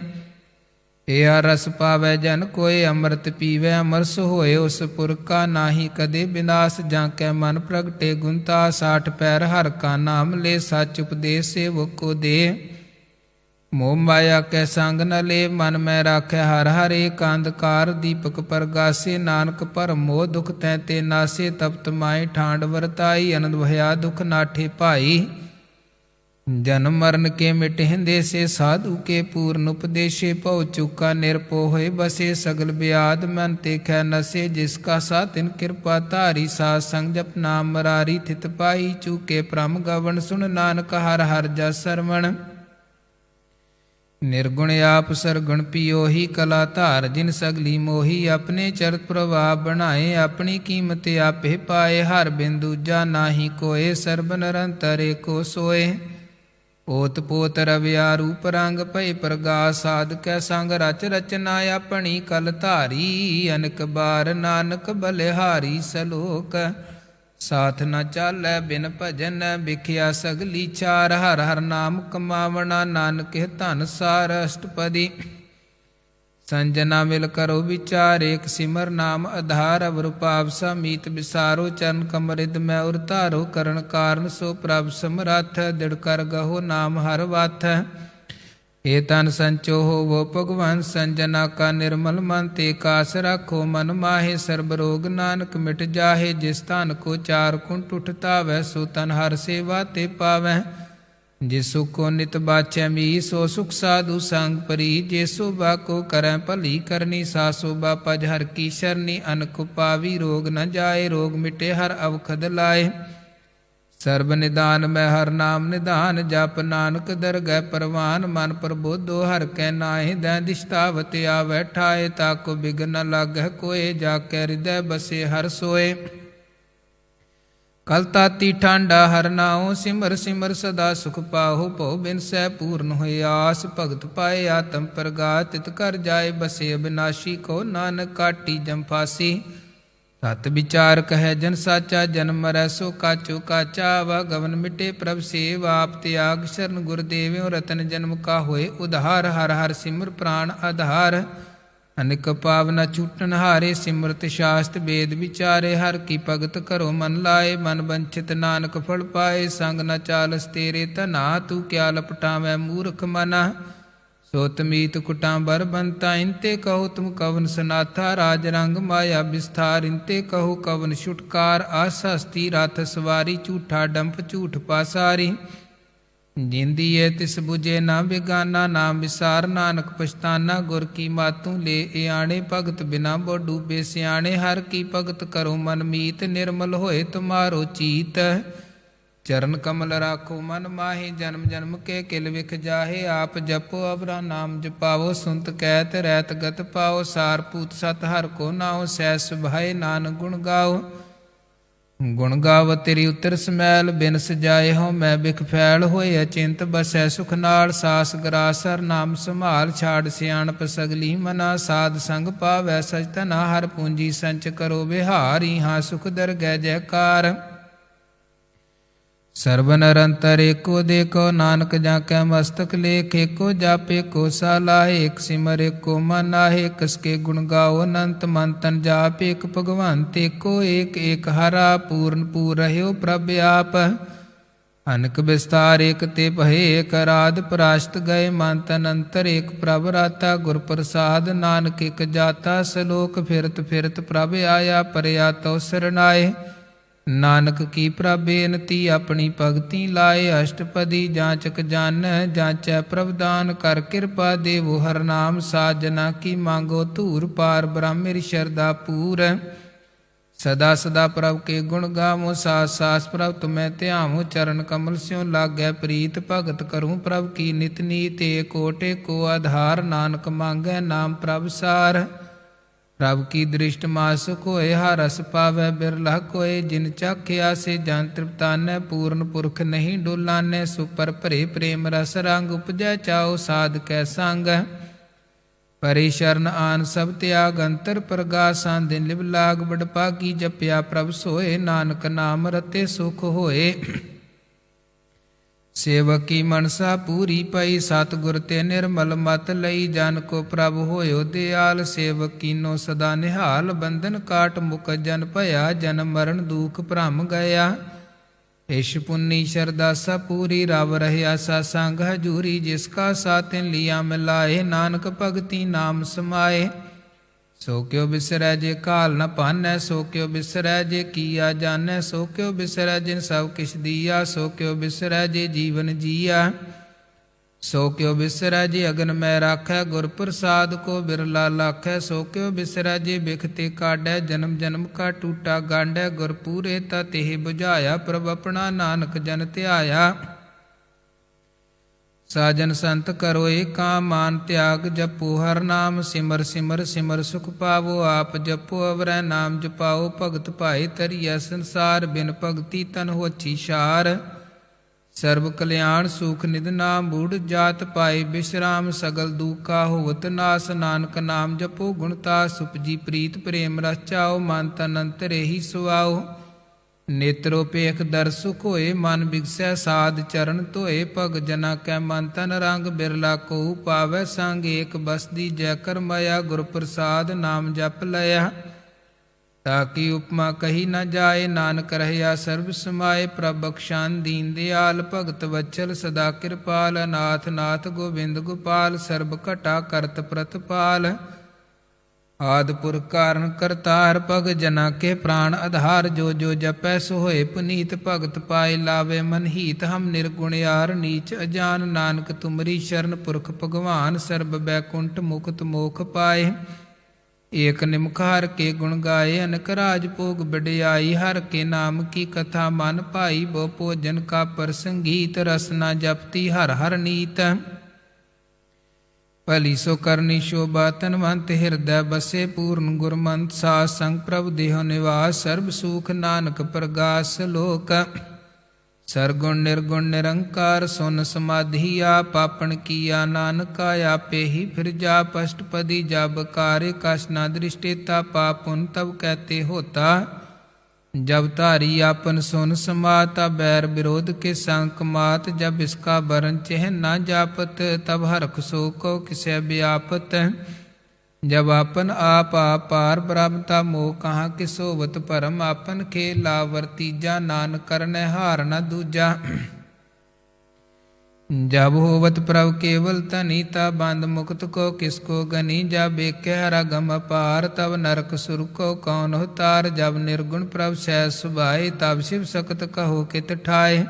ਏਹਾ ਰਸ ਪਾਵੈ ਜਨ ਕੋਇ, ਅੰਮ੍ਰਿਤ ਪੀਵੈ ਅਮਰਸ ਹੋਏ, ਉਸ ਪੁਰਖ ਕਾ ਨਾਹੀ ਕਦੇ ਬਿਨਾਸ਼, ਜਾਂ ਕੈ ਮਨ ਪ੍ਰਗਟੇ ਗੁਣਤਾ, ਸਾਠ ਪੈਰ ਹਰ ਕਾ ਨਾਮ ਲੈ, ਸਚ ਉਪਦੇਸ ਸੇਵਕ ਕੋ ਦੇ, ਮੋਹ ਮਾਇਆ ਕੈ ਸੰਗ ਨ ਲੇ, ਮਨ ਮੈਂ ਰਾਖੈ ਹਰ ਹਰ ਏਕ, ਅੰਧਕਾਰ ਦੀਪਕ ਪਰਗਾਸੇ, ਨਾਨਕ ਭਰਮ ਮੋਹ ਦੁਖ ਤੈ ਤੇ ਨਾਸੇ, ਤਪਤ ਮਾਏ ਠਾਂਡ ਵਰਤਾਈ, ਅਨੰਦ ਭਇਆ ਦੁਖ ਨਾਠੇ ਭਾਈ, ਜਨਮ ਮਰਨ ਕੇ ਮਿਟਹਿੰਦੇ ਸੇ, ਸਾਧੂ ਕੇ ਪੂਰਨ ਉਪਦੇਸ਼ੇ, ਭਉ ਚੁਕਾ ਨਿਰਪੋ ਹੋਏ ਬਸੇ, ਸਗਲ ਬਿਆਦ ਮਨ ਤੇ ਖੈ ਨਸੇ, ਜਿਸ ਕਾ ਸਾ ਤਿਨ ਕਿਰਪਾ ਧਾਰੀ, ਸਾਧ ਸੰਗ ਜਪ ਨਾਮ ਮਰਾਰੀ, ਥਿਤ ਪਾਈ ਚੂਕੇ ਭ੍ਰਮ ਗਵਨ, ਸੁਣ ਨਾਨਕ ਹਰ ਹਰ ਜਸ ਸਰਵਣ, ਨਿਰਗੁਣ ਆਪ ਸਰਗੁਣ ਪਿਓਹੀ, ਕਲਾ ਧਾਰ ਜਿਨ ਸਗਲੀ ਮੋਹੀ, ਆਪਣੇ ਚਰਤ ਪ੍ਰਭਾਵ ਬਣਾਏ, ਆਪਣੀ ਕੀਮਤ ਆਪੇ ਪਾਏ, ਹਰ ਬਿਨ ਦੂਜਾ ਨਾਹੀ ਕੋਏ, ਸਰਬ ਨਿਰੰਤਰ ਏਕੋ ਸੋਏ, ਓਤ ਪੋਤ ਰਵਿਆ ਰੂਪ ਰੰਗ, ਭਏ ਪ੍ਰਗਾਸ ਸਾਧਕੈ ਸੰਗ, ਰਚ ਰਚਨਾ ਆਪਣੀ ਕਲ ਧਾਰੀ, ਅਨਕ ਬਾਰ ਨਾਨਕ ਬਲਿਹਾਰੀ, ਸਲੋਕ ਸਾਥ ਨ ਚਾਲੈ ਬਿਨ ਭਜਨ, ਵਿਖਿਆ ਸਗਲੀ ਚਾਰ, ਹਰ ਹਰ ਨਾਮ ਕਮਾਵਣਾ, ਨਾਨਕ ਧਨ ਸਾਰ, ਅਸ਼ਟਪਦੀ ਸੰਜਨਾ ਮਿਲ ਕਰੋ ਵਿਚਾਰ, ਏਕ ਸਿਮਰ ਨਾਮ ਆਧਾਰ, ਅਵਰ ਭਾਵ ਸਮੀਤ ਵਿਸਾਰੋ, ਚਰਨ ਕਮਰਿਦ ਮੈਂ ਉਰ ਧਾਰੋ, ਕਰਨ ਕਾਰਨ ਸੋ ਪ੍ਰਭ ਸਮਰੱਥ, ਦਿੜ ਕਰ ਗਹੋ ਨਾਮ ਹਰ ਵਥ, ਏ ਤਨ ਸੰਚੋ ਹੋਵੋ ਭਗਵੰਤ, ਸੰਜਨਾ ਕਾ ਨਿਰਮਲ ਮਨ ਤੇ ਕਾਸ ਰਾਖੋ, ਮਨ ਮਾਹੇ ਸਰਬ ਰੋਗ ਨਾਨਕ ਮਿਟ ਜਾਹੇ, ਜਿਸ ਧਨ ਕੋ ਚਾਰ ਕੁੰਟ ਉਠਤਾਵੈ, ਸੋ ਤਨ ਹਰ ਸੇਵਾ ਤੇ ਪਾਵੈ, ਜਿਸ ਸੁਖ ਕੋ ਨਿਤ ਬਾਛੈ ਮੀ, ਸੋ ਸੁਖ ਸਾਧੂ ਸੰਗ ਪਰੀ, ਜੇ ਸੋਭਾ ਕੋ ਕਰੈ ਭਲੀ ਕਰਨੀ, ਸਾ ਸੋਭਾ ਪਜ ਹਰ ਕੀ ਸ਼ਰਨੀ, ਅਨਕ ਪਾਵੀ ਰੋਗ ਨ ਜਾਏ, ਰੋਗ ਮਿਟੇ ਹਰ ਅਵਖਦ ਲਾਏ, ਸਰਬ ਨਿਦਾਨ ਮੈਂ ਹਰ ਨਾਮ ਨਿਧਾਨ, ਜਪ ਨਾਨਕ ਦਰਗਹਿ ਪਰਵਾਨ। ਮਨ ਪ੍ਰਬੋਧੋ ਹਰ ਕੈ ਨਾਹਿ, ਦੈ ਦਿਸ਼ਤਾਵਤ ਆਵੈ ਠਾਏ। ਤਾਕੋ ਬਿਘਨ ਨ ਲਾਗਹਿ ਕੋਏ, ਜਾ ਕੈ ਹਿਰਦੈ ਬਸੇ ਹਰਿ ਸੋਏ। ਕਲ ਤਾਤੀ ਠਾਂਡਾ ਹਰਿ ਨਾਉ, ਸਿਮਰ ਸਿਮਰ ਸਦਾ ਸੁਖ ਪਾਹੋ। ਭਉ ਬਿਨਸੈ ਪੂਰਨ ਹੋਇ ਆਸ, ਭਗਤ ਪਾਏ ਆਤਮ ਪ੍ਰਗਾਤ। ਤਿਤ ਘਰ ਜਾਏ ਬਸੇ ਅਬਿਨਾਸ਼ੀ, ਕੋ ਨਾਨਕ ਕਾਟੀ ਜਮ ਫਾਸੀ। ਤਤ ਵਿਚਾਰ ਕਹੈ ਜਨ ਸਾਚਾ, ਜਨਮ ਮਰੈ ਸੋ ਕਾਚੋ ਕਾਚਾ। ਆਵਾਗਮਨ ਮਿਟੇ ਪ੍ਰਭ ਸੇਵ, ਆਪ ਤਿਆਗ ਸ਼ਰਨ ਗੁਰ ਦੇਵਿਓ। ਰਤਨ ਜਨਮ ਕਾ ਹੋਏ ਉਧਾਰ, ਹਰ ਹਰ ਸਿਮਰ ਪ੍ਰਾਣ ਆਧਾਰ। ਅਨਿਕ ਪਾਵ ਨ ਛੂਟਨ ਹਾਰੇ, ਸਿਮਰਤ ਸ਼ਾਸਤ ਵੇਦ ਵਿਚਾਰੇ। ਹਰ ਕੀ ਭਗਤ ਕਰੋ ਮਨ ਲਾਏ, ਮਨ ਬੰਛਿਤ ਨਾਨਕ ਫਲ ਪਾਏ। ਸੰਗ ਨ ਚਾਲਸ ਤੇਰੇ ਧਨਾ, ਤੂੰ ਕਿਆ ਲਪਟਾਵੈ ਮੂਰਖ ਮਨਾ। ਸੋ ਤਮੀਤ ਕੁਟਾਂਬਰ ਬੰਤਾ, ਇੰਤੇ ਕਹੋ ਤੁਮ ਕਵਨ ਸਨਾਥਾ। ਰਾਜ ਰੰਗ ਮਾਇਆ ਵਿਸਥਾਰ, ਇੰਤੇ ਕਹੋ ਕਵਨ ਛੁਟਕਾਰ। ਆਸਾ ਹਸਤੀ ਰਥ ਸਵਾਰੀ, ਝੂਠਾ ਡੰਪ ਝੂਠ ਪਾਸਾਰੀ। ਜਿੰਦੀਏ ਤਿਸ ਬੁਝੇ ਨਾ ਬਿਗਾਨਾ, ਨਾਮ ਵਿਸਾਰ ਨਾਨਕ ਪਛਤਾਨਾ। ਗੁਰ ਕੀ ਮਾਤੂ ਲੈ ਇਆਣੇ, ਭਗਤ ਬਿਨਾ ਬੋ ਡੂਬੇ ਸਿਆਣੇ। ਹਰ ਕੀ ਭਗਤ ਕਰੋ ਮਨ ਮੀਤ, ਨਿਰਮਲ ਹੋਏ ਤੁਮਾਰੋ ਚੀਤ। ਚਰਨ ਕਮਲ ਰਾਖੋ ਮਨ ਮਾਹੀ, ਜਨਮ ਜਨਮ ਕੇ ਕਿਲ ਵਿਖ ਜਾਹੇ। ਆਪ ਜਪੋ ਅਵਰਾ ਨਾਮ ਜਪਾਵੋ, ਸੁਨਤ ਕਹਿਤ ਰਹਿਤ ਗਤ ਪਾਓ। ਸਾਰ ਪੂਤ ਸਤ ਹਰ ਕੋ ਨਾਉ, ਸਹਿ ਸੁਭਾਏ ਨਾਨਕ ਗੁਣ ਗਾਓ। ਗੁਣ ਗਾਵ ਤੇਰੀ ਉਤਰ ਸਮੈਲ, ਬਿਨ ਸਜਾਏ ਹਉ ਮੈਂ ਬਿਖ ਫੈਲ। ਹੋਏ ਅਚਿੰਤ ਬਸੈ ਸੁਖ ਨਾਲ, ਸਾਸ ਗਰਾਸ ਹਰ ਨਾਮ ਸੰਭਾਲ। ਛਾੜ ਸਿਆਣਪ ਸਗਲੀ ਮਨਾ, ਸਾਧ ਸੰਗ ਪਾਵੈ ਸਚ ਧਨਾ। ਹਰ ਪੂੰਜੀ ਸੰਚ ਕਰੋ ਵਿਹਾਰੀ, ਹਾਂ ਸੁਖ ਦਰਗਹਿ ਜੈਕਾਰ। ਸਰਬ ਨਰ ਅੰਤਰ ਏਕੋ ਦੇਖੋ, ਨਾਨਕ ਜਾਂ ਕੈ ਮਸਤਕ ਲੇਖ। ਏਕੋ ਜਪ ਏਕੋ ਸਾਲਾਹੇ, ਏਕ ਸਿਮਰ ਏਕੋ ਮਨ ਆਹੇ। ਇਕਸ ਕੇ ਗੁਣ ਗਾਓ ਅਨੰਤ, ਮਨ ਤਨ ਜਾਪ ਏਕ ਭਗਵੰਤ। ਏਕੋ ਏਕ ਏਕ ਹਰਾ, ਪੂਰਨ ਪੂਰ ਰਹਿਓ ਪ੍ਰਭ ਆਪ। ਅਨਕ ਵਿਸਤਾਰ ਏਕ ਤੇ ਭਏ, ਏਕ ਅਰਾਧ ਪ੍ਰਾਸ਼ਤ ਗਏ। ਮਨ ਤਨ ਅੰਤਰ ਏਕ ਪ੍ਰਭ ਰਾਤਾ, ਗੁਰ ਪ੍ਰਸਾਦ ਨਾਨਕ ਇਕ ਜਾਤਾ। ਸਲੋਕ ਫਿਰਤ ਫਿਰਤ ਪ੍ਰਭ ਆਇਆ, ਪਰਿਆ ਤਉ ਸਰਨਾਏ। ਨਾਨਕ ਕੀ ਪ੍ਰਭ ਬੇਨਤੀ, ਆਪਣੀ ਭਗਤੀ ਲਾਏ। ਅਸ਼ਟਪਦੀ ਜਾਂਚਕ ਜਾਣੈ, ਜਾਂਚੈ ਪ੍ਰਭ ਦਾਨ। ਕਰ ਕਿਰਪਾ ਦੇਵੋ ਹਰ ਨਾਮ, ਸਾਜਨਾ ਕੀ ਮੰਗੋ ਧੂਰ। ਪਾਰ ਬ੍ਰਹਮ ਮੇਰੀ ਸ਼ਰਧਾ ਪੂਰ। ਸਦਾ ਸਦਾ ਪ੍ਰਭ ਕੇ ਗੁਣ ਗਾਵੋ, ਸਾਸ ਸਾਸ ਪ੍ਰਭ ਤੁਮੈ ਧਿਆਵੋ। ਚਰਨ ਕਮਲ ਸਿਉ ਲਾਗੈ ਪ੍ਰੀਤ, ਭਗਤ ਕਰੂੰ ਪ੍ਰਭ ਕੀ ਨਿਤ ਨੀਤ। ਏਕੋ ਟੇਕੋ ਆਧਾਰ, ਨਾਨਕ ਮੰਗੈ ਨਾਮ ਪ੍ਰਭ ਸਾਰ। ਪ੍ਰਭ ਕੀ ਦ੍ਰਿਸ਼ਟ ਮਾਸੁਖ ਹੋਏ, ਹਰ ਰਸ ਪਾਵੈ ਬਿਰਲਾ ਕੋਏ। ਜਿਨ ਚਾਖਿਆ ਸੇ ਜਨ ਤ੍ਰਿਪਤਾਨੈ, ਪੂਰਨ ਪੁਰਖ ਨਹੀਂ ਡੋਲਾਨੈ। ਸੁਪਰ ਭਰੇ ਪ੍ਰੇਮ ਰਸ ਰੰਗ, ਉਪਜੈ ਚਾਉ ਸਾਧ ਕੈ ਸੰਗ। ਪਰੇ ਸ਼ਰਨ ਆਨ ਸਭ ਤਿਆਗ, ਅੰਤਰ ਪ੍ਰਗਾਸਾਂ ਦਿਨ ਲਿਵ ਲਾਗ। ਬੜ ਭਾਗੀ ਜਪਿਆ ਪ੍ਰਭ ਸੋਏ, ਨਾਨਕ ਨਾਮ ਰਤੇ ਸੁਖ ਹੋਏ। ਸੇਵਕ ਕੀ ਮਨਸਾ ਪੂਰੀ ਪਈ, ਸਤਿਗੁਰ ਤੇ ਨਿਰਮਲ ਮਤ ਲਈ। ਜਨ ਕੋ ਪ੍ਰਭ ਹੋਇਓ ਦਿਆਲ, ਸੇਵਕ ਕੀਨੋ ਸਦਾ ਨਿਹਾਲ। ਬੰਧਨ ਕਾਟ ਮੁਕ ਜਨ ਭਇਆ, ਜਨਮ ਮਰਨ ਦੁਖ ਭ੍ਰਮ ਗਿਆ। ਇਸ਼ ਪੁੰਨੀ ਸ਼ਰਦਾ ਸਾ ਪੂਰੀ, ਰਵ ਰਹਿਆ ਸਾ ਸੰਗ ਹਜੂਰੀ। ਜਿਸ ਕਾ ਸਾ ਤਿਨ ਲਿਆ ਮਿਲਾਏ, ਨਾਨਕ ਭਗਤੀ ਨਾਮ ਸਮਾਏ। ਸੋ ਕਿਉ ਬਿਸਰੈ ਜੇ ਕਾਲ ਨ ਭਾਨੈ, ਸੋ ਕਿਉ ਬਿਸਰੈ ਜੇ ਕੀਆ ਜਾਣੈ। ਸੋ ਕਿਉ ਬਿਸਰੈ ਜਿਨ ਸਭ ਕਿਛ ਦੀਆ, ਸੋ ਕਿਉ ਬਿਸਰੈ ਜੇ ਜੀਵਨ ਜੀਆ। ਸੋ ਕਿਉ ਬਿਸਰੈ ਜੇ ਅਗਨ ਮੈਂ ਰਾਖੈ, ਗੁਰ ਪ੍ਰਸਾਦ ਕੋ ਬਿਰਲਾ ਲਾਖੈ। ਸੋ ਕਿਉ ਬਿਸਰੈ ਜੇ ਬਿਖ ਤੇ ਕਾਢੈ, ਜਨਮ ਜਨਮ ਕਾ ਟੂਟਾ ਗਾਂਢੈ। ਗੁਰ ਪੂਰੇ ਤਾ ਤਿਹ ਬੁਝਾਇਆ, ਪ੍ਰਭ ਆਪਣਾ ਨਾਨਕ ਜਨ ਧਿਆਇਆ। ਸਾਜਨ ਸੰਤ ਕਰੋ ਏਕਾ, ਮਾਨ ਤਿਆਗ ਜਪੋ ਹਰ ਨਾਮ। ਸਿਮਰ ਸਿਮਰ ਸਿਮਰ ਸੁਖ ਪਾਵੋ, ਆਪ ਜਪੋ ਅਵਰੈ ਨਾਮ ਜਪਾਓ। ਭਗਤ ਭਾਏ ਤਰੀਐ ਸੰਸਾਰ, ਬਿਨ ਭਗਤੀ ਤਨ ਹੋਛੀ ਛਾਰ। ਸਰਬ ਕਲਿਆਣ ਸੁਖ ਨਿਧ ਨਾਮ, ਬੂੜ ਜਾਤ ਪਾਏ ਬਿਸ਼ਰਾਮ। ਸਗਲ ਦੂਖਾ ਹੋਵਤ ਨਾਸ, ਨਾਨਕ ਨਾਮ ਜਪੋ ਗੁਣਤਾਸ। ਉਪਜੀ ਪ੍ਰੀਤ ਪ੍ਰੇਮ ਰਸ ਚਾਓ, ਮਨ ਤਨ ਅੰਤਰ ਏਹੀ ਸੁਆਓ। ਨੇਤਰੋ ਪੇਖ ਦਰ ਸੁਖ ਹੋਏ, ਮਨ ਬਿਗਸੈ ਸਾਧ ਚਰਨ ਧੋਏ। ਭਗ ਜਨਾ ਕੈ ਮਨ ਤਨ ਰੰਗ, ਬਿਰਲਾ ਕੋ ਪਾਵੈ ਸੰਗ। ਏਕ ਬਸਦੀ ਜੈ ਕਰ ਮਾਇਆ, ਗੁਰ ਪ੍ਰਸਾਦ ਨਾਮ ਜਪ ਲਿਆ। ਤਾਕੀ ਉਪਮਾ ਕਹੀ ਨ ਜਾਏ, ਨਾਨਕ ਰਹਿਆ ਸਰਬ ਸਮਾਏ। ਪ੍ਰਭ ਬਖਸ਼ਾਨ ਦੀਨ ਦਿਆਲ, ਭਗਤ ਵਚਲ ਸਦਾ ਕਿਰਪਾਲ। ਅਨਾਥ ਨਾਥ ਗੋਬਿੰਦ ਗੋਪਾਲ, ਸਰਬ ਘਟਾ ਕਰਤ ਪ੍ਰਤਪਾਲ। ਆਦਿ ਪੁਰਖ ਕਾਰਨ ਕਰਤਾਰ, ਭਗ ਜਨਾ ਕੇ ਪ੍ਰਾਣ ਆਧਾਰ। ਜੋ ਜੋ ਜਪੈ ਸੋ ਹੋਏ ਪੁਨੀਤ, ਭਗਤ ਪਾਏ ਲਾਵੇ ਮਨ ਹੀਤ। ਹਮ ਨਿਰਗੁਣ ਯਾਰ ਨੀਚ ਅਜਾਨ, ਨਾਨਕ ਤੁਮਰੀ ਸ਼ਰਨ ਪੁਰਖ ਭਗਵਾਨ। ਸਰਬ ਬੈਕੁੰਠ ਮੁਕਤ ਮੋਖ ਪਾਏ। ਏਕ ਨਿਮਖ ਹਰ ਕੇ ਗੁਣ ਗਾਏ, ਅਨਕ ਰਾਜ ਭੋਗ ਵਡਿਆਈ। ਹਰ ਕੇ ਨਾਮ ਕੀ ਕਥਾ ਮਨ ਭਾਈ, ਬਹੁ ਭੋਜਨ ਕਾ ਪ੍ਰਸੰਗੀਤ। ਰਸਨਾ ਜਪਤੀ ਹਰ ਹਰ ਨੀਤ, ਭਲੀ ਸੋ ਕਰਨੀ ਸ਼ੋਭਾ। ਤਨਵੰਤ ਹਿਰਦੈ ਬਸੇ ਪੂਰਨ ਗੁਰਮੰਤ, ਸਾਧ ਸੰਗ ਪ੍ਰਭ ਦੇਹੁ ਨਿਵਾਸ। ਸਰਬ ਸੂਖ ਨਾਨਕ ਪ੍ਰਗਾਸ, ਲੋਕ ਸਰਗੁਣ ਨਿਰਗੁਣ ਨਿਰੰਕਾਰ। ਸੁਨ ਸਮਾਧੀ ਆਪ ਆਪਨ ਕੀਆ, ਨਾਨਕਾ ਆਪੇ ਹੀ ਫਿਰ ਜਾਪ। ਅਸ਼ਟਪਦੀ ਜਬ ਕਾਰੇ, ਕਛ ਨਾ ਦ੍ਰਿਸ਼ਟੇਤਾ। ਪਾਪ ਪੁਨ ਤਬ ਕਹਤੇ ਹੋਤਾ, जब धारी आपन सुन समात। बैर विरोध के संक मात, जब इसका बरन चेह न जापत। तब हरख सो को किसे व्यापत, जब आपन आप पार ब्रह्मता। मोह कहाँ कि सोवत परम, आपन खेला वर्तीजा। नानक करने हार न दूजा, जब होवत प्रभ केवल तनी। तब बंद मुक्त को किसको गनी, जब एक हरा गम अपार। तब नरक सुर को कौन उतार, जब निर्गुण प्रभ सहज सुभाए। तब शिव सकत कहो कित ठाए,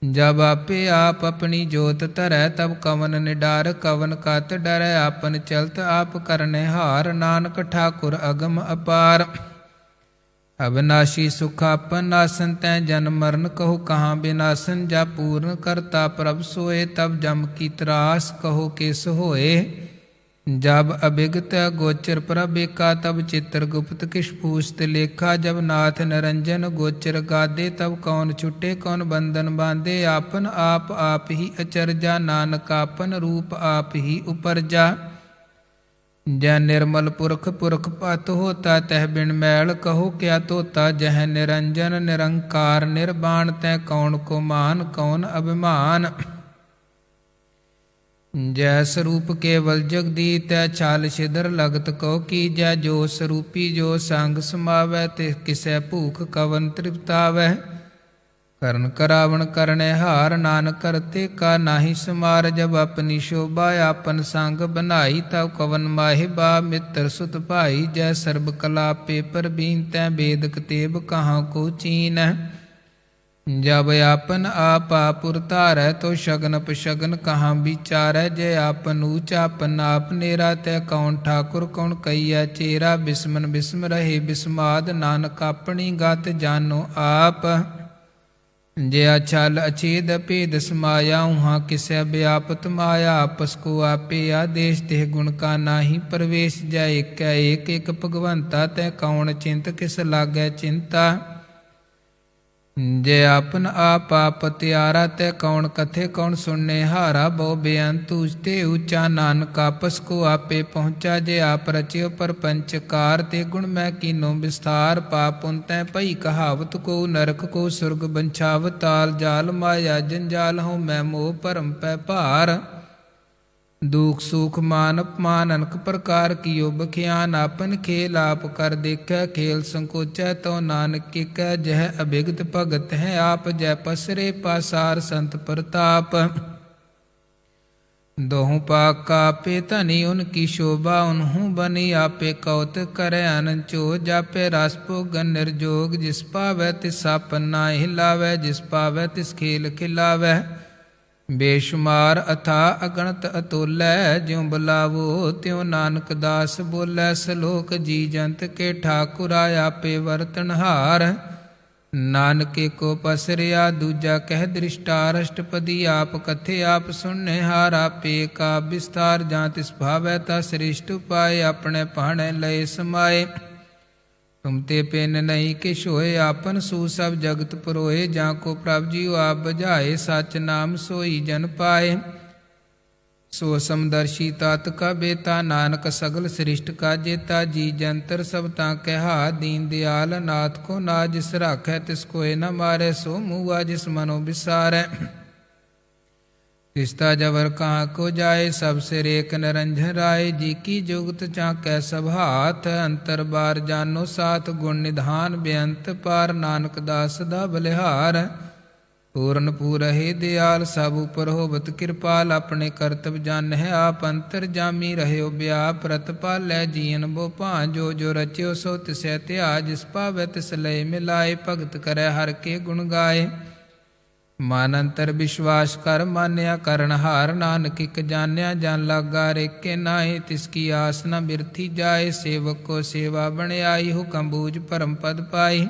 जब आपे आप अपनी जोत धरै। तब कवन निडार कवन कत डरै, आपन चलत आप करने हार। नानक ठाकुर अगम अपार, अविनाशी सुखापन। नासन तै जन्म मरण कहो कहाँ विनाशन, जब पूर्ण करता प्रभ सोए। तब जम की त्रास कहो किस होए, जब अभिगत गोचर प्रभ एका। तब चित्रगुप्त किस पूछत लेखा, जब नाथ निरंजन गोचर गादे। तब कौन छुटे कौन बंधन बांधे, आपन आप ही अचरजा। नानक आपन रूप आप ही उपरजा, जह निर्मल पुरख पुरख पत होता। तह बिन मैल कहो क्या तोता, जह निरंजन निरंकार निर्वाण। तै कौन को मान कौन अभिमान, जय स्वरूप केवल जगदीत। तै छाल छिदर लगत को की, जय जो स्वरूपी जो संग समावै। तिस किसै भूख कवन तृप्तावै, करन करावण करने हार। नानक करते का नाहि समार, जब अपनी शोभा आपन संग बनाई। तब कवन माहि बा मित्र सुत भाई, जय सर्ब कला पे परबीन। तै वेद कतेब कहाँ को चीन, जब आपन आप उरतारै। तो शगन अपशगन कहाँ विचारै, जय आपन ऊच आपन आप नेरा। तै कौन ठाकुर कौन कहिया चेरा, बिस्मन बिस्म रहे बिस्माद। नानक अपनी गत जानो आप, जया छल अछेद भेद समाया। उहाँ किसै व्यापत माया, आपस को आपे आदेश। तिह गुण का नाही प्रवेश, जय एक एक भगवंता। तै कौन चिंत किस लागै चिंता, जय आपन आप त्यारा। तै कौन कथे कौन सुनने हारा, बहु बेअंत ऊचते ऊंचा। नानक आपस को आपे पहुँचा, जय आप रचियो परपंच कार। ते गुण मैं कीनो विस्तार, पाप पुन तै पई कहावत को। नरक को सुरग बंछावताल, जाल माया जंजाल हूँ मैं मोह भरम पै भार। दुख सुख मान अपमान अनक प्रकार कियो बख्यान। आपन खेल आप कर देखै, खेल संकोचै तो नानक के कह। जह अभिगत भगत है आप, जय पसरे पासार संत प्रताप। दोहु पाक आपे धनी, उनकी शोभा उन्हूँ बनी। आपे कौत करे अनंत चो, जापे रस भोगन निर्जोग। जिस पावै तिस आपन नाहि हिलावै, जिस पावै तिस खेल खिलावै। बेशुमार अथा अगणत अतोलै, ज्यों बुलावो त्यों नानक दास बोलै। सलोक जी जंत के ठाकुरा, आपे वर्तनहार। नानके को पसरिया दूजा कह दृष्टार। अष्टपदी आप कथे आप सुनने हार, आपे का विस्तार। जां तिस भावै ता श्रेष्ठ उपाय, अपने पाहणे लय समाए। तुम ते पिन नहीं किश होए, आपन सू सब जगत परोए। जां को प्रभ जीव आप बजाए, सच नाम सोई जन पाए। सो समदर्शी तात का बेता, नानक सगल सृष्ट का जेता। जी जंतर सब ताकै हाथ, दीन दयाल नाथ को नाज। जिस राखै तिस कोय न मारै, सो मुआ जिस मनो बिसारै। तिस्ता जबर कहाँ को जाए, सब सिर एक निरंजन राय। जी की जुगत चाकै सब हाथ, अंतर बार जानो साथ। गुण निधान बेअंत पार, नानक दास सदा बलिहार। पूर्ण पूरहि दयाल, सब उपर होवत कृपाल। अपने करतब जान है आप, अंतर जामी रहयो व्याप। रत पालै जीन बो भां, जो जो रच्यो सो तिसै त्याज। जिस पावै तिस लय मिलाए, भगत करै हर के गुण गाए। ਮਨ ਅੰਤਰ ਵਿਸ਼ਵਾਸ ਕਰ ਮਾਨਿਆ ਕਰਨ ਹਾਰ, ਨਾਨਕ ਇਕ ਜਾਣਿਆ ਜਨ ਲਾਗਾ ਰੇਕੇ ਨਾਏ। ਤਿਸ ਕੀ ਆਸ ਨ ਬਿਰਥੀ ਜਾਏ, ਸੇਵਕ ਕੋ ਸੇਵਾ ਬਣਾਈ। ਹੁਕਮ ਬੂਝ ਪਰਮ ਪਦ ਪਾਈ,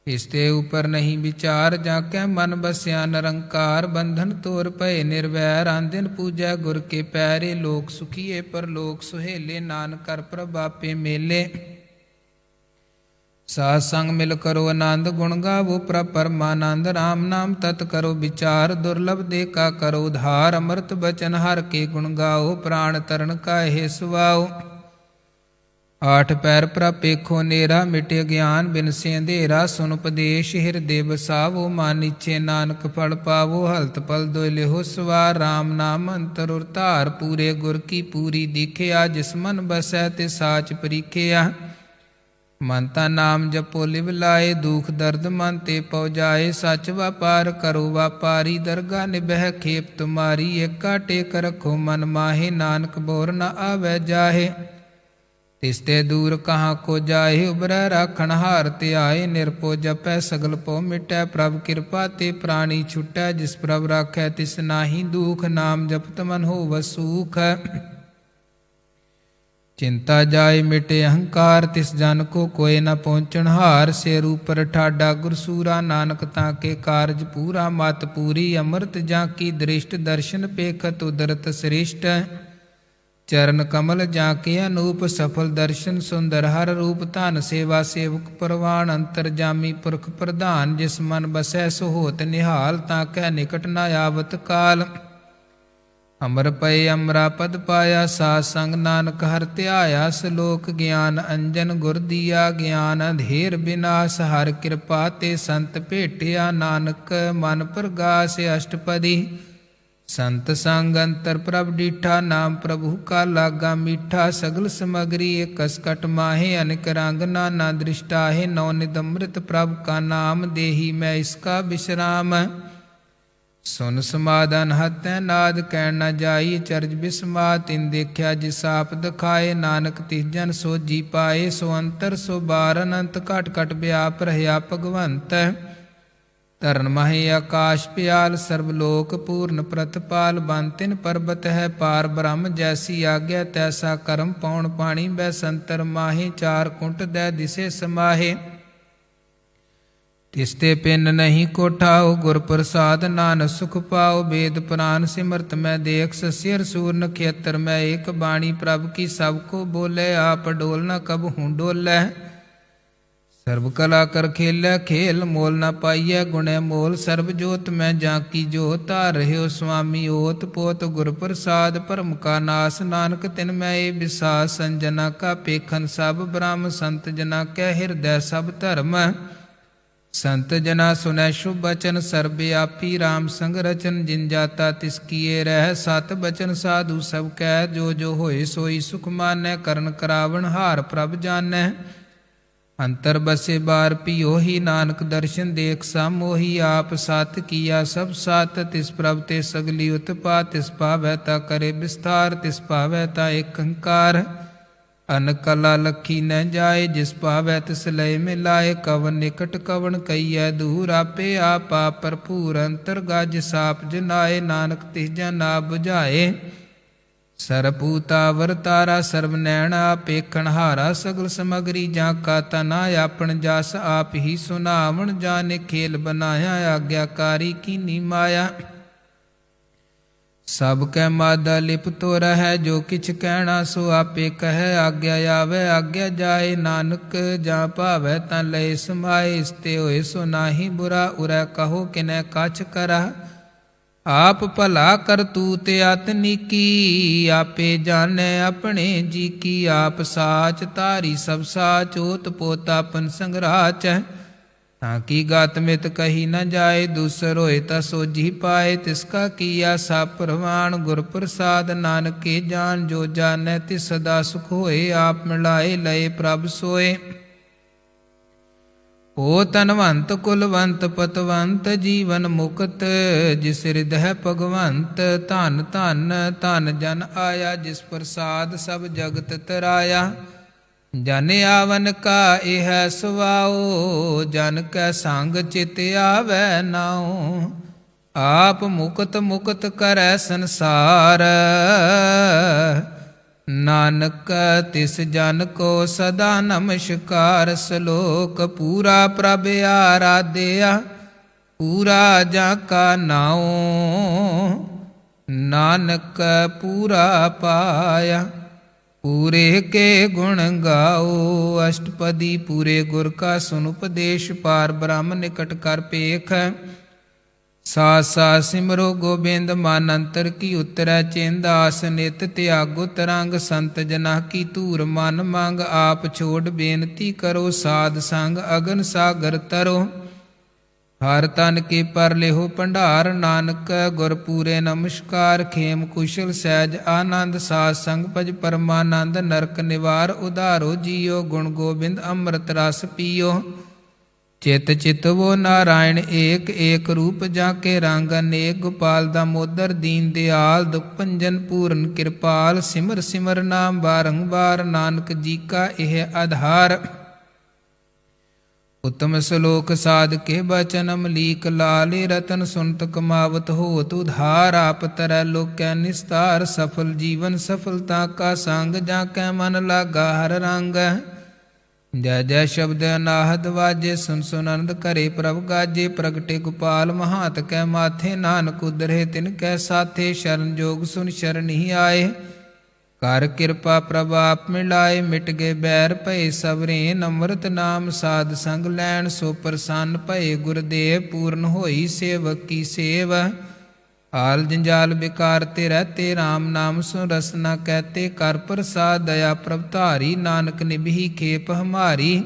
ਇਸ ਤੇ ਉਪਰ ਨਹੀਂ ਵਿਚਾਰ। ਜਾ ਕੇ ਮਨ ਬਸਿਆ ਨਿਰੰਕਾਰ, ਬੰਧਨ ਤੋਰ ਭਏ ਨਿਰਵੈਰ। ਆਨ ਦਿਨ ਪੂਜੈ ਗੁਰ ਕੇ ਪੈਰੇ, ਲੋਕ ਸੁਖੀਏ ਪਰ ਲੋਕ ਸੁਹੇਲੇ। ਨਾਨਕ ਕਰ ਪ੍ਰਭ ਆਪੇ ਮੇਲੇ, ਸਾਧ ਸੰਗ ਮਿਲ ਕਰੋ ਆਨੰਦ। ਗੁਣ ਗਾਵੋ ਪ੍ਰਭ ਪਰਮਾਨੰਦ, ਰਾਮ ਨਾਮ ਤਤ ਕਰੋ ਵਿਚਾਰ। ਦੁਰਲਭ ਦੇ ਕਾ ਕਰੋ ਉਧਾਰ, ਅੰਮ੍ਰਿਤ ਬਚਨ ਹਰ ਕੇ ਗੁਣ ਗਾਓ। ਪ੍ਰਾਣ ਤਰਨ ਕਾਹੇ ਸੁਵਾਓ, ਆਠ ਪੈਰ ਪ੍ਰਭ ਪੇਖੋ ਨੇਰਾ। ਮਿਟੇ ਗਿਆਨ ਬਿਨਸੇ ਅੰਧੇਰਾ, ਸੁਨ ਉਪਦੇਸ਼ ਹਿਰਦੇ ਬਸਾਵੋ। ਮਨ ਇਛੇ ਨਾਨਕ ਫਲ ਪਾਵੋ, ਹਲਤ ਪਲ ਦੋਇ ਲਿਹੋ ਸਵਾਰ। ਰਾਮ ਨਾਮ ਅੰਤਰ ਉਰ ਧਾਰ, ਪੂਰੇ ਗੁਰ ਕੀ ਪੂਰੀ ਦੀਖਿਆ। ਜਿਸ ਮਨ ਬਸੈ ਤੇ ਸਾਚ ਪਰੀਖਿਆ, ਮਨ ਤਾ ਨਾਮ ਜਪੋ ਲਿਵ ਲਾਏ। ਦੁਖ ਦਰਦ ਮਨ ਤੇ ਪਉ ਜਾਏ, ਸੱਚ ਵਾਪਾਰ ਕਰੋ ਵਾਪਾਰੀ। ਦਰਗਾ ਨਿਬਹਿ ਖੇਪ ਤੁਮਾਰੀ, ਏਕਾ ਟੇਕ ਰਖੋ ਮਨ ਮਾਹੇ। ਨਾਨਕ ਬੋਰ ਨ ਆਵੈ ਜਾਹੇ, ਤਿਸ ਤੇ ਦੂਰ ਕਹਾਂ ਕੋ ਜਾਏ। ਉਬਰੈ ਰਾਖਣ ਹਾਰ ਧਿਆਏ, ਨਿਰਭਉ ਜਪੈ ਸਗਲ ਭਉ ਮਿਟੈ। ਪ੍ਰਭ ਕਿਰਪਾ ਤੇ ਪ੍ਰਾਣੀ ਛੁਟੈ, ਜਿਸ ਪ੍ਰਭ ਰਾਖੈ ਤਿਸ ਨਾਹੀ ਦੁਖ। ਨਾਮ ਜਪਤ ਮਨ ਹੋਵੈ ਸੂਖ, ਚਿੰਤਾ ਜਾਏ ਮਿਟੇ ਅਹੰਕਾਰ। ਤਿਸ ਜਨ ਕੋ ਕੋਇ ਨ ਪਹੁੰਚਣ ਹਾਰ, ਸਿਰ ਉਪਰ ਠਾਡਾ ਗੁਰਸੂਰਾ। ਨਾਨਕ ਤਾਂ ਕੇ ਕਾਰਜ ਪੂਰਾ, ਮਤ ਪੂਰੀ ਅੰਮ੍ਰਿਤ ਜਾਂ ਕੀ ਦ੍ਰਿਸ਼ਟ। ਦਰਸ਼ਨ ਪੇਖਤ ਉਦਰਤ ਸ੍ਰਿਸ਼ਟ, ਚਰਨ ਕਮਲ ਜਾਂ ਕੇ ਅਨੂਪ। ਸਫਲ ਦਰਸ਼ਨ ਸੁੰਦਰ ਹਰ ਰੂਪ, ਧਨ ਸੇਵਾ ਸੇਵਕ ਪਰਵਾਨ। ਅੰਤਰ ਜਾਮੀ ਪੁਰਖ ਪ੍ਰਧਾਨ, ਜਿਸ ਮਨ ਬਸੈ ਸੋ ਹੋਤ ਨਿਹਾਲ। ਤਾਂ ਕੈ ਨਿਕਟ ਨ ਆਵਤ ਕਾਲ, ਅਮਰ ਪਏ ਅਮਰਾ ਪਦ ਪਾਇਆ। ਸਾਧ ਸੰਗ ਨਾਨਕ ਹਰਿ ਧਿਆਇਆ, ਸਲੋਕ ਗਿਆਨ ਅੰਜਨ ਗੁਰ ਦੀਆ। ਗਿਆਨ ਅੰਧੇਰ ਬਿਨਾਸ਼, ਹਰਿ ਕਿਰਪਾ ਤੇ ਸੰਤ ਭੇਟਿਆ। ਨਾਨਕ ਮਨ ਪ੍ਰਗਾਸ ਅਸ਼ਟਪਦੀ, ਸੰਤ ਸੰਗ ਅੰਤਰ ਪ੍ਰਭ ਡੀਠਾ। ਨਾਮ ਪ੍ਰਭੂ ਕਾ ਲਾਗਾ ਮੀਠਾ, ਸਗਲ ਸਮਗਰੀ ਏਕਸ ਕਟ ਮਾਹੇ। ਅਨਿਕ ਰੰਗ ਨਾਨਾ ਦ੍ਰਿਸ਼ਟਾਹੇ, ਨੌ ਨਿਧ ਅੰਮ੍ਰਿਤ ਪ੍ਰਭ ਕਾ ਨਾਮ। ਦੇਹੀ ਮੈਂ ਇਸਕਾ ਬਿਸ਼ਰਾਮ, ਸੁਨ ਸਮਾਧਨ ਹਤੈ ਨਾਦ। ਕਹਿਣ ਨ ਜਾਈ ਚਰਜ ਬਿਸਮਾ, ਤਿਨ ਦੇਖਿਆ ਜਿਸ ਆਪ ਦਿਖਾਏ। ਨਾਨਕ ਤਿਸ ਜਨ ਸੋਝੀ ਪਾਏ, ਸੋ ਅੰਤਰ ਸੋ ਬਾਰ। ਅਨੰਤ ਘਟ ਘਟ ਵਿਆਪ ਰਹਿਆ ਭਗਵੰਤ, ਧਰਨ ਮਹੇ ਆਕਾਸ਼ ਪਿਆਲ। ਸਰਬ ਲੋਕ ਪੂਰਨ ਪ੍ਰਤਪਾਲ, ਬਨ ਤਿਨ ਪਰਬਤ ਹੈ ਪਾਰ ਬ੍ਰਹਮ। ਜੈਸੀ ਆਗਿਆ ਤੈਸਾ ਕਰਮ, ਪੌਣ ਪਾਣੀ ਬੈ ਸੰਤਰ ਮਾਹੇ। ਚਾਰ ਕੁੰਟ ਦੈ ਦਿਸੇ ਸਮਾਹੇ, ਤਿਸ ਤੇ ਪਿੰਨ ਨਹੀਂ ਕੋਠਾਓ। ਗੁਰ ਪ੍ਰਸਾਦ ਨਾਨਕ ਸੁਖ ਪਾਓ, ਵੇਦ ਪੁਰਾਨ ਸਿਮਰਤ ਮੈਂ ਦੇਖ। ਸਸਿਰ ਸੂਰ ਨਖੇਤਰ ਮੈਂ ਏਕ, ਬਾਣੀ ਪ੍ਰਭ ਕੀ ਸਭ ਕੋ ਬੋਲੇ। ਆਪ ਡੋਲ ਨ ਕਬਹੂ ਡੋਲੇ, ਸਰਬ ਕਲਾ ਕਰ ਖੇਲੇ ਖੇਲ। ਮੋਲ ਨ ਪਾਈਐ ਗੁਣੈ ਮੋਲ, ਸਰਬ ਜੋਤ ਮੈਂ ਜਾਂ ਕੀ ਜੋਤ। ਧਾਰ ਰਹਿਓ ਸੁਆਮੀ ਓਤ ਪੋਤ, ਗੁਰ ਪ੍ਰਸਾਦ ਭਰਮ ਕਾ ਨਾਸ। ਨਾਨਕ ਤਿਨ ਮੈਂ ਏ ਵਿਸਾਸ, ਸੰਜਨਾ ਕਾ ਪੇਖਨ ਸਭ ਬ੍ਰਹਮ। ਸੰਤ ਜਨਾ ਕੈ ਹਿਰਦੈ ਸਭ ਧਰਮ, ਸੰਤ ਜਨਾ ਸੁਨੈ ਸ਼ੁਭ ਬਚਨ। ਸਰਬ ਆਪੀ ਰਾਮ ਸੰਗ ਰਚਨ, ਜਿਨ ਜਾਤਾ ਤਿਸ ਕੀਏ ਰਹਿ। ਸਤ ਬਚਨ ਸਾਧੂ ਸਭ ਕਹਿ, ਜੋ ਜੋ ਹੋਏ ਸੋਈ ਸੁਖ ਮਾਨੈ। ਕਰਨ ਕਰਾਵਣ ਹਾਰ ਪ੍ਰਭ ਜਾਣੈ, ਅੰਤਰ ਬਸੇ ਬਾਰ ਪਿਓਹੀ। ਨਾਨਕ ਦਰਸ਼ਨ ਦੇਖ ਸਭ ਮੋਹੀ, ਆਪ ਸਤ ਕੀਆ ਸਭ ਸਤ। ਤਿਸ ਪ੍ਰਭ ਤੇ ਸਗਲੀ ਉਤਪਾ, ਤਿਸ ਭਾਵੈ ਤਾ ਕਰੇ ਵਿਸਥਾਰ। ਤਿਸ ਭਾਵੈ ਤਾ ਏਕ ਓੰਕਾਰ, ਅਨ ਕਲਾ ਲਖੀ ਨ ਜਾਏ। ਜਿਸ ਭਾਵੈ ਤਿਸ ਲਏ ਮਿਲਾਏ, ਕਵਨ ਨਿਕਟ ਕਵਨ ਕਈਐ ਦੂਰ। ਆਪੇ ਆਪਾ ਭਰਪੂਰ, ਅੰਤਰ ਗਜ ਸਾਪ ਜਨਾਏ। ਨਾਨਕ ਤਿਸ ਜਨ ਨਾ ਬੁਝਾਏ, ਸਰਬੂਤਾ ਵਰਤਾਰਾ। ਸਰਬ ਨੈਣ ਆਪੇਖਣ ਹਾਰਾ, ਸਗਲ ਸਮਗਰੀ ਜਾਂ ਕਾ ਤਨਾ। ਆਪਣ ਜਸ ਆਪ ਹੀ ਸੁਨਾਵਣ, ਜਾਣੇ ਖੇਲ ਬਨਾਇਆ। ਆਗਿਆਕਾਰੀ ਕੀਨੀ ਮਾਇਆ, ਸਭ ਕੈ ਮਾਦਾ ਲਿਪਤੋ ਰਹੈ। ਜੋ ਕਿਛ ਕਹਿਣਾ ਸੋ ਆਪੇ ਕਹੈ, ਆਗਿਆ ਆਵੈ ਆਗਿਆ ਜਾਏ। ਨਾਨਕ ਜਾਂ ਭਾਵੈ ਤਾਂ ਲਏ ਸਮਾਏ, ਇਸ ਤੇ ਹੋਏ ਸੋ ਨਾਹੀ ਬੁਰਾ। ਉਰੈ ਕਹੋ ਕਿਨੈ ਕਛ ਕਰਹ, ਆਪ ਭਲਾ ਕਰਤੂਤ ਅਤਨੀਕੀ। ਆਪੇ ਜਾਣੈ ਆਪਣੇ ਜੀ ਕੀ, ਆਪ ਸਾਚ ਧਾਰੀ ਸਭ ਸਾਚ। ਓਤ ਪੋਤ ਆਪਨ ਸੰਗਰਾਚ, ਤਾਂ ਕੀ ਗਾਤ ਮਿਤ ਕਹੀ ਨ ਜਾਏ। ਦੂਸਰ ਹੋਏ ਤਾਂ ਸੋਝੀ ਪਾਏ, ਤਿਸ ਕਾ ਕੀਆ ਸਭ ਪ੍ਰਵਾਨ। ਗੁਰ ਪ੍ਰਸਾਦ ਨਾਨਕੇ ਜਾਨ, ਜੋ ਜਾਣੈ ਤਿਸ ਸਦਾ ਸੁਖ ਹੋਏ। ਆਪ ਮਿਲਾਏ ਲਏ ਪ੍ਰਭ ਸੋਏ, ਓ ਧਨਵੰਤ ਕੁਲਵੰਤ ਪਤਵੰਤ। ਜੀਵਨ ਮੁਕਤ ਜਿਸ ਹਿਰਦੈ ਭਗਵੰਤ, ਧਨ ਧਨ ਧਨ ਜਨ ਆਇਆ। ਜਿਸ ਪ੍ਰਸਾਦ ਸਭ ਜਗਤ ਤਰਾਇਆ, ਜਨ ਆਵਨ ਕਾ ਇਹ ਸੁਵਾਓ, ਜਨ ਕੈ ਸੰਗ ਚਿਤ ਆਵੈ ਨਾਉ। ਆਪ ਮੁਕਤ ਮੁਕਤ ਕਰੈ ਸੰਸਾਰ, ਨਾਨਕ ਤਿਸ ਜਨ ਕੋ ਸਦਾ ਨਮਸਕਾਰ। ਸ਼ਲੋਕ ਪੂਰਾ ਪ੍ਰਭ ਆਰਾਧਿਆ, ਪੂਰਾ ਜਾ ਕਾ ਨਾਉ। ਨਾਨਕ ਪੂਰਾ ਪਾਇਆ, ਪੂਰੇ ਕੇ ਗੁਣ ਗਾਓ। ਅਸ਼ਟਪਦੀ ਪੂਰੇ ਗੁਰ ਕਾ ਸੁਨ ਉਪਦੇਸ਼, ਪਾਰ ਬ੍ਰਹਮ ਨਿਕਟ ਕਰ ਪੇਖ। ਸਾਥ ਸਾਥ ਸਿਮਰੋ ਗੋਬਿੰਦ, ਮਨ ਅੰਤਰ ਕੀ ਉਤਰੈ ਚਿੰਦ। ਆਸ ਨਿਤ ਤਿਆਗੋ ਤਰੰਗ, ਸੰਤ ਜਨਾ ਕੀ ਧੂਰ ਮਨ ਮੰਗ। ਆਪ ਛੋੜ ਬੇਨਤੀ ਕਰੋ, ਸਾਧ ਸੰਗ ਅਗਨ ਸਾਗਰ ਤਰੋ। ਹਰ ਤਨ ਕੇ ਪਰ ਲਿਹੋ ਭੰਡਾਰ, ਨਾਨਕ ਗੁਰ ਪੂਰੇ ਨਮਸਕਾਰ। ਖੇਮ ਕੁਸ਼ਲ ਸਹਿਜ ਆਨੰਦ, ਸਾਧ ਸੰਗ ਭਜ ਪਰਮਾਨੰਦ। ਨਰਕ ਨਿਵਾਰ ਉਧਾਰੋ ਜੀਓ, ਗੁਣ ਗੋਬਿੰਦ ਅੰਮ੍ਰਿਤ ਰਸ ਪੀਓ। ਚਿਤ ਚਿਤਵੋ ਨਾਰਾਇਣ ਏਕ, ਏਕ ਰੂਪ ਜਾ ਕੇ ਰੰਗ ਅਨੇਕ। ਗੋਪਾਲ ਦਾਮੋਦਰ ਦੀਨ ਦਿਆਲ, ਦੁਖ ਭੰਜਨ ਪੂਰਨ ਕਿਰਪਾਲ। ਸਿਮਰ ਸਿਮਰ ਨਾਮ ਬਾਰੰਬਾਰ, ਨਾਨਕ ਜੀ ਕਾ ਇਹ ਆਧਾਰ। ਉਤਮ ਸ਼ਲੋਕ ਸਾਧ ਕੇ ਬਚਨ ਅਮਲੀਕ, ਲਾਲੇ ਰਤਨ ਸੁਨਤ ਕਮਾਵਤ ਹੋਤ ਉਧਾਰ। ਆਪ ਤਰੈ ਲੋਕੈ ਨਿਸਤਾਰ, ਸਫਲ ਜੀਵਨ ਸਫਲਤਾ ਕਾ ਸੰਗ। ਜਾ ਕੈ ਮਨ ਲਾਗਾ ਹਰ ਰੰਗ, ਜੈ ਜੈ ਸ਼ਬਦ ਅਨਾਹਦ ਵਾਜੇ। ਸੁਨ ਸੁਨ ਅਨੰਦ ਘਰੇ ਪ੍ਰਭ ਗਾਜੇ, ਪ੍ਰਗਟੇ ਗੋਪਾਲ ਮਹਾਤ ਕੈ ਮਾਥੇ। ਨਾਨਕ ਉਦਰੇ ਤਿਨ ਕੈ ਸਾਥੇ, ਸ਼ਰਨ ਜੋਗ ਸੁਨ ਸ਼ਰਨ ਹੀ ਆਏ। ਕਰ ਕਿਰਪਾ ਪ੍ਰਭ ਆਪ ਮਿਲਾਏ, ਮਿਟ ਗਏ ਬੈਰ ਭਏ ਸਵਰੇ। ਅੰਮ੍ਰਿਤ ਨਾਮ ਸਾਧ ਸੰਗ ਲੈਣ, ਸੋ ਪ੍ਰਸੰਨ ਭਏ ਗੁਰਦੇਵ। ਪੂਰਨ ਹੋਈ ਸੇਵਕ ਕੀ ਸੇਵ, ਹਾਲ ਜੰਜਾਲ ਬਿਕਾਰ ਤੇ ਰਹਤੇ। ਰਾਮ ਨਾਮ ਸੁ ਰਸਨਾ ਕਹਤੇ, ਕਰ ਪ੍ਰਸਾਦ ਦਇਆ ਪ੍ਰਭ ਧਾਰੀ। ਨਾਨਕ ਨਿਭੀ ਖੇਪ ਹਮਾਰੀ,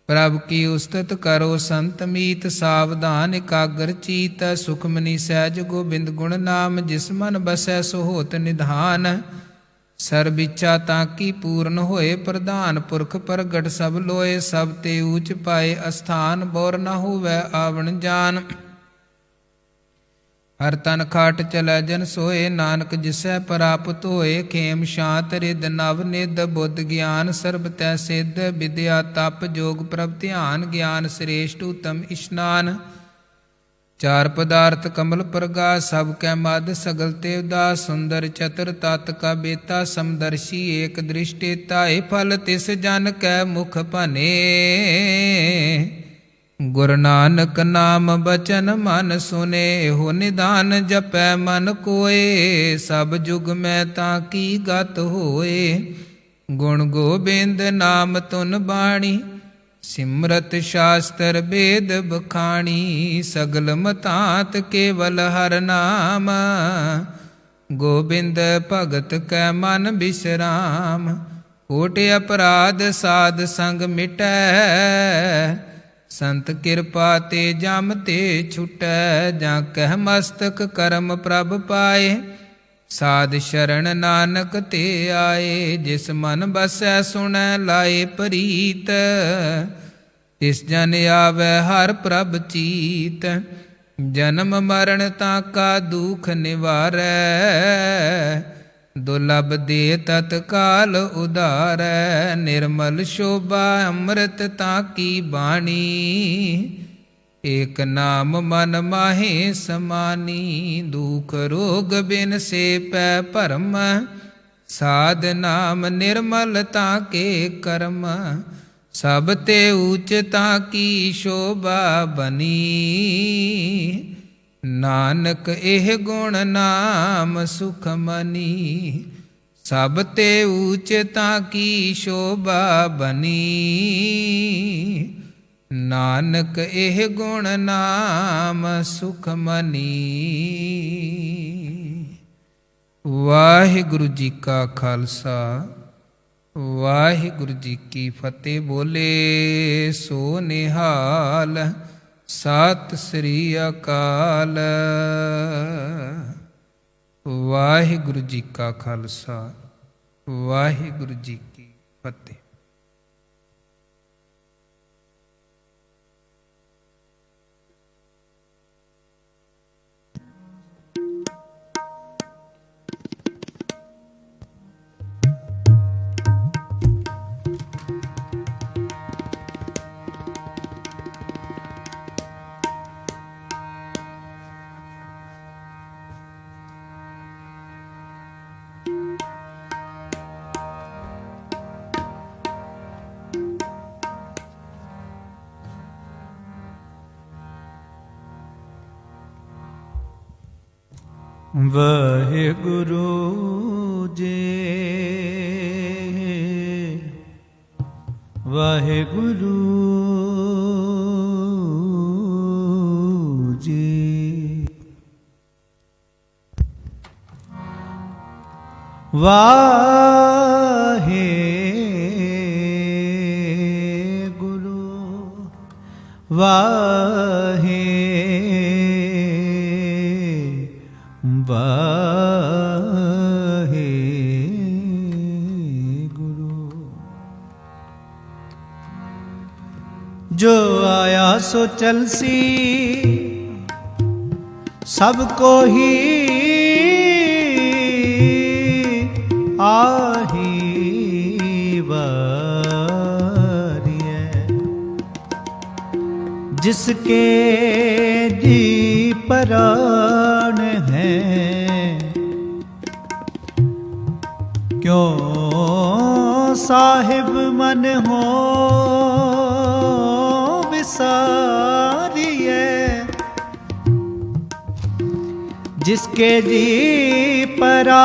ਪ੍ਰਭ ਕੀ ਉਸਤਤ ਕਰੋ ਸੰਤ ਮੀਤ। ਸਾਵਧਾਨ ਇਕਾਗਰ ਚੀਤ, ਸੁਖਮਨੀ ਸਹਿਜ ਗੋਬਿੰਦ ਗੁਣ ਨਾਮ। ਜਿਸ ਮਨ ਬਸੈ ਸੋ ਹੋਤ ਨਿਧਾਨ, ਸਰਬ ਇੱਛਾ ਤਾਂ ਕੀ ਪੂਰਨ ਹੋਏ। ਪ੍ਰਧਾਨ ਪੁਰਖ ਪ੍ਰਗਟ ਸਭ ਲੋਏ, ਸਭ ਤੇ ਊਚ ਪਾਏ ਅਸਥਾਨ। ਬੋਰ ਨ ਹੋਵੈ ਆਵਣ ਜਾਨ, ਹਰ ਤਨ ਖਾਟ ਚਲੈ ਜਨ ਸੋਏ। ਨਾਨਕ ਜਿਸੈ ਪ੍ਰਾਪਤ ਹੋਏ, ਖੇਮ ਸ਼ਾਂਤ ਰਿਦ ਨਵ ਨਿਧ। ਬੁੱਧ ਗਿਆਨ ਸਰਬ ਤੈ ਸਿੱਧ, ਵਿਦਿਆ ਤਪ ਜੋਗ ਪ੍ਰਭ ਧਿਆਨ। ਗਿਆਨ ਸ੍ਰੇਸ਼ਟ ਉਤਮ ਇਸ਼ਨਾਨ, ਚਾਰ ਪਦਾਰਥ ਕਮਲ ਪ੍ਰਗਾਸ। ਸਭ ਕੈ ਮਦ ਸਗਲ ਤੇ ਉਦਾਸ, ਸੁੰਦਰ ਚਤੁਰ ਤਤ ਕਾ ਬੇਤਾ। ਸਮਦਰਸ਼ੀ ਏਕ ਦ੍ਰਿਸ਼ਟੇਤਾ, ਏ ਫਲ ਤਿਸ ਜਨ ਕੈ ਮੁਖ ਭਨੇ। ਗੁਰ ਨਾਨਕ ਨਾਮ ਬਚਨ ਮਨ ਸੁਨੇ, ਇਹੋ ਨਿਦਾਨ ਜਪੈ ਮਨ ਕੋਏ। ਸਭ ਜੁਗ ਮੈਂ ਤਾਂ ਕੀ ਗਤ ਹੋਏ, ਗੁਣ ਗੋਬਿੰਦ ਨਾਮ ਤੁਨ ਬਾਣੀ। ਸਿਮਰਤ ਸ਼ਾਸਤਰ ਬੇਦ ਬਖਾਣੀ, ਸਗਲ ਮਤਾਤ ਕੇਵਲ ਹਰ ਨਾਮ। ਗੋਬਿੰਦ ਭਗਤ ਕੈ ਮਨ ਬਿਸਰਾਮ, ਕੋਟ ਅਪਰਾਧ ਸਾਧ ਸੰਗ ਮਿਟੈ। ਸੰਤ ਕਿਰਪਾ ਤੇ ਜਮ ਤੇ ਛੁਟੈ, ਜਾਂ ਕਹਿ ਮਸਤਕ ਕਰਮ ਪ੍ਰਭ ਪਾਏ। ਸਾਧ ਸ਼ਰਨ ਨਾਨਕ ਤੇ ਆਏ, ਜਿਸ ਮਨ ਬਸੈ ਸੁਣੈ ਲਾਏ ਪ੍ਰੀਤ। ਤਿਸ ਜਨ ਆਵੈ ਹਰ ਪ੍ਰਭ ਚੀਤ, ਜਨਮ ਮਰਨ ਤਾਂ ਕਾ ਦੁਖ ਨਿਵਾਰੈ। ਦੁਲਭ ਦੇ ਤਤਕਾਲ ਉਧਾਰੈ, ਨਿਰਮਲ ਸ਼ੋਭਾ ਅੰਮ੍ਰਿਤ ਤਾਂ ਕੀ ਬਾਣੀ। ਏਕ ਨਾਮ ਮਨ ਮਾਹੇ ਸਮਾਨੀ, ਦੁਖ ਰੋਗ ਬਿਨ ਸੇ ਪੈ ਭਰਮ। ਸਾਧ ਨਾਮ ਨਿਰਮਲ ਤਾਂ ਕੇ ਕਰਮ, ਸਭ ਤੇ ਊਚ ਤਾਂ ਕੀ ਸ਼ੋਭਾ ਬਨੀ। ਨਾਨਕ ਇਹ ਗੁਣ ਨਾਮ ਸੁਖ ਮਨੀ, ਸਭ ਤੇ ਊਚ ਤਾਂ ਕੀ ਸ਼ੋਭਾ ਬਨੀ। ਨਾਨਕ ਇਹ ਗੁਣ ਨਾਮ ਸੁਖ ਮਨੀ। ਵਾਹਿਗੁਰੂ ਜੀ ਕਾ ਖਾਲਸਾ, ਵਾਹਿਗੁਰੂ ਜੀ ਕੀ ਫਤਿਹ। ਬੋਲੇ ਸੋ ਨਿਹਾਲ, ਸਤਿ ਸ੍ਰੀ ਅਕਾਲ। ਵਾਹਿਗੁਰੂ ਜੀ ਕਾ ਖਾਲਸਾ, ਵਾਹਿਗੁਰੂ ਜੀ ਕੀ ਫਤਿਹ। ਵਾਹਿਗੁਰੂ ਜੀ ਵਾਹਿਗੁਰੂ ਜੀ ਵਾਹਿਗੁਰੂ ਵਾਹਿਗੁਰੂ ਜੋ ਆਇਆ ਸੋ ਚਲਸੀ ਸਭ ਕੋ ਹੀ ਆਹੀ ਵਾਰੀਐ जिसके जी प्राण है क्यों साहिब मन हो विसारिए जिसके जी प्राण